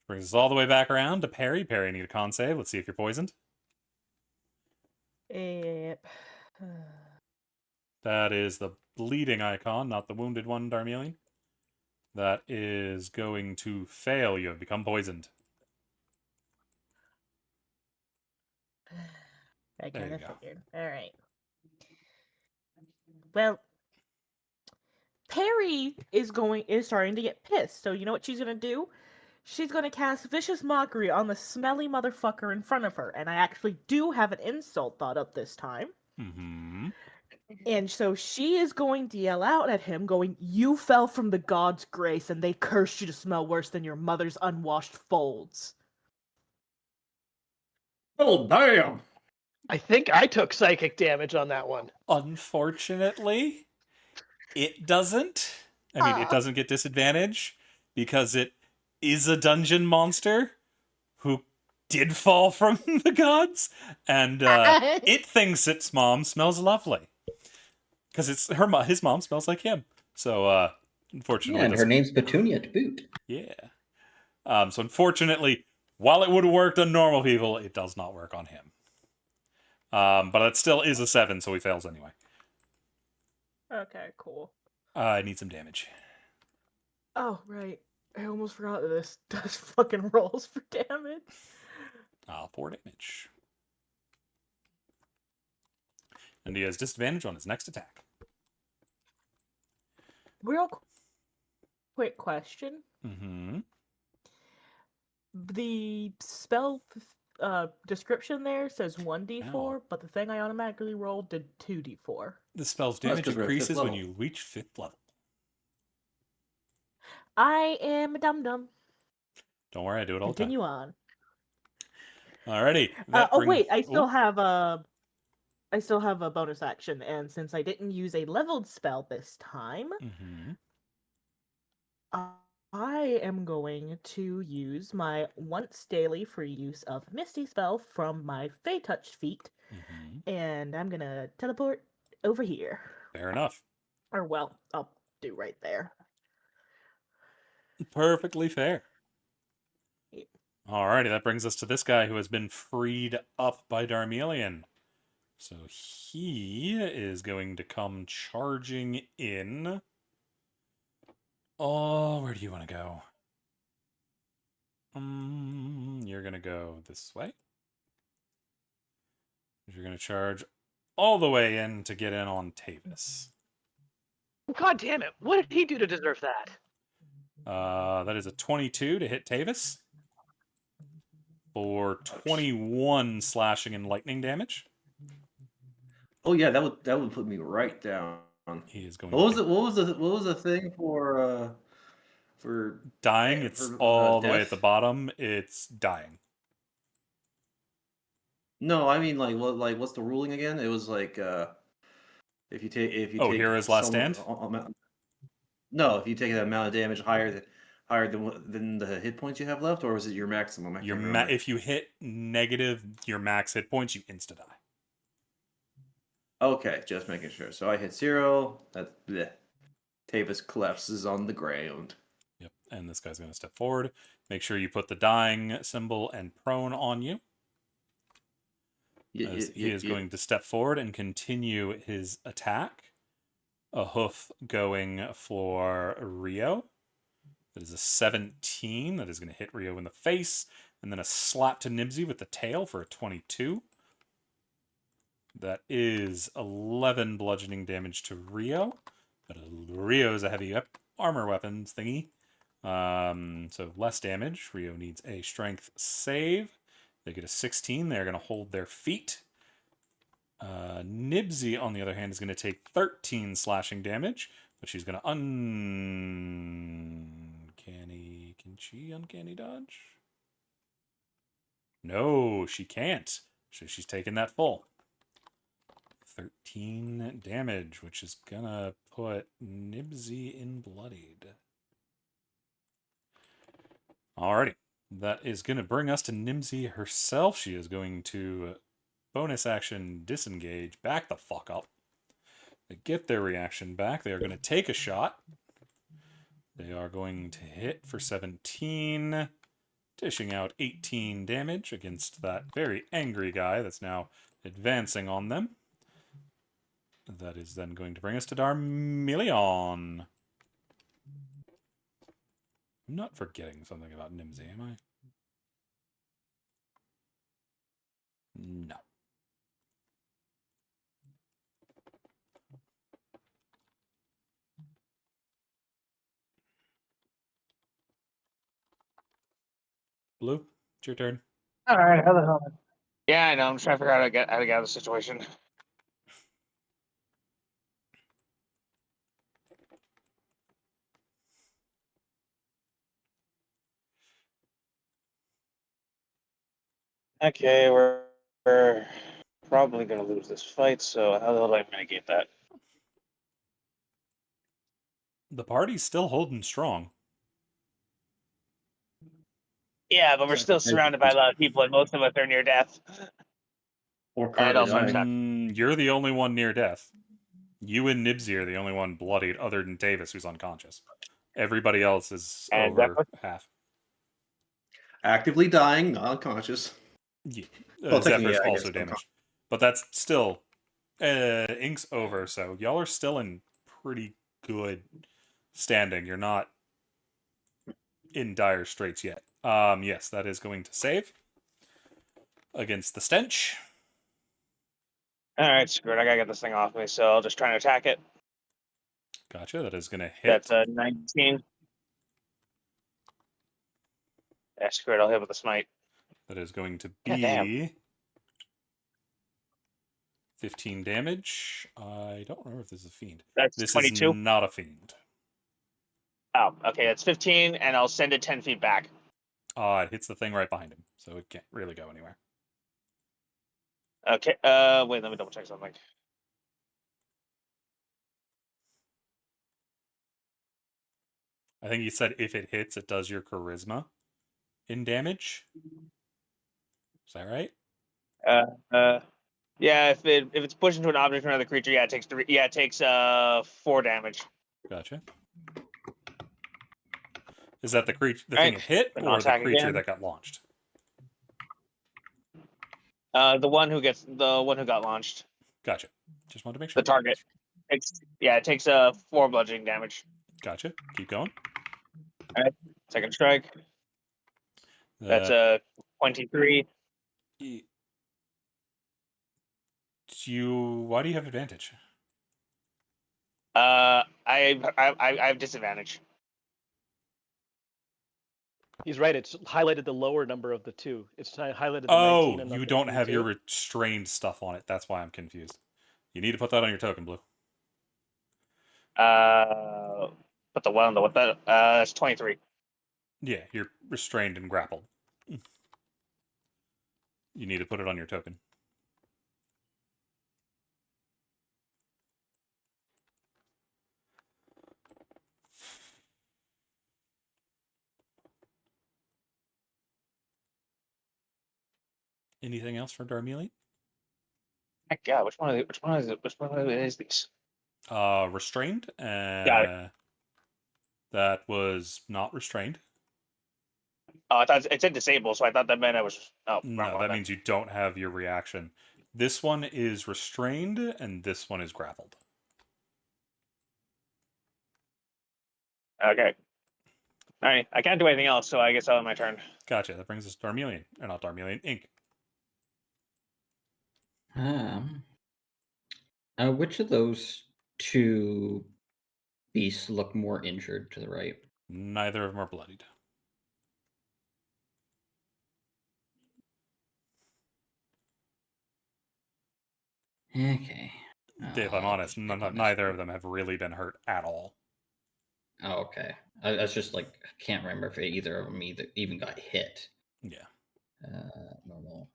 Brings us all the way back around to Perry. Perry, need a con save. Let's see if you're poisoned. Yep. That is the bleeding icon, not the wounded one, Dormelian. That is going to fail. You have become poisoned. I There kind you of go. figured. All right. Well, Perry is starting to get pissed. So you know what she's gonna do? She's gonna cast Vicious Mockery on the smelly motherfucker in front of her. And I actually do have an insult thought up this time. Mm-hmm. And so she is going to yell out at him, going, "You fell from the god's grace, and they cursed you to smell worse than your mother's unwashed folds." Oh damn! I think I took psychic damage on that one. Unfortunately, it doesn't. I mean, it doesn't get disadvantage because it is a dungeon monster who did fall from the gods, and it thinks its mom smells lovely because his mom smells like him. So unfortunately, Yeah, and it her doesn't- name's Petunia to boot. yeah. So unfortunately, while it would have worked on normal people, it does not work on him. But it still is a 7, so he fails anyway. Okay, cool. I need some damage. Oh, right. I almost forgot that this does fucking rolls for damage. 4 damage. And he has disadvantage on his next attack. Real quick question. Mm-hmm. The spell description there says 1d4, Ow. but the thing I automatically rolled did 2d4. The spell's That's damage 'cause we're at 5th increases when level. you reach 5th level. I am a dum-dum. Don't worry, I do it all the time. Continue on. Alrighty. Wait, I still have a bonus action, and since I didn't use a leveled spell this time, Mm-hmm. I am going to use my once daily free use of Misty spell from my Fey Touch feat, Mm-hmm. and I'm gonna teleport over here. Fair enough. Or well, I'll do right there. Perfectly fair. Yep. Alrighty, that brings us to this guy who has been freed up by Dormelian. So he is going to come charging in. Oh, where do you want to go? You're going to go this way. You're going to charge all the way in to get in on Tavis. God damn it! What did he do to deserve that? That is a 22 to hit Tavis for 21 slashing and lightning damage. Oh yeah, that would put me right down. He is going. What was to it? What was the thing for dying. It's for all the way at the death? bottom. It's dying. No, I mean what's the ruling again? It was like if you Oh, take Hero's Last someone Stand. no, if you take an amount of damage higher than the hit points you have left, or was it your maximum? I can't remember. If you hit negative your max hit points, you insta die. Okay, just making sure. So I hit 0. That's bleh. Tavis collapses on the ground. Yep. And this guy's going to step forward. Make sure you put the dying symbol and prone on you. As he is going to step forward and continue his attack. A hoof going for Rio. That is a 17. That is going to hit Rio in the face. And then a slap to Nibsy with the tail for a 22. That is 11 bludgeoning damage to Rio. But Rio is a heavy armor weapons thingy. So less damage. Rio needs a strength save. They get a 16. They're going to hold their feet. Nibsy, on the other hand, is going to take 13 slashing damage. But she's going to uncanny... Can she uncanny dodge? No, she can't. So she's taking that full. 13 damage, which is gonna put Nibsy in bloodied. Alrighty. That is gonna bring us to Nibsy herself. She is going to bonus action disengage, back the fuck up. They get their reaction back. They are gonna take a shot. They are going to hit for 17, dishing out 18 damage against that very angry guy that's now advancing on them. That is then going to bring us to Darmelion. I'm not forgetting something about Nibsy, am I? No. Blue, it's your turn. All right, how the hell? Yeah, I know. I'm trying to figure out how to get out of the situation. Okay, we're probably gonna lose this fight. So how the hell do I mitigate that? The party's still holding strong. Yeah, but we're still surrounded by a lot of people, and most of us are near death. Or And currently also I'm dying. stuck. You're the only one near death. You and Nibsy are the only one bloodied other than Davis, who's unconscious. Everybody else is And over half. Actively dying, not unconscious. Yeah. Well, technically, Zephyr's yeah, I also guess damaged. But that's still... Ink's over, so y'all are still in pretty good standing. You're not in dire straits yet. Yes, that is going to save against the stench. All right, screw it. I gotta get this thing off me, so I'll just try and attack it. Gotcha, that is going to hit. That's a 19. Yeah, screw it. I'll hit with a smite. That is going to Goddamn. be 15 damage. I don't remember if this is a fiend. That's This 22. is not a fiend. Oh, okay. That's 15, and I'll send it 10 feet back. It hits the thing right behind him, so it can't really go anywhere. Okay. Wait. Let me double check something. I think you said if it hits, it does your charisma in damage. Is that right? Yeah. If it's pushed into an object or another creature, yeah, it takes 3. Yeah, it takes 4 damage. Gotcha. Is that the creature, the All thing right, it hit, then or I'll the attack creature again. that got launched? The one who got launched. Gotcha. Just wanted to make The sure. target. It takes 4 bludgeoning damage. Gotcha. Keep going. Second strike. That's a 23. Why do you have advantage? I have disadvantage. He's right. It's highlighted the lower number of the two. It's highlighted the 19 Oh, and you not the don't have your 22. restrained stuff on it. That's why I'm confused. You need to put that on your token, Blue. Put the one on the what that? That's 23. Yeah, you're restrained and grappled. You need to put it on your token. Anything else for Darmelian? Heck yeah, which one is these? Restrained. Got That was not restrained. Oh, I thought it said disable, so I thought that meant I was. Oh, wrong No, one that then. means you don't have your reaction. This one is restrained, and this one is grappled. Okay. All right, I can't do anything else, so I guess I'll have my turn. Gotcha. That brings us to Darmelian. Or not Darmelian, Ink. Which of those two beasts look more injured to the right? Neither of them are bloodied. Okay. If I'm honest, just pick on this neither one. of them have really been hurt at all. Oh, okay. I was just like, I can't remember if either of them even got hit. Yeah. Normal.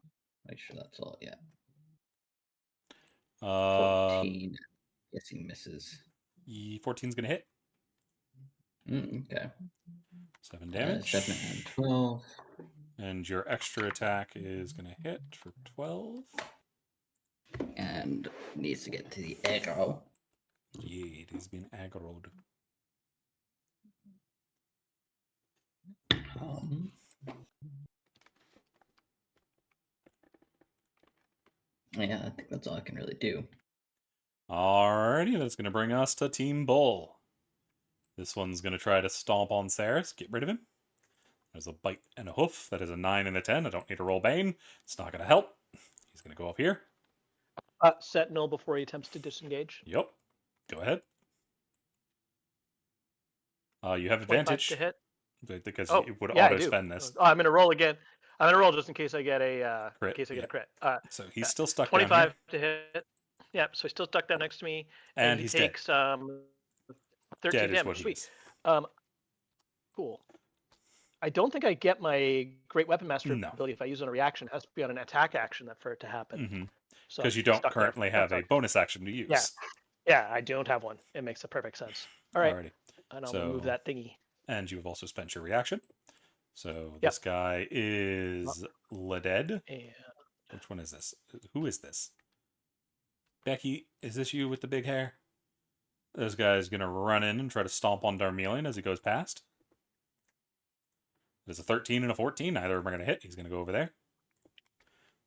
Make sure that's all. Yeah. 14's 14. Guessing misses. 14's gonna hit. Okay. 7 damage. 7 and 12. And your extra attack is gonna hit for 12. And needs to get to the aggro. Yeah, it has been aggroed. Yeah, I think that's all I can really do. Alrighty, that's gonna bring us to Team Bull. This one's gonna try to stomp on Saris, get rid of him. There's a bite and a hoof. That is a 9 and a 10. I don't need to roll Bane. It's not gonna help. He's gonna go up here. Sentinel before he attempts to disengage. Yep. Go ahead. You have 25 advantage to hit. because Oh, it would yeah, I auto do. spend this. Oh, I'm gonna roll again. I'm gonna roll just in case I get a Crit, in case I get yeah. a crit. So he's still stuck 25 down to hit. Yep. So he's still stuck down next to me, here. And he he's takes 13 dead. Dead is damage. what he Sweet. is. Cool. I don't think I get my Great Weapon Master No. ability if I use it on a reaction. It has to be on an attack action for it to happen. Mm-hmm. So Because I'm you don't stuck there. currently have a Sorry. bonus action to use. Yeah, I don't have one. It makes a perfect sense. All right. Alrighty. And I'll So- remove that thingy. And you have also spent your reaction. So Yep. this guy is Leded. And Which one is this? Who is this? Becky, is this you with the big hair? This guy's going to run in and try to stomp on Darmelian as he goes past. There's a 13 and a 14. Neither of them are going to hit. He's going to go over there.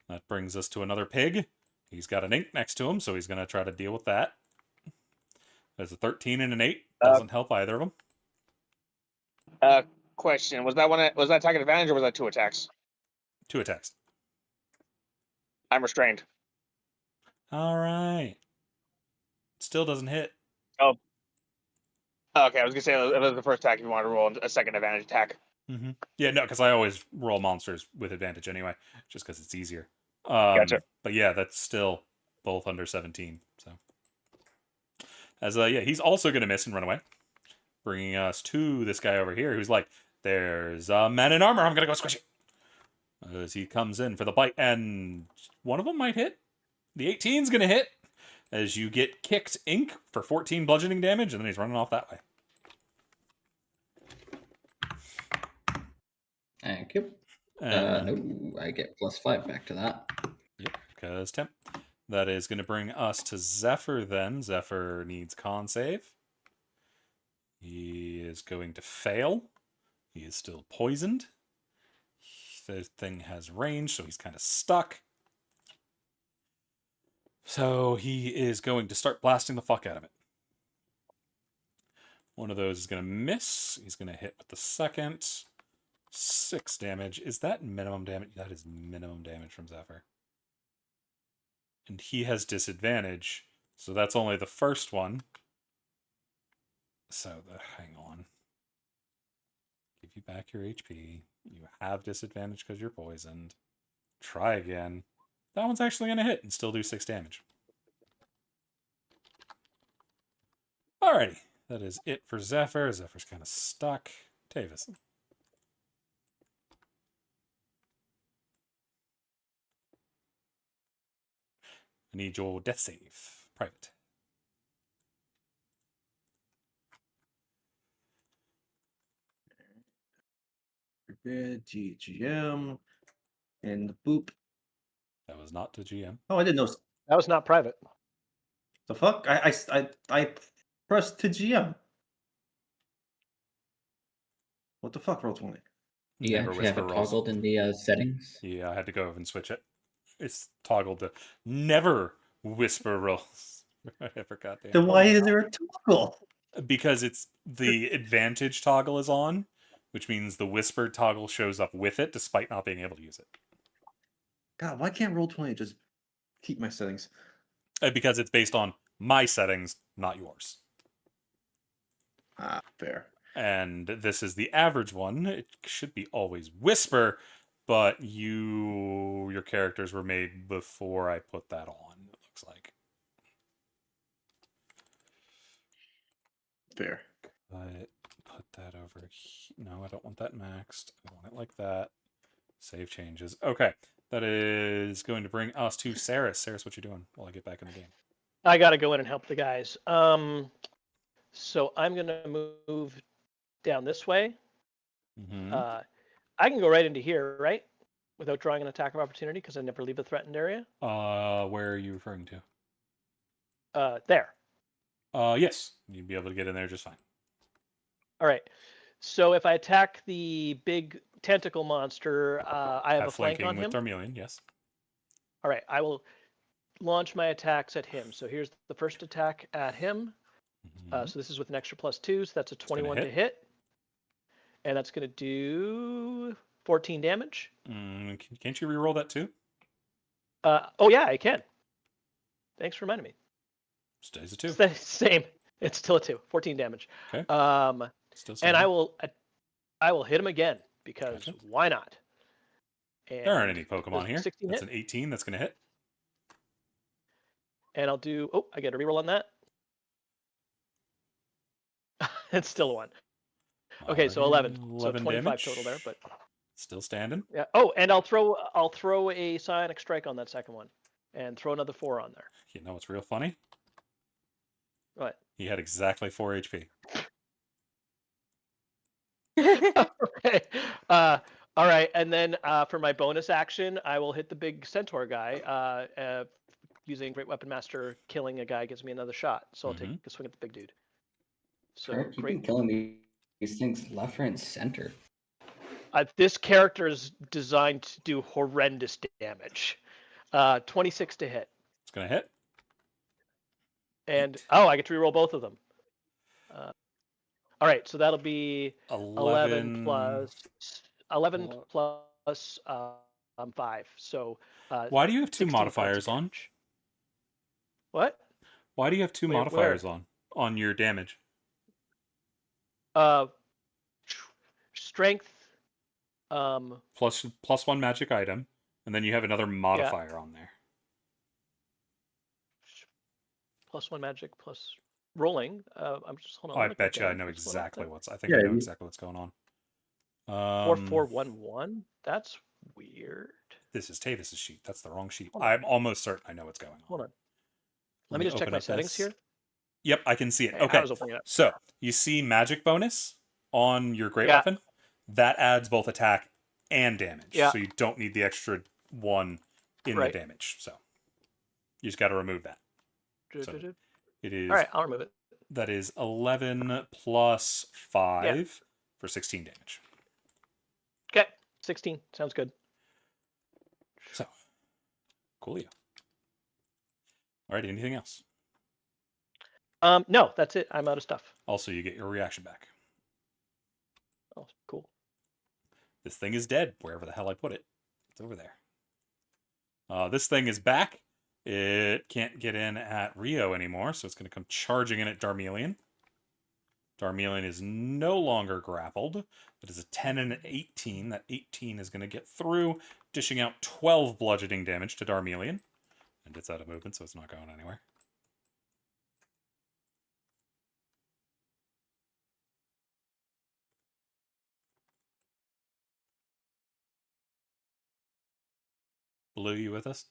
That brings us to another pig. He's got an ink next to him, so he's going to try to deal with that. There's a 13 and an 8. Doesn't help either of them. Question: Was that attack at advantage or was that 2 attacks? 2 attacks. I'm restrained. All right. Still doesn't hit. Oh, okay. I was gonna say it was the first attack. If you wanted to roll a second advantage attack. Mm-hmm. Yeah, no, because I always roll monsters with advantage anyway, just because it's easier. Gotcha. But yeah, that's still both under 17. So, he's also gonna miss and run away, bringing us to this guy over here, who's like, "There's a man in armor. I'm gonna go squish it." As he comes in for the bite, and one of them might hit. The 18's gonna hit as you get kicked ink for 14 bludgeoning damage, and then he's running off that way. Thank you. And, No, I get +5 back to that. Yep, because temp. That is going to bring us to Zephyr then. Zephyr needs con save. He is going to fail. He is still poisoned. The thing has range, so he's kind of stuck. So he is going to start blasting the fuck out of it. One of those is going to miss. He's going to hit with the second. 6 damage. Is that minimum damage? That is minimum damage from Zephyr. And he has disadvantage. So that's only the first one. So, hang on. Give you back your HP. You have disadvantage because you're poisoned. Try again. That one's actually going to hit and still do 6 damage. Alrighty. That is it for Zephyr. Zephyr's kind of stuck. Tavis. I need your death save. Private. Forbid, GM, and boop. That was not to GM. Oh, I didn't know. That was not private. The fuck? I pressed to GM. What the fuck, roll 20? You Amber actually have it Whisper rolls. toggled in the settings. Yeah, I had to go over and switch it. It's toggled to never whisper rolls. I forgot that. Then why is there a toggle? Because it's the advantage toggle is on, which means the whisper toggle shows up with it despite not being able to use it. God, why can't roll 20 just keep my settings? Because it's based on my settings, not yours. Ah, fair. And this is the average one. It should be always whisper, but your characters were made before I put that on, it looks like. Fair. But put that over here. No, I don't want that maxed. I want it like that. Save changes. Okay. That is going to bring us to Saris. Saris, what you doing while I get back in the game? I got to go in and help the guys. So I'm going to move down this way. Mm-hmm. I can go right into here, right? Without drawing an attack of opportunity because I never leave the threatened area. Where are you referring to? There. Yes. You'd be able to get in there just fine. All right. So if I attack the big tentacle monster, I have a flank flanking on him. with Darmelian, yes. All right. I will launch my attacks at him. So here's the first attack at him. Mhm. So this is with an extra +2, so that's a 21 to hit. And that's going to do 14 damage. Can't you reroll that too? Oh, yeah, I can. Thanks for reminding me. Stays a 2. It's the same. It's still a 2. 14 damage. Okay. Still And I standing. will hit him again because Gotcha. why not? And There aren't any Pokemon does here. 16 That's hit? an 18. That's going to hit. And I'll do. Oh, I get a reroll on that. It's still a 1. Okay, so 11. So 11 25 damage. total there, but Still standing. yeah. Oh, and I'll throw a psionic strike on that second one, and throw another 4 on there. You know what's real funny? What? He had exactly 4 HP. Okay. All right, and then for my bonus action, I will hit the big centaur guy. Using Great Weapon Master, killing a guy gives me another shot, so I'll take a swing at the big dude. So Eric, you've great. been killing these things left, right, and center. This character is designed to do horrendous damage. 26 to hit. It's going to hit. And I get to reroll both of them. All right, so that'll be 11 plus 5. So Why do you have 2 16 points of modifiers on? damage. What? Why do you have 2 Where? modifiers on your damage? Strength. Plus 1 magic item, and then you have another modifier on there. +1 magic plus rolling. I'm just hold on. Oh, I let me bet click you I down. know What's going on exactly there? what's. I think Yeah, I know you- exactly what's going on. 4411. That's weird. This is Tavis's sheet. That's the wrong sheet. Hold on. I'm almost certain I know what's going on. Hold on. Let me just check open my up settings this. here. Yep, I can see it. Okay, I Okay, was opening it up. so you see magic bonus on your great Yeah. weapon. That adds both attack and damage. Yeah. So you don't need the extra 1 in Right. the damage. So you just got to remove that. So it is. All right, I'll remove it. That is 11 plus 5 for 16 damage. Okay, 16 sounds good. So, coolio. Alrighty, anything else? No, that's it. I'm out of stuff. Also, you get your reaction back. Oh, cool. This thing is dead, wherever the hell I put it. It's over there. This thing is back. It can't get in at Rio anymore, so it's going to come charging in at Darmelian. Darmelian is no longer grappled. That is a 10 and an 18. That 18 is going to get through, dishing out 12 bludgeoning damage to Darmelian. And it's out of movement, so it's not going anywhere. Blue, you with us?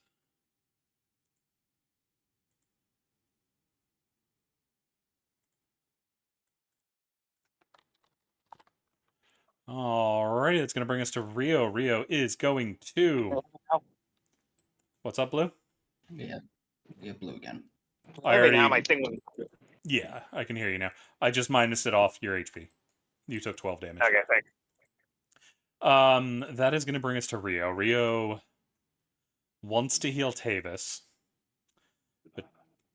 Alrighty, that's going to bring us to Rio. Rio is going to... What's up, Blue? Yeah, blue again. I Okay, now already... my thing was... Yeah, I can hear you now. I just minused it off your HP. You took 12 damage. Okay, thanks. That is going to bring us to Rio. Rio wants to heal Tavis, but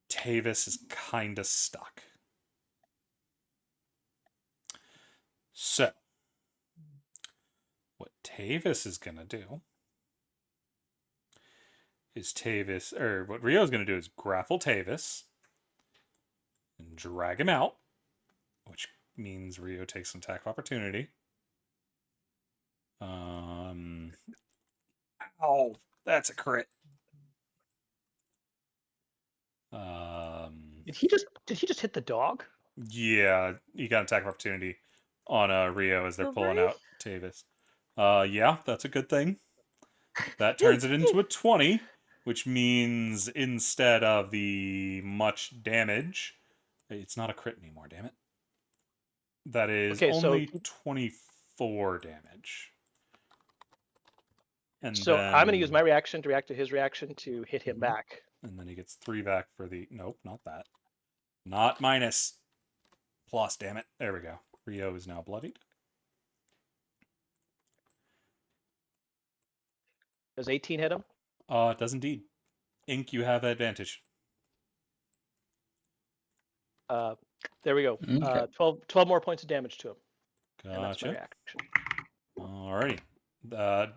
Tavis is kind of stuck. So, what Tavis is going to do is what Rio is going to do is grapple Tavis and drag him out, which means Rio takes an attack of opportunity. Ow, that's a crit. Did he just hit the dog? Yeah, you got an attack of opportunity on Rio as they're pulling Silvery? out Tavis. Yeah, that's a good thing. That turns it into a 20, which means instead of the much damage, it's not a crit anymore, damn it. That is Okay, so- only 24 damage. And So then, I'm going to use my reaction to react to his reaction to hit him Mhm. back. And then he gets 3 back for the... Nope, not that. Not minus. Plus, damn it. There we go. Rio is now bloodied. Does 18 hit him? It does indeed. Ink, you have advantage. There we go. Okay. 12 more points of damage to him. And that's my Gotcha. reaction. Alrighty.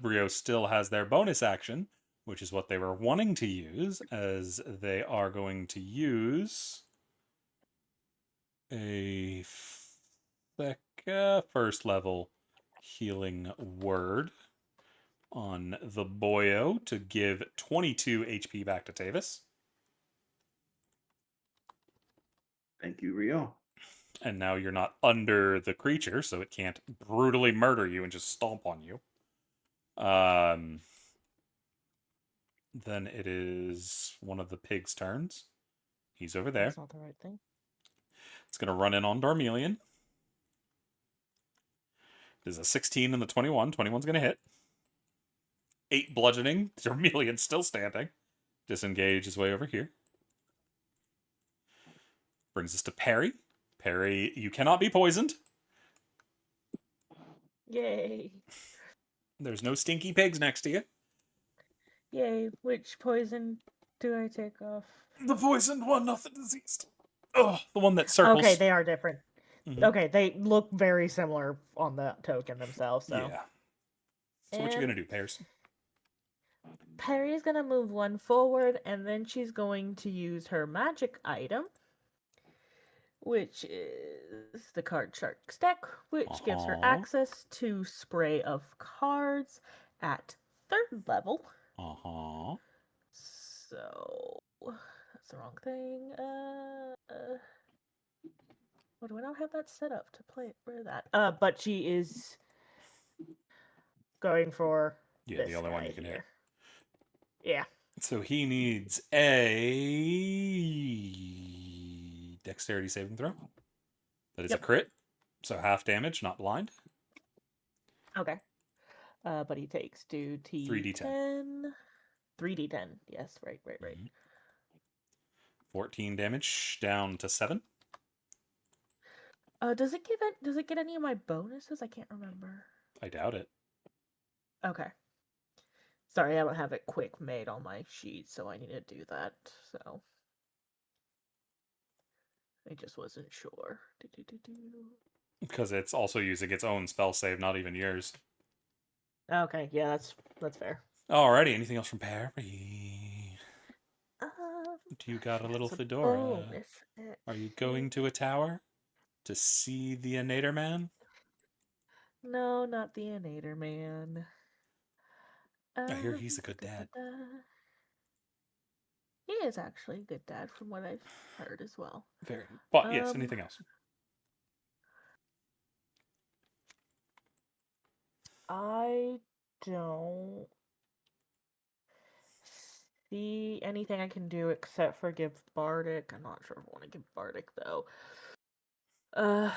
Rio still has their bonus action, which is what they were wanting to use, as they are going to use a first level healing word on the boyo to give 22 HP back to Tavis. Thank you, Rio. And now you're not under the creature, so it can't brutally murder you and just stomp on you. Then it is one of the pig's turns. He's over there. That's not the right thing. It's going to run in on Darmelion. There's a 16 and the 21. 21's going to hit. 8 bludgeoning. Darmelion's still standing. Disengage his way over here. Brings us to Perry. Perry, you cannot be poisoned. Yay. There's no stinky pigs next to you. Yay. Which poison do I take off? The poisoned one, not the diseased. Oh, the one that circles. Okay, they are different. Mhm. Okay, they look very similar on the token themselves, so. Yeah. So what you And gonna do, Pears? Perry's gonna move one forward, and then she's going to use her magic item, which is the Card Shark's deck, which gives her Uh-huh. access to spray of cards at 3rd level. Uh-huh. So that's the wrong thing. What do I not have that set up to play for that? But she is going for Yeah, the this only one guy you can hit. here. Yeah. So he needs a dexterity saving throw. That is a Yep. crit. So half damage, not blind. Okay. But he takes 3d10. 3d10. Yes, right. Mhm. 14 damage down to 7. Does it get any of my bonuses? I can't remember. I doubt it. Okay. Sorry, I don't have it quick made on my sheet, so I need to do that. So I just wasn't sure. Because it's also using its own spell save, not even yours. Okay, yeah, that's fair. Alrighty, anything else from Perry? Do you got a little It's fedora? bonus Are you going to a tower to see the Inator Man? No, not the Inator Man. I hear he's a good dad. He is actually a good dad, from what I've heard as well. Very. But yes, Um, anything else? I don't see anything I can do except for give Bardic. I'm not sure if I want to give Bardic though. Uh,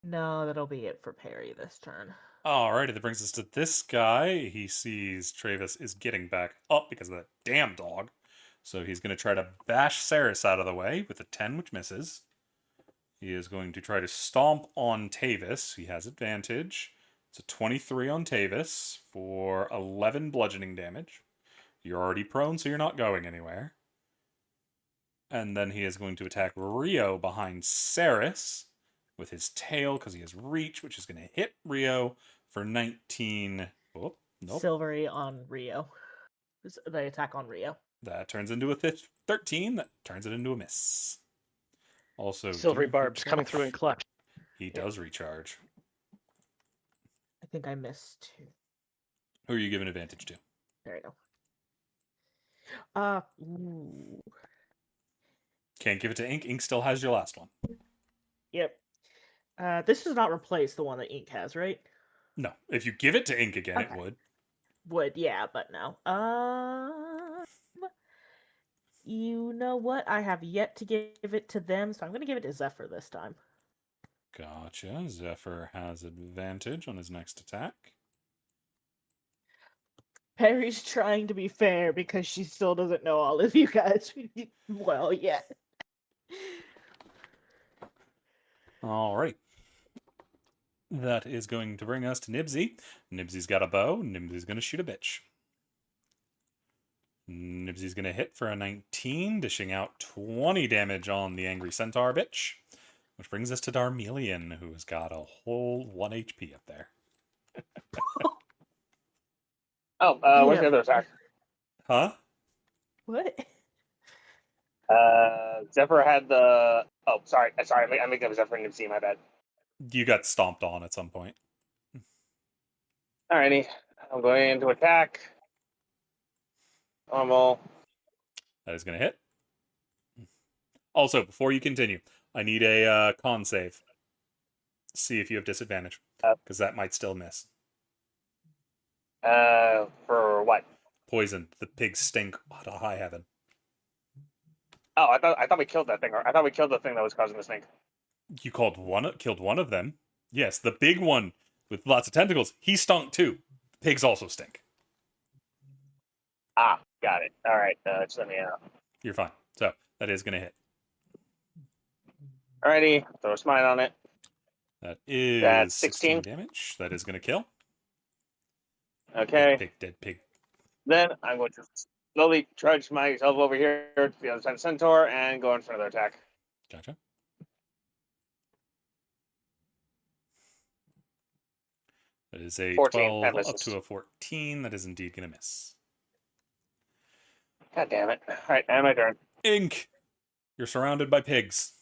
no, that'll be it for Perry this turn. Alrighty, that brings us to this guy. He sees Travis is getting back up because of that damn dog. So he's going to try to bash Saris out of the way with a 10, which misses. He is going to try to stomp on Tavis. He has advantage. It's a 23 on Tavis for 11 bludgeoning damage. You're already prone, so you're not going anywhere. And then he is going to attack Rio behind Saris with his tail because he has reach, which is going to hit Rio for 19. Oh, nope. Silvery on Rio. The attack on Rio. That turns into a 13. That turns it into a miss. Also, Silvery do barbs coming through in recharge. clutch. He does recharge. I think I missed two. Who are you giving advantage to? There we go. Ooh. Can't give it to Ink. Ink still has your last one. Yep. This does not replace the one that Ink has, right? No. If you give it to Ink again, Okay. it would. Would, yeah, but no. You know what? I have yet to give it to them, so I'm going to give it to Zephyr this time. Gotcha. Zephyr has advantage on his next attack. Perry's trying to be fair because she still doesn't know all of you guys well yet. All right. That is going to bring us to Nibsy. Nibsy's got a bow. Nibsy's going to shoot a bitch. Nibsy's going to hit for a 19, dishing out 20 damage on the Angry Centaur bitch. Which brings us to Darmelion, who's got a whole 1 HP up there. Where's the other attack? Huh? What? Zephyr had the. Oh, sorry. I'm making up Zephyr and Nipsey. My bad. You got stomped on at some point. Alrighty, I'm going into attack. Normal. That is going to hit. Also, before you continue, I need a con save. See if you have disadvantage, because that might still miss. For what? Poison. The pigs stink to high heaven. Oh, I thought we killed that thing. I thought we killed the thing that was causing the stink. You killed one of them. Yes, the big one with lots of tentacles. He stunk too. The pigs also stink. Ah, got it. All right, just let me out. You're fine. So that is going to hit. Alrighty, throw a smite on it. That is That's 16 16 damage. That is going to kill. Okay. Dead pig. Then I'm going to slowly trudge myself over here to the other side of Centaur and go in for another attack. Gotcha. That is a 14, 12 that up misses. to a 14. That is indeed going to miss. God damn it. Alright, and my turn. Ink! You're surrounded by pigs.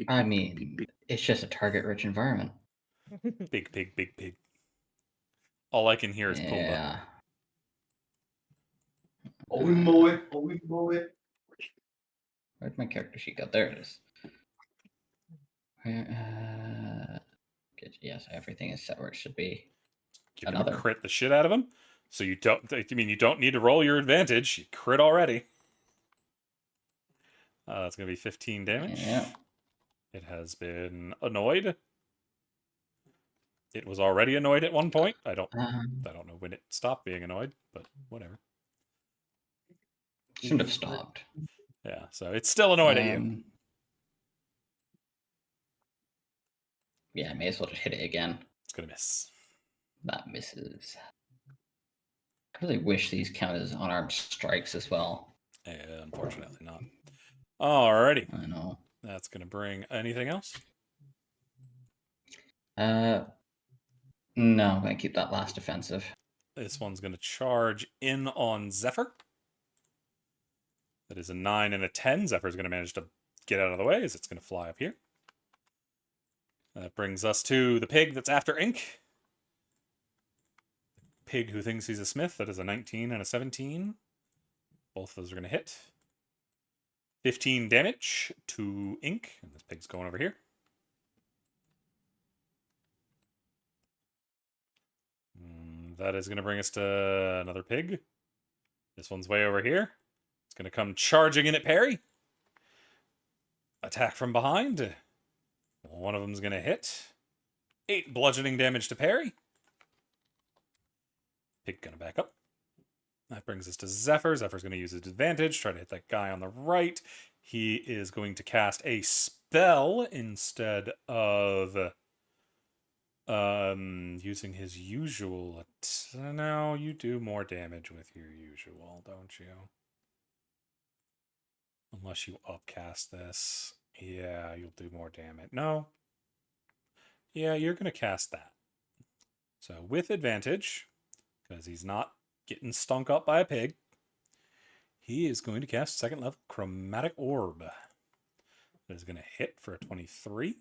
I mean, it's just a target-rich environment. Big pig. All I can hear is Pumbaa. Yeah. Where'd my character sheet go? There it is. Good. Yes, everything is set where it should be. You're Another. gonna crit the shit out of him. So you don't. I mean, you don't need to roll your advantage. You crit already. That's gonna be 15 damage. Yeah. It has been annoyed. It was already annoyed at one point. I don't know when it stopped being annoyed, but whatever. Shouldn't have stopped. Yeah, so it's still annoyed at you. Yeah, I may as well just hit it again. It's gonna miss. That misses. I really wish these count as unarmed strikes as well. Unfortunately not. Alrighty. I know. That's gonna bring anything else? No, I'm gonna keep that last offensive. This one's gonna charge in on Zephyr. That is a 9 and a 10. Zephyr's gonna manage to get out of the way as it's gonna fly up here. That brings us to the pig that's after Ink. Pig who thinks he's a smith. That is a 19 and a 17. Both of those are going to hit. 15 damage to Ink. And this pig's going over here. That is going to bring us to another pig. This one's way over here. It's going to come charging in at Perry. Attack from behind. One of them's going to hit. 8 bludgeoning damage to Perry. Pig going to back up. That brings us to Zephyr. Zephyr's going to use his advantage, try to hit that guy on the right. He is going to cast a spell instead of using his usual. No, you do more damage with your usual, don't you? Unless you upcast this. Yeah, you'll do more damage. No. Yeah, you're going to cast that. So with advantage, because he's not getting stunk up by a pig, he is going to cast 2nd level Chromatic Orb. That is going to hit for a 23.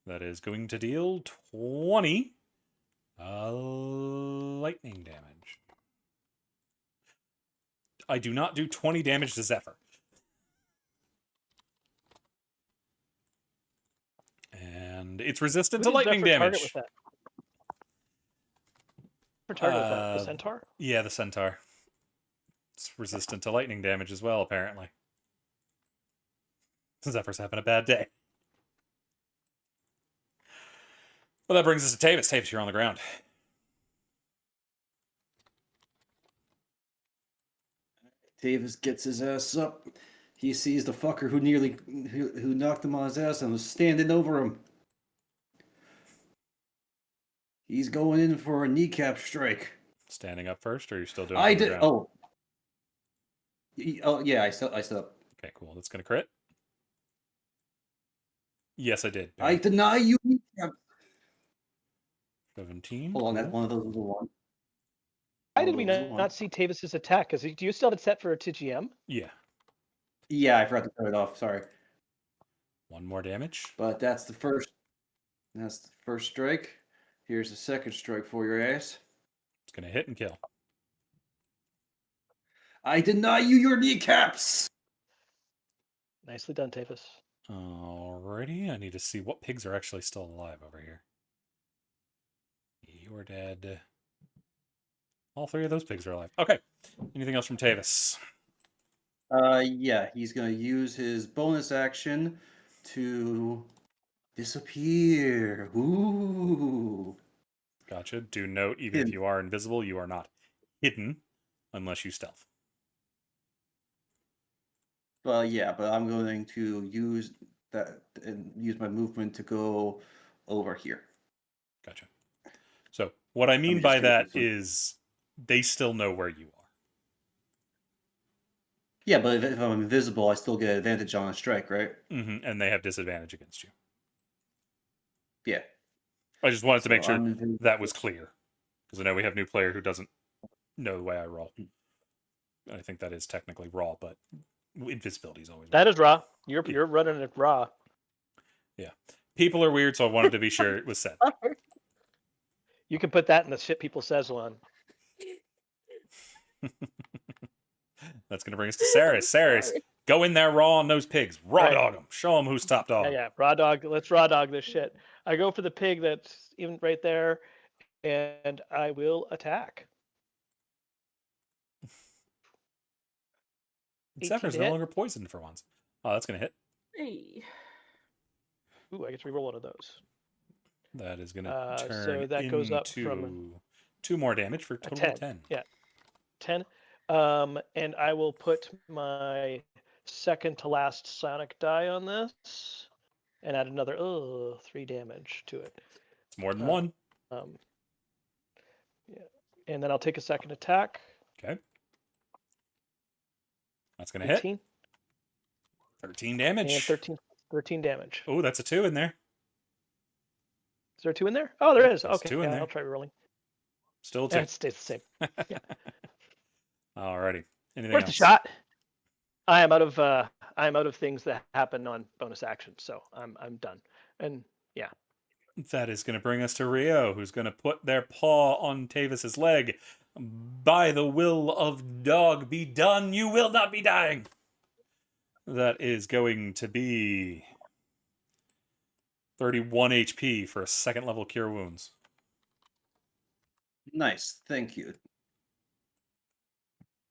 That is going to deal 20 lightning damage. I do not do 20 damage to Zephyr. And it's resistant to Who did lightning Zephyr target damage. with that? For target with that? The Uh, centaur? Yeah, the centaur. It's resistant to lightning damage as well, apparently. Zephyr's having a bad day. Well, that brings us to Tavis. Tavis, you're on the ground. Davis gets his ass up. He sees the fucker who knocked him on his ass and was standing over him. He's going in for a kneecap strike. Standing up first, or you're still doing it I on the did. ground? Oh. Oh yeah, I stood up. Okay, cool. That's going to crit. Yes, I did. I deny you kneecap. 17. Hold on, that cool. one of those was a one. Why did we One of those was a one. not see Tavis's attack? Because do you still have it set for a TGM? Yeah. Yeah, I forgot to turn it off. Sorry, 1 more damage. but that's the first. That's the first strike. Here's the second strike for your ass. It's going to hit and kill. I deny you your kneecaps. Nicely done, Tavis. Alrighty, I need to see what pigs are actually still alive over here. You're dead. All 3 of those pigs are alive. Okay. Anything else from Tavis? Yeah, he's gonna use his bonus action to disappear. Ooh. Gotcha. Do note, even if Hidden. you are invisible, you are not hidden unless you stealth. Well, yeah, but I'm going to use that and use my movement to go over here. Gotcha. So, what I mean just by gonna that do some- is they still know where you are. Yeah, but if I'm invisible, I still get advantage on a strike, right? And they have disadvantage against you. Yeah. I just wanted to make So sure I'm invisible. that was clear. Because I know we have a new player who doesn't know the way I roll. I think that is technically raw, but invisibility is always That is raw. You're Yeah. you're running it raw. People are weird, so I wanted to be sure it was said. You can put that in the shit people says one. That's going to bring us to Saris. Saris, Sorry. go in there raw on those pigs. Raw Right. dog them. Show them who's top dog. Yeah, raw dog. Let's raw dog this shit. I go for the pig that's even right there, and I will attack. 18 Zephyr's to no hit. longer poisoned for once. Oh, that's going to hit. Hey. Ooh, I get to reroll one of those. That is going to So turn that goes up into from 2 more damage for a total 10. of 10. Yeah. 10. And I will put my second to last sonic die on this and add another 3 damage to it. It's more than Uh, 1. Yeah. And then I'll take a second attack. Okay. That's going to hit. 18 13 damage. and 13 damage. Oh, that's a 2 in there. Is there 2 in there? Oh, there is. There's Okay, 2 in yeah, there. I'll try rolling. Still a 2. Yeah, it stays the same. Alrighty. Anything Worth a else? shot. I am out of things that happen on bonus actions, so I'm done. And yeah, That is going to bring us to Rio, who's going to put their paw on Tavis's leg. By the will of dog, be done. You will not be dying. That is going to be 31 HP for a 2nd level cure wounds. Nice, thank you.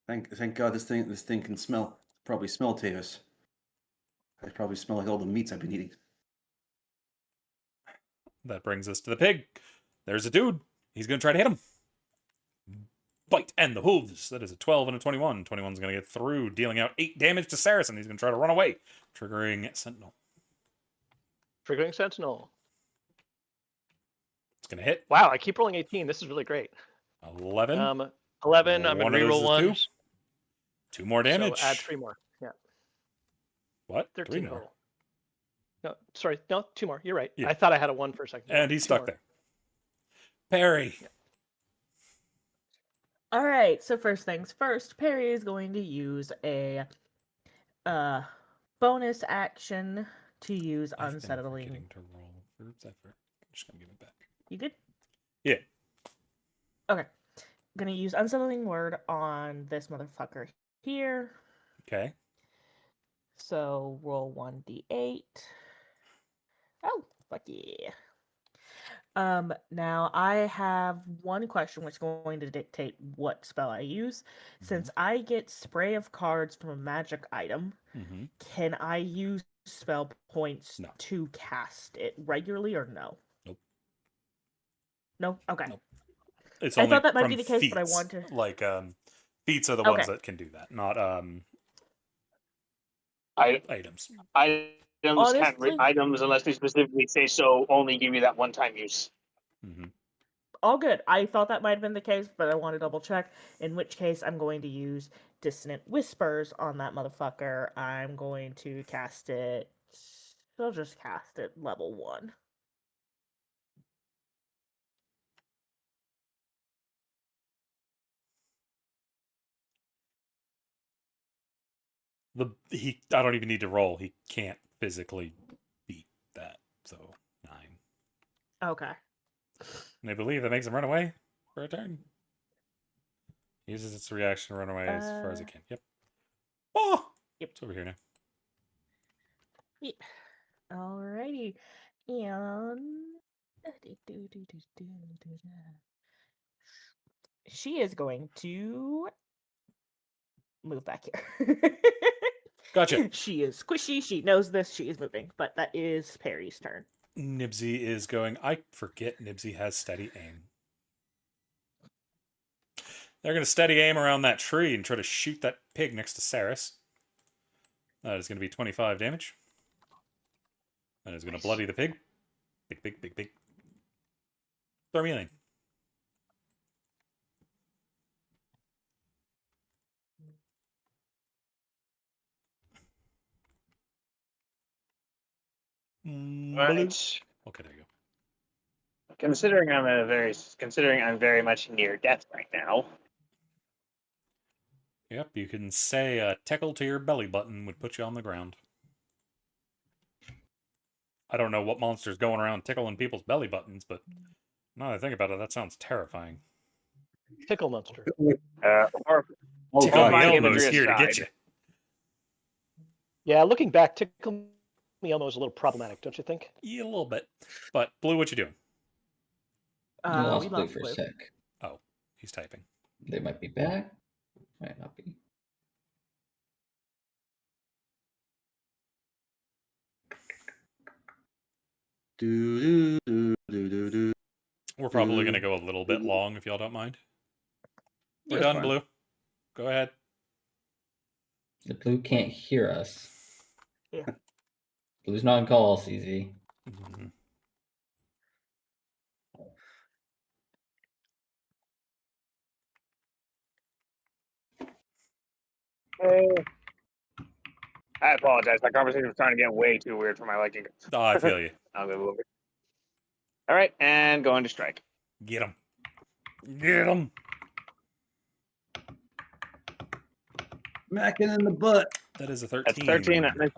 Thank God this thing can smell. Probably smell taters. I probably smell like all the meats I've been eating. That brings us to the pig. There's a dude. He's going to try to hit him. Bite and the hooves. That is a 12 and a 21. 21's going to get through, dealing out 8 damage to Saracen. He's going to try to run away, triggering Sentinel. Triggering Sentinel. It's going to hit. Wow, I keep rolling 18. This is really great. 11. 11. I'm in One of those reroll is ones. 2 more damage. So add 3 more. Yeah. What? 13 3 more. total. No, sorry. No, 2 more. You're right. Yeah. I thought I had a 1 for a second. And he's 2 stuck more. there. Parry. All right, so first things first, Perry is going to use a bonus action to use I've been unsettling. forgetting to roll for Zephyr. I'm just going to give it back. You good? Yeah. Okay. Gonna use unsettling word on this motherfucker here. Okay. So roll 1d8. Oh, fuck yeah. Now I have one question which is going to dictate what spell I use. Since I get spray of cards from a magic item, Mm-hmm. can I use spell points No. to cast it regularly or no? Nope. No? Okay. Nope. It's I only thought that might from be the case, but I feats. want to- Like, feats are the ones Okay. that can do that, not items. Honestly- Items, unless they specifically say so, only give you that one-time use. Mm-hmm. All good. I thought that might have been the case, but I want to double check. In which case, I'm going to use Dissonant Whispers on that motherfucker. I'm going to cast it. I'll just cast it level 1. I don't even need to roll. He can't physically beat that. So 9. Okay. And I believe that makes him run away for a turn. Uses its reaction to run away as far as it can. Yep. Oh! Yep. It's over here now. Alrighty. And she is going to move back here. Gotcha. She is squishy. She knows this. She is moving. But that is Perry's turn. Nibsy is going. I forget Nibsy has steady aim. They're going to steady aim around that tree and try to shoot that pig next to Saris. That is going to be 25 damage. That is going to bloody the pig. Big, big, big, big. Throw me in. Blue. Right. Okay, there you go. Considering I'm very much near death right now. Yep, you can say a tickle to your belly button would put you on the ground. I don't know what monster's going around tickling people's belly buttons, but now that I think about it, that sounds terrifying. Tickle monster. Or Tickle God, me my Elmo's imagery here to get aside. you. Yeah, looking back, Tickle Me Elmo is a little problematic, don't you think? Yeah, a little bit. But, Blue, what you doing? I lost We Blue lost for a Blue. sec. Oh, he's typing. They might be back. Might not be. Do do do do do. We're probably going to go a little bit long, if y'all don't mind. We're Yeah, done, fine. Blue. Go ahead. The Blue can't hear us. Yeah. Blue's not on call, CZ. Mhm. I apologize. My conversation was starting to get way too weird for my liking. Oh, I feel you. I'll go over. All right, and going to strike. Get him. Get him. Smacking in the butt. That is a 13. That's 13. That misses.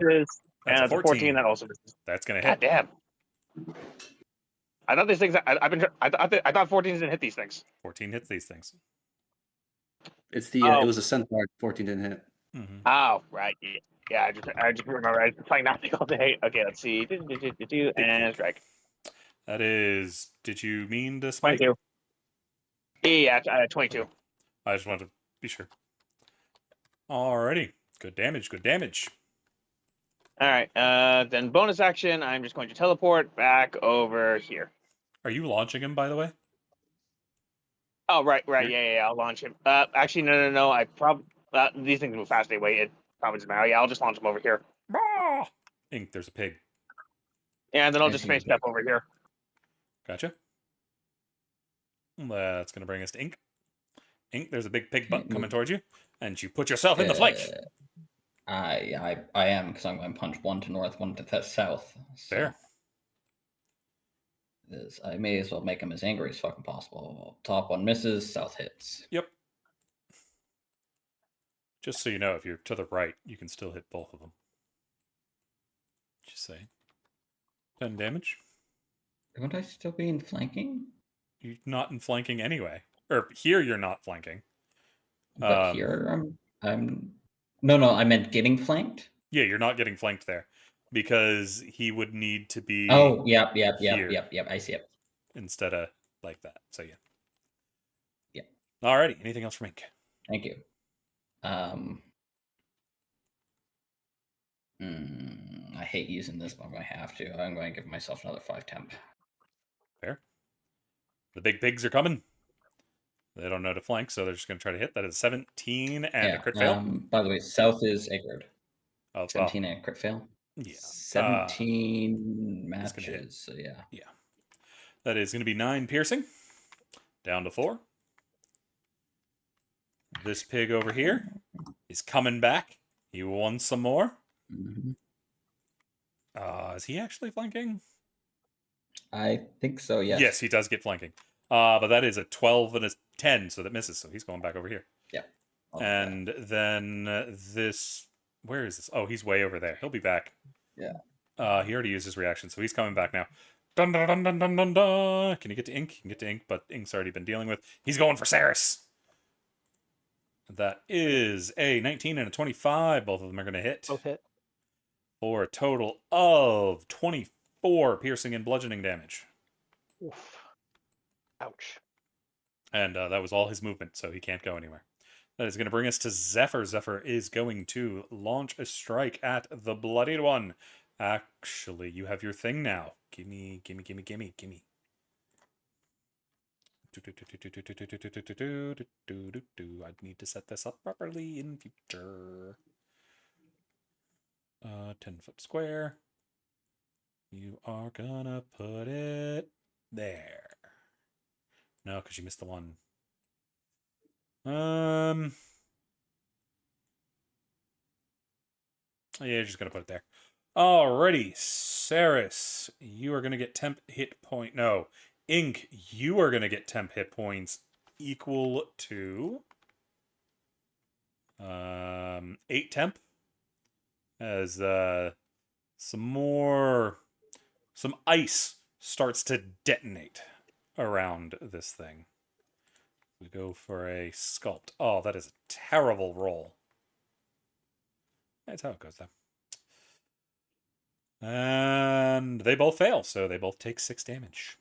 That's and a that's a 14. That 14. also misses. That's going to God hit. damn. I thought these things. I thought 14s didn't hit these things. 14 hits these things. It's the Oh. it was a centaur. 14 didn't hit. Mm-hmm. Oh, right. Yeah, I just remember. I was playing nothing all day. Okay, let's see. And strike. That is. Did you mean to spike? 22. Yeah, 22. Okay. I just wanted to be sure. Alrighty. Good damage, good damage. All right. Then bonus action, I'm just going to teleport back over here. Are you launching him, by the way? Oh, right. Yeah. I'll launch him. Actually, no. I probably these things move fast anyway. It probably doesn't matter. Yeah, I'll just launch him over here, Ah! Ink, there's a pig. and then I'll I just see the face step over here. Gotcha. That's going to bring us to Ink. Ink, there's a big pig butt coming towards you, and you put yourself in the flank. I am, because I'm going to punch one to north, one to south. So Fair. I may as well make him as angry as fucking possible. Top one misses, south hits. Yep. Just so you know, if you're to the right, you can still hit both of them. Just saying. 10 damage. Wouldn't I still be in flanking? You're not in flanking anyway. Or here you're not flanking. But here I'm. No, I meant getting flanked. Yeah, you're not getting flanked there. Because he would need to be Oh, yep. here. I see it. Instead of like that. So yeah. Yep. Alrighty. Anything else from Ink? Thank you. I hate using this, but I'm going to have to. I'm going to give myself another 5 temp. Fair. The big pigs are coming. They don't know to flank, so they're just going to try to hit. That is 17 and a crit fail. By the way, south is aggroed. Oh, 17 and a crit fail. Yeah. 17 it's gonna hit. matches. So yeah. Yeah. That is going to be 9 piercing. Down to 4. This pig over here is coming back. He wants some more. Mm-hmm. Is he actually flanking? I think so, yes. Yes, he does get flanking. But that is a 12 and a 10, so that misses. So he's going back over here. Yeah. And then this... Where is this? Oh, he's way over there. He'll be back. Yeah. He already used his reaction, so he's coming back now. Dun dun dun dun dun dun dun. Can you get to Ink? You can get to Ink, but Ink's already been dealing with. He's going for Saris. That is a 19 and a 25. Both of them are going to hit. Both hit. For a total of 24 piercing and bludgeoning damage. Oof. Ouch. And that was all his movement, so he can't go anywhere. That is going to bring us to Zephyr. Zephyr is going to launch a strike at the Bloodied One. Actually, you have your thing now. Gimme. I need to set this up properly in future. 10-foot square. You are gonna put it there. No, because you missed the one. Yeah, you're just gonna put it there. Alrighty, Saris, you are gonna get temp hit point. No, Ink, you are gonna get temp hit points equal to 8 temp. As some ice starts to detonate around this thing. We go for a sculpt. Oh, that is a terrible roll. That's how it goes, though. And they both fail, so they both take 6 damage.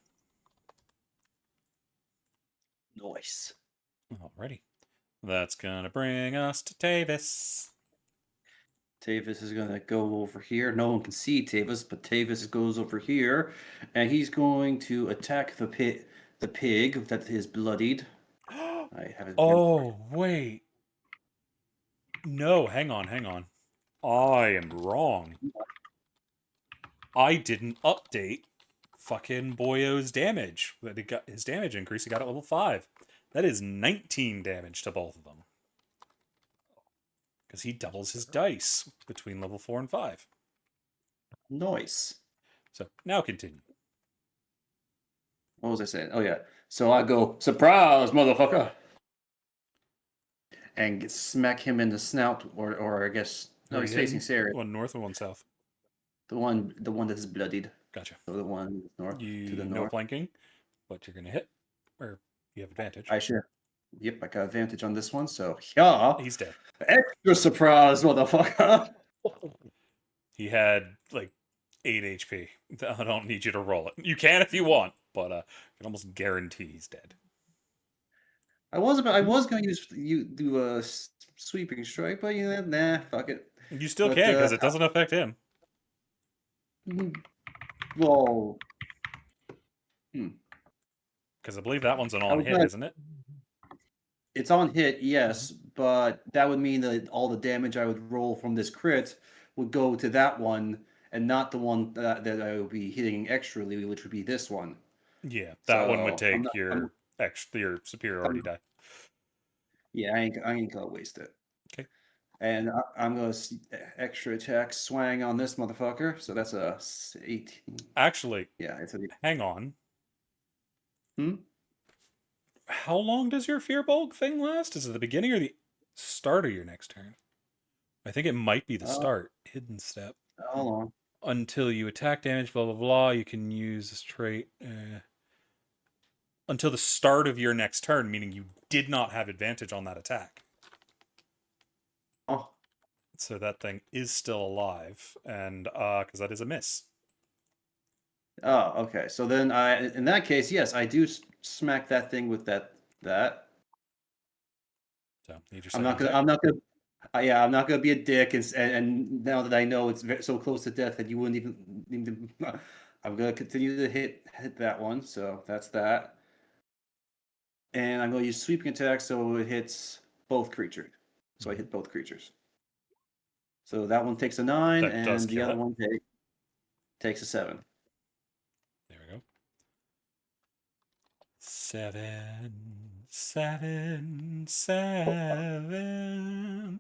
Nice. Alrighty. That's gonna bring us to Tavis. Tavis is going to go over here. No one can see Tavis, but Tavis goes over here, and he's going to attack the pig that is bloodied. I have it. Oh, wait. No, hang on. I am wrong. I didn't update fucking Boyo's damage. That he got his damage increase. He got at level 5. That is 19 damage to both of them. Because he doubles his dice between level 4 and 5. Nice. So, now continue. What was I saying? Oh, yeah. So I go, surprise, motherfucker! And smack him in the snout, or I guess, no, he's facing Sarah. One north and one south. The one that is bloodied. Gotcha. So the one north You to the no north. flanking, but you're going to hit. Or you have advantage. I sure. Yep, I got advantage on this one, so yeah. He's dead. Extra surprise, motherfucker! He had like 8 HP. I don't need you to roll it. You can if you want, but I can almost guarantee he's dead. I was going to do a sweeping strike, but nah, fuck it. You still But, can because it doesn't affect him. Well, Because I believe that one's an I on was hit, gonna- isn't it? it's on hit, yes, but that would mean that all the damage I would roll from this crit would go to that one, and not the one that I would be hitting extrally, which would be this one. Yeah, that one would So, take your superiority die. Yeah, I ain't gonna waste it. Okay. And I'm gonna extra attack swang on this motherfucker. So that's a 18. Actually, Yeah, it's a. hang on. Hmm? How long does your fear bulk thing last? Is it the beginning or the start of your next turn? I think it might be the start. Hidden step. Hold on. Until you attack damage, blah blah blah. You can use this trait until the start of your next turn, meaning you did not have advantage on that attack. Oh, So that thing is still alive, and because that is a miss. oh, okay. So then in that case, yes, I do smack that thing with that. So need your I'm not second gonna. attack. I'm not gonna. Yeah, I'm not gonna be a dick, and now that I know it's so close to death that you wouldn't even. I'm gonna continue to hit that one. So that's that. And I'm going to use sweeping attack, so it hits both creatures. So I hit both creatures. So that one takes a 9, That does and the kill other it. one takes a 7. There we go. 7, 7, 7.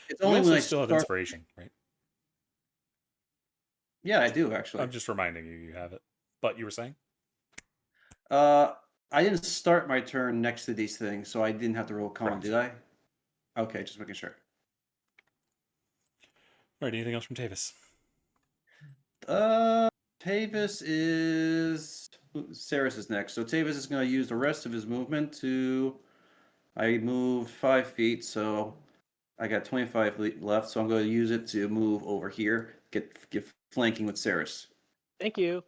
It's You only also when I still have start. inspiration, right? Yeah, I do actually. I'm just reminding you have it. But you were saying? I didn't start my turn next to these things, so I didn't have to roll con, Correct. did I? Okay, just making sure. All right, anything else from Tavis? Tavis is Saris is next. So Tavis is going to use the rest of his movement to. I moved 5 feet, so I got 25 left. So I'm going to use it to move over here, get flanking with Saris. Thank you.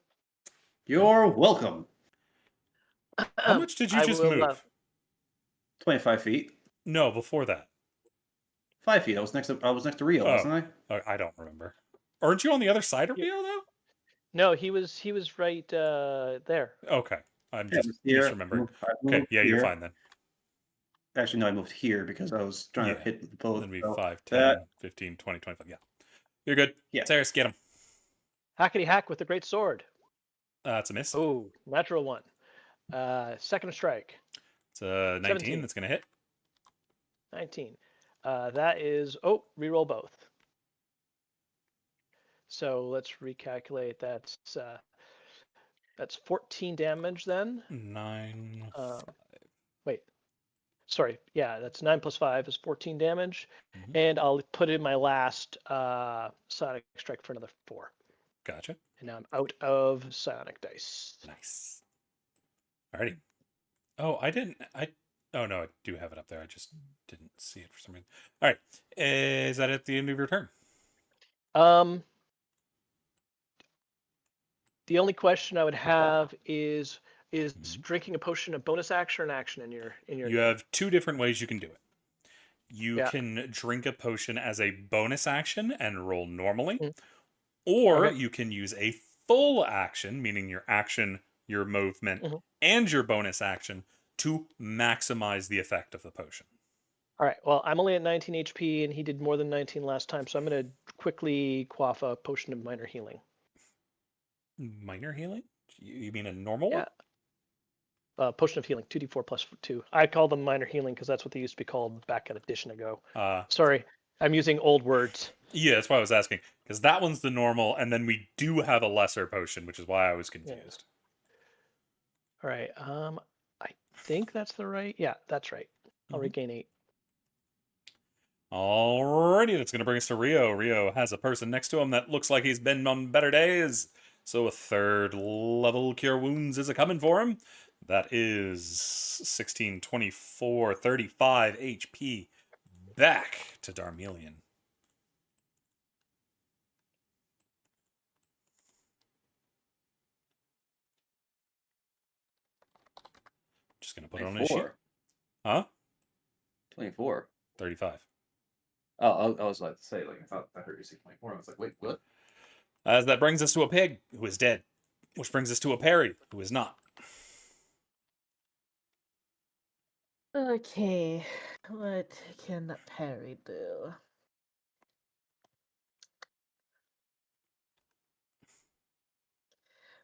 You're welcome. How much did you I just will, move? 25 feet. No, before that. 5 feet. I was next to Rio, wasn't I? I don't remember. Aren't you on the other side of Rio, though? No, he was right there. Okay. I'm Yeah, just here. misremembering. I Okay, moved yeah, you're here. fine then. Actually, no, I moved here because I was trying Yeah. to hit both. Then we so 5, 10, that- 15, 20, 25. Yeah. You're good. Yeah. Saris, get him. Hackety hack with the great sword. That's a miss. Oh, natural one. Second strike. It's a 19. 17. That's going to hit. 19. That is reroll both. So let's recalculate. That's 14 damage then. 9. Wait. Sorry. Yeah, that's 9 plus 5 is 14 damage. Mhm. And I'll put in my last psionic strike for another 4. Gotcha. And now I'm out of psionic dice. Nice. Alrighty. Oh, oh no, I do have it up there. I just didn't see it for some reason. All right. Is that at the end of your turn? The only question I would have is drinking a potion a bonus action or an action in your You have 2 different ways you can do it. You Yeah. can drink a potion as a bonus action and roll normally, Mm. or Okay. you can use a full action, meaning your action, your movement, Mhm. and your bonus action to maximize the effect of the potion. All right. Well, I'm only at 19 HP, and he did more than 19 last time, so I'm going to quickly quaff a potion of minor healing. Minor healing? You mean a normal one? Yeah. Potion of healing, 2d4 plus 2. I call them minor healing because that's what they used to be called back an edition ago. Sorry, I'm using old words. Yeah, that's why I was asking. Because that one's the normal, and then we do have a lesser potion, which is why I was confused. All right. I think that's the right. Yeah, that's right. I'll Mhm. regain 8. Alrighty, that's going to bring us to Rio. Rio has a person next to him that looks like he's been on better days. So a 3rd level Cure Wounds is a coming for him. That is 16, 24, 35 HP. Back to Darmelion. Just going to put it on his sheet. 4. Huh? 24. 35. Oh, I was about to say, like, I heard you say 24. I was like, wait, what? As that brings us to a pig who is dead, which brings us to a parry who is not. Okay, what can the parry do?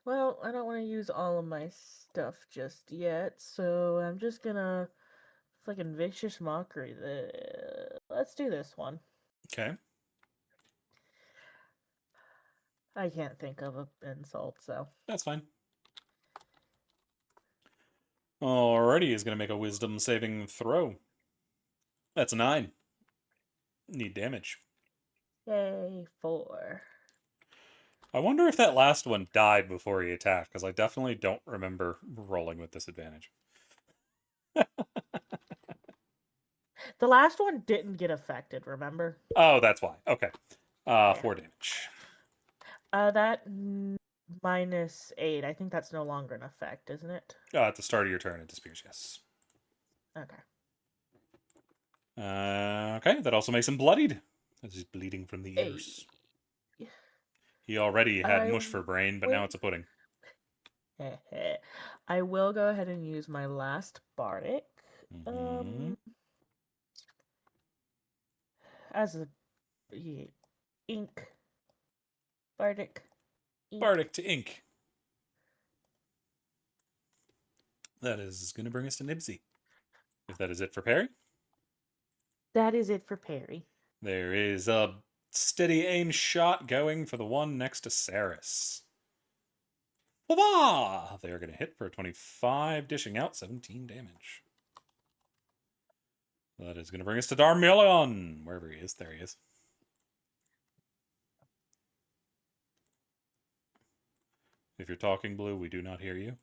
Well, I don't want to use all of my stuff just yet, so I'm just gonna fucking vicious mockery. Let's do this one. Okay. I can't think of an insult, so That's fine. Alrighty, he's going to make a wisdom saving throw. That's a 9. Need damage. yay, 4. I wonder if that last one died before he attacked, because I definitely don't remember rolling with disadvantage. The last one didn't get affected, remember? Oh, that's why. Okay. 4 damage. That -8. I think that's no longer an effect, isn't it? At the start of your turn, it disappears, yes. Okay. Okay, that also makes him bloodied. As he's bleeding from the Hey. ears. He already had I mush for brain, but now it's a pudding. I will go ahead and use my last bardic. Mhm. As a ink bardic. Ink. Bardic to ink. That is going to bring us to Nibsy. If that is it for parry. That is it for parry. There is a steady aim shot going for the one next to Saris. Blah! They're going to hit for a 25, dishing out 17 damage. That is going to bring us to Darmillion. Wherever he is, there he is. If you're talking, Blue, we do not hear you.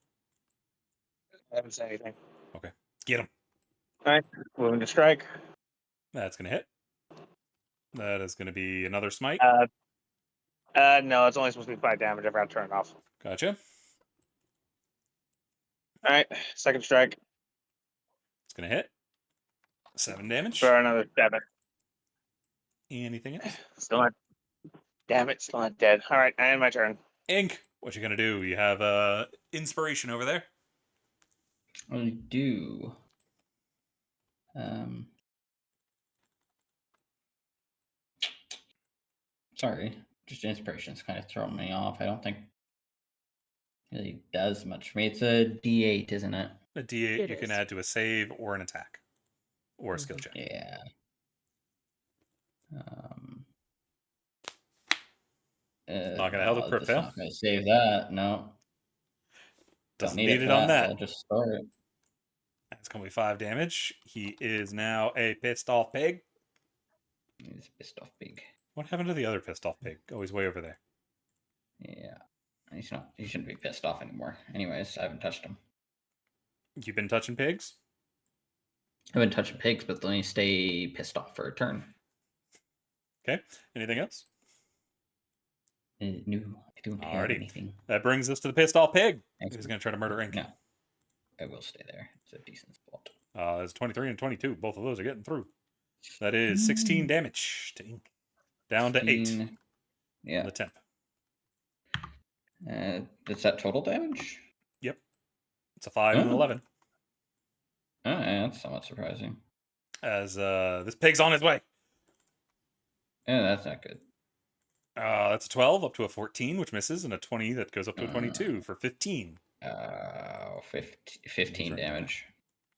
I haven't said anything. Get him. Moving to strike. That's going to hit. That is going to be another smite. No, it's only supposed to be 5 damage. I forgot to turn it off. Gotcha. All right, second strike It's going to hit. 7 damage. for another 7. Anything else? Still not. Damn it, still not dead. All right, I end my turn. Ink, what you going to do? You have inspiration over there. I do. Sorry, just inspiration's kind of throwing me off. I don't think it really does much for me. It's a D8, isn't it? A D8 It you can is. add to a save or an attack. Or a skill check. Yeah. Not gonna help with crit that's fail. Not gonna save that. No. Doesn't Don't need it for on so that. I'll just store it. That's going to be 5 damage. He is now a pissed off pig. He's pissed off big. What happened to the other pissed off pig? Oh, he's way over there. Yeah. He's not. He shouldn't be pissed off anymore. Anyways, I haven't touched him. You've been touching pigs? I've been touching pigs, but let me stay pissed off for a turn. Okay. Anything else? No, I don't have Alrighty. anything. That brings us to the pissed off pig. Thanks. He's going to try to murder Ink. No, I will stay there. It's a decent spot. There's 23 and 22. Both of those are getting through. That is 16 damage to Ink. Down to 8 on Yeah. the temp. Is that total damage? Yep. It's a 5 and an Oh. 11. Oh, yeah, that's somewhat surprising. As this pig's on his way. Yeah, that's not good. That's a 12 up to a 14, which misses, and a 20 that goes up to a 22 for 15. 15 right damage.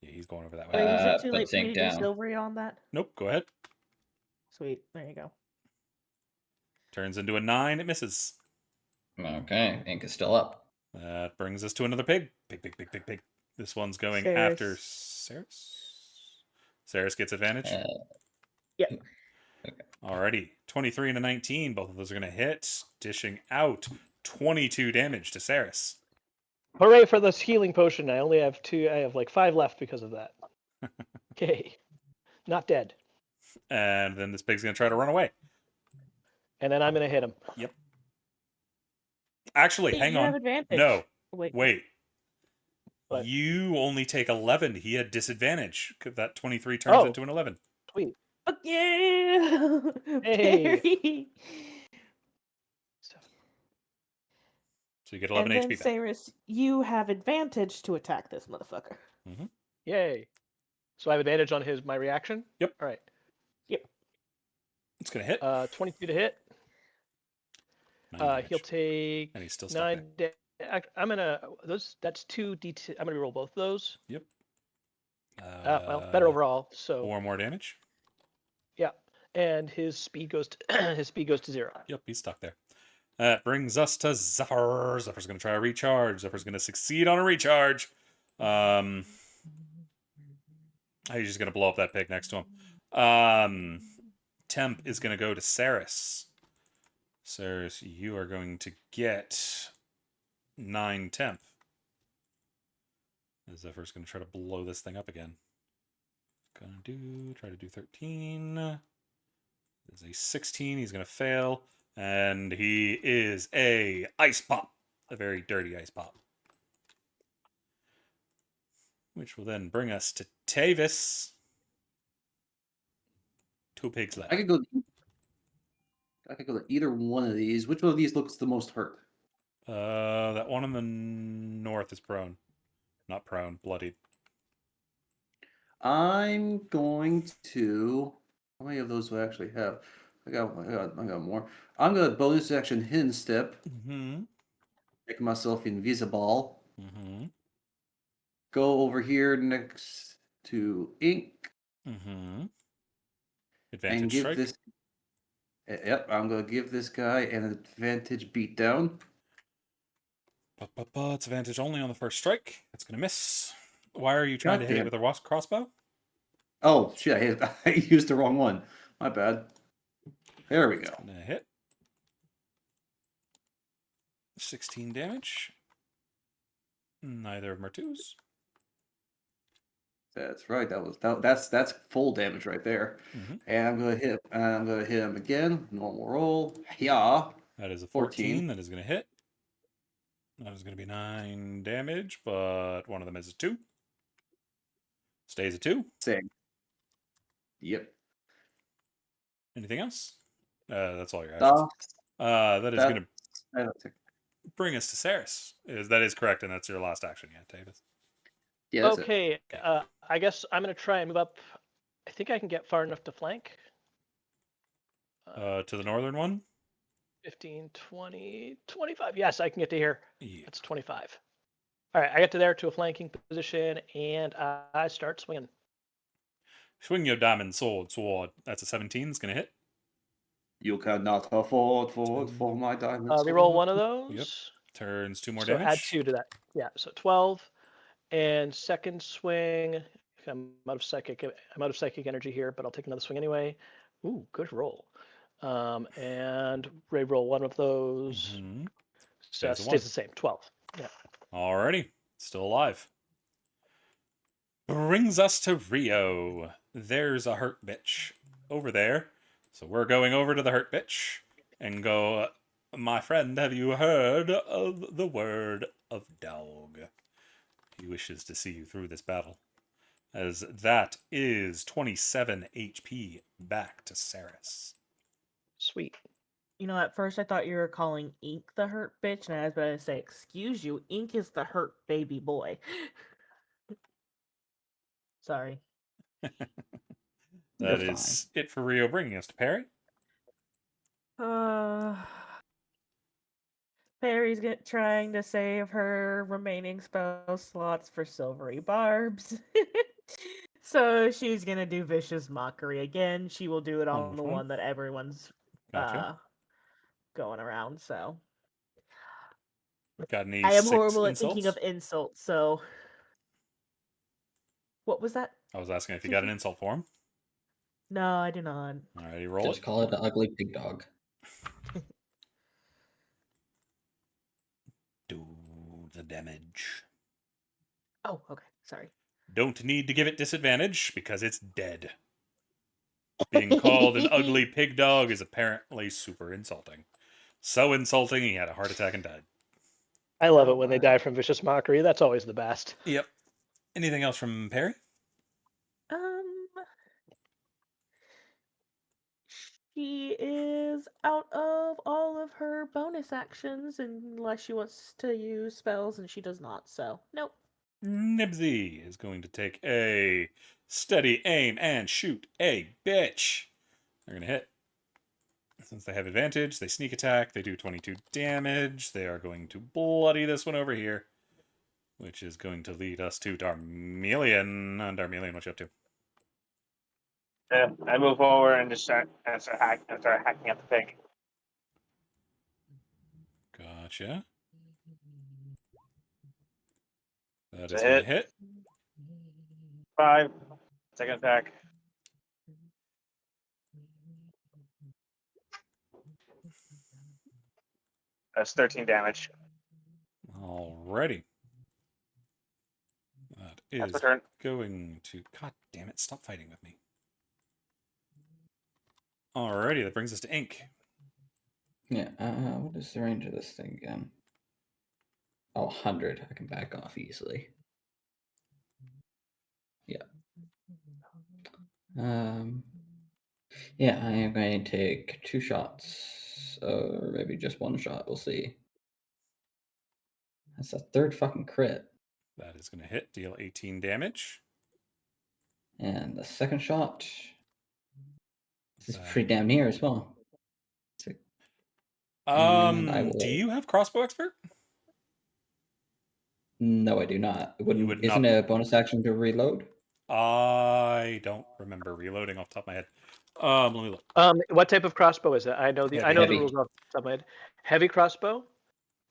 Yeah, he's going over that Wait, way. is it too put late for me Zinc to do down. silvery on that? Nope, go ahead. Sweet, there you go. Turns into a 9, it misses. Okay, ink is still up. That brings us to another pig. Pig. This one's going Saris. after Saris. Saris gets advantage. Yep. Alrighty. 23 and a 19. Both of those are going to hit, dishing out 22 damage to Saris. Hooray for this healing potion! I only have 2. I have like 5 left because of that. Okay, not dead. And then this pig's going to try to run away. And then I'm gonna hit him. Actually, Hey, hang you on. have advantage. No, Wait. wait. But You only take 11. He had disadvantage. That 23 turns Oh. into an 11. sweet. Fuck yeah! Hey. Perry! So you get 11 And then, HP back. Cyrus, you have advantage to attack this motherfucker. Yay. So I have advantage on my reaction? Yep. All right. It's going to hit. 22 to hit. 9 damage. He'll take And he's still stuck there. 9 I'm gonna that's 2d10. I'm gonna roll both those. Yep. Well, better overall. So 4 more damage. yeah, and his speed goes to 0. Yep, he's stuck there. That brings us to Zephyr. Zephyr's going to try a recharge. Zephyr's going to succeed on a recharge. He's just going to blow up that pig next to him. Temp is going to go to Saris. Saris, you are going to get 9 temp. Zephyr's going to try to blow this thing up again. Try to do 13. There's a 16. He's going to fail. And he is a ice pop. A very dirty ice pop. Which will then bring us to Tavis. 2 pigs left. I could go to either one of these. Which one of these looks the most hurt? That one in the north is prone. Not prone, bloodied. I'm going to. How many of those do I actually have? I got more. I'm gonna bonus action hidden step. Mm-hmm. Make myself invisible. Mm-hmm. Go over here next to ink Mm-hmm. and Advantage give strike. this. Yep, I'm gonna give this guy an advantage beatdown. It's advantage only on the first strike. It's going to miss. Why are you trying to hit it Goddamn. with a crossbow? Oh shit! I used the wrong one. My bad. There we go. Going to hit. 16 damage. Neither of them are 2s. That's right. That's full damage right there. Mhm. And I'm gonna hit him again. Normal roll. Yeah. That is a 14. 14. That is going to hit. That is going to be 9 damage, but one of them is a 2. Stays a 2. Same. Yep. Anything else? That's all your Uh, actions. That is that- going to I don't think. bring us to Saris. That is correct, and that's your last action, yeah, Davis. Yeah. That's it. Okay. I guess I'm gonna try and move up. I think I can get far enough to flank. To the northern one? 15, 20, 25. Yes, I can get to here. Yeah. That's 25. All right, I get to there to a flanking position, and I start swinging. Swing your diamond sword. That's a 17. It's going to hit. You cannot afford for my diamonds. Reroll one of those. Turns 2 more So damage. add 2 to that. Yeah, so 12. And second swing. I'm out of psychic energy here, but I'll take another swing anyway. Ooh, good roll. And re-roll one of those. Mhm. So Stays a stays one. the same. 12. Yeah. Alrighty. Still alive. Brings us to Rio. There's a hurt bitch over there. So we're going over to the hurt bitch and go, my friend, have you heard of the word of dog? He wishes to see you through this battle. As that is 27 HP back to Saris. Sweet. You know, at first I thought you were calling Ink the hurt bitch, and I was about to say, excuse you, Ink is the hurt baby boy. Sorry. That is it for Rio, bringing us to Perry. Perry's trying to save her remaining spell slots for silvery barbs. So she's gonna do vicious mockery again. She will do it on the Mhm. one that everyone's Gotcha. going around. So Got any I am 6 horrible at insults? thinking of insults. So what was that? I was asking if you got an insult for him. No, I do not. Alrighty, roll Just it. call it the ugly pig dog. Do the damage. Oh, okay. Sorry. Don't need to give it disadvantage because it's dead. Being called an ugly pig dog is apparently super insulting. So insulting he had a heart attack and died. I love it when they die from vicious mockery. That's always the best. Yep. Anything else from Perry? She is out of all of her bonus actions unless she wants to use spells, and she does not. So nope. Nibsy is going to take a steady aim and shoot a bitch. They're going to hit. Since they have advantage, they sneak attack. They do 22 damage. They are going to bloody this one over here, which is going to lead us to Darmelion. Darmelion, what you up to? I move forward and just start hacking at the pig. Gotcha. That It's is a going to hit. hit. 5. Second attack. That's 13 damage. Alrighty. That That's is my turn. going to... God damn it, stop fighting with me. Alrighty, that brings us to Ink. Yeah, what is the range of this thing again? Oh, 100. I can back off easily. Yeah. Yeah, I am going to take 2 shots. Or maybe just 1 shot. We'll see. That's a 3rd fucking crit. That is going to hit, deal 18 damage. And the 2nd shot. This is That- pretty damn near as well. And I will... Do you have crossbow expert? No, I do not. It wouldn't, would isn't not- it a bonus action to reload? I don't remember reloading off the top of my head. Let me look. What type of crossbow is it? I know the Heavy. rules off the top of my head. Heavy crossbow.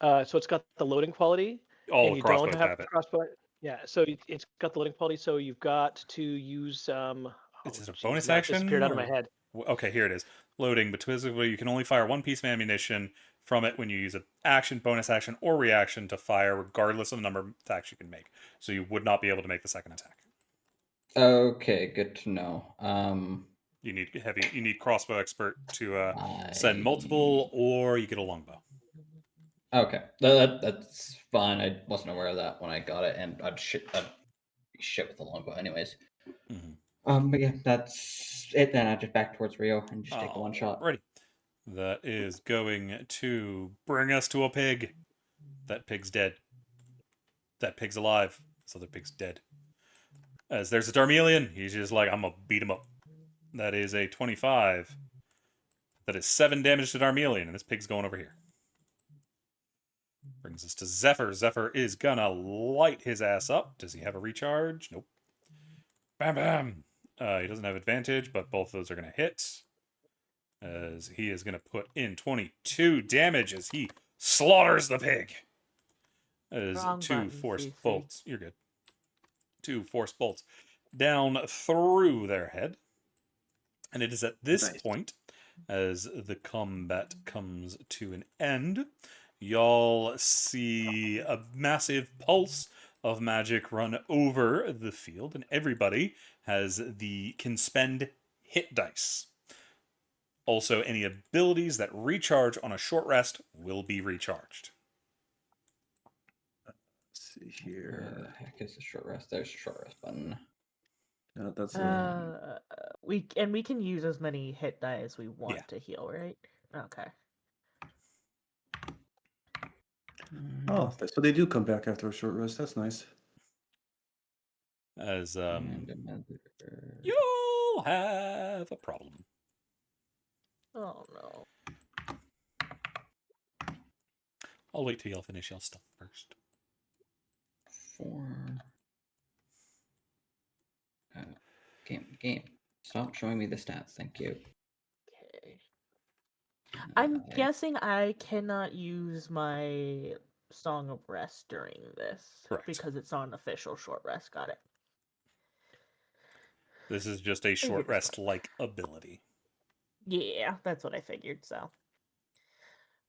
So it's got the loading quality. All and you crossbows don't have have it. crossbow. Yeah, so it's got the loading quality. So you've got to use Is it a geez, bonus now it action? disappeared out of my or- head. Okay, here it is. Loading, but physically you can only fire 1 piece of ammunition from it when you use an action, bonus action, or reaction to fire, regardless of the number of attacks you can make. So you would not be able to make the second attack. Okay, good to know. You need crossbow expert to send multiple, or you get a longbow. Okay, that's fine. I wasn't aware of that when I got it, and I'd be shit with the longbow anyways. Mm-hmm. But yeah, that's it. Then I just back towards Rio and just take the 1 shot. Ready. That is going to bring us to a pig. That pig's dead. That pig's alive. This other pig's dead. As there's a Darmelion, he's just like, I'm gonna beat him up. That is a 25. That is 7 damage to Darmelion, and this pig's going over here. Brings us to Zephyr. Zephyr is gonna light his ass up. Does he have a recharge? Nope. Bam, bam. He doesn't have advantage, but both of those are gonna hit. As he is gonna put in 22 damage as he slaughters the pig. As Wrong 2 button, force CC. bolts. You're good. 2 force bolts down through their head. And it is at this Nice. point, as the combat comes to an end, y'all see a massive pulse of magic run over the field, and everybody can spend hit dice. Also, any abilities that recharge on a short rest will be recharged. Let's see Where here. the heck is the short rest? There's the short rest button. No, that's we can use as many hit die as we want Yeah. to heal, right? Okay. oh, so they do come back after a short rest. That's nice. As And another... you'll have a problem. Oh no. I'll wait till y'all finish y'all stuff first. 4. Game. Stop showing me the stats. Thank you. Okay. I'm I- guessing I cannot use my Song of Rest during this. Correct. Because it's on official short rest. Got it. This is just a short as rest like ability. Yeah, that's what I figured, so.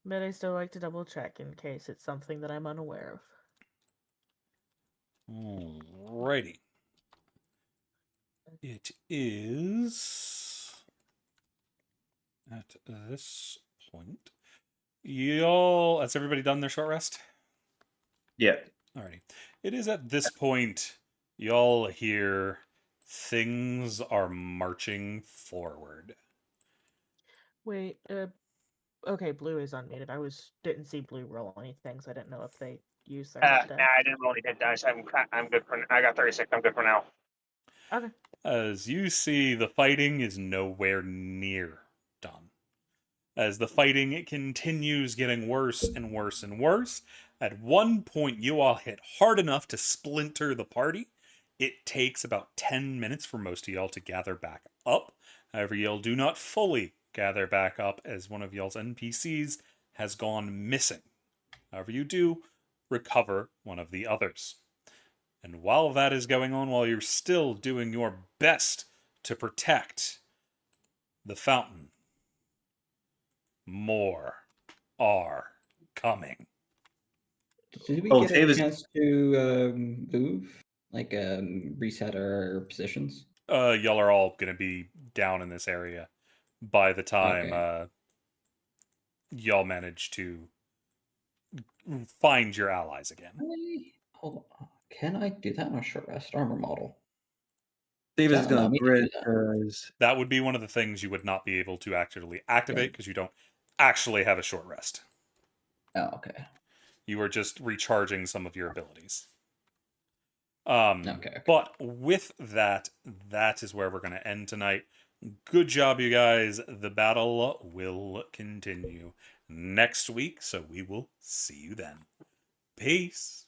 But I still like to double check in case it's something that I'm unaware of. Alrighty. It is at this point. Y'all, has everybody done their short rest? Yeah. Alrighty. It is at this point y'all hear things are marching forward. Wait, okay, Blue is unmuted. Didn't see Blue roll anything, so I didn't know if they used their hit Nah, die. I didn't roll any hit dice. I'm good for. I got 36. I'm good for now. Okay. As you see, the fighting is nowhere near done. As the fighting continues getting worse and worse and worse, at one point you all hit hard enough to splinter the party. It takes about 10 minutes for most of y'all to gather back up. However, y'all do not fully gather back up as one of y'all's NPCs has gone missing. However, you do recover one of the others. And while that is going on, while you're still doing your best to protect the fountain, more are coming. Did we Oh, get a Davis- chance to move? Like reset our positions? Y'all are all going to be down in this area by the time Okay. y'all manage to find your allies again. Hold on. Can I do that on a short rest armor model? Davis is That allow going me to to do grid that? because That would be one of the things you would not be able to actually activate because you don't actually have a short rest. Oh, okay. You are just recharging some of your abilities. Okay. But with that, that is where we're going to end tonight. Good job, you guys. The battle will continue next week, so we will see you then. Peace.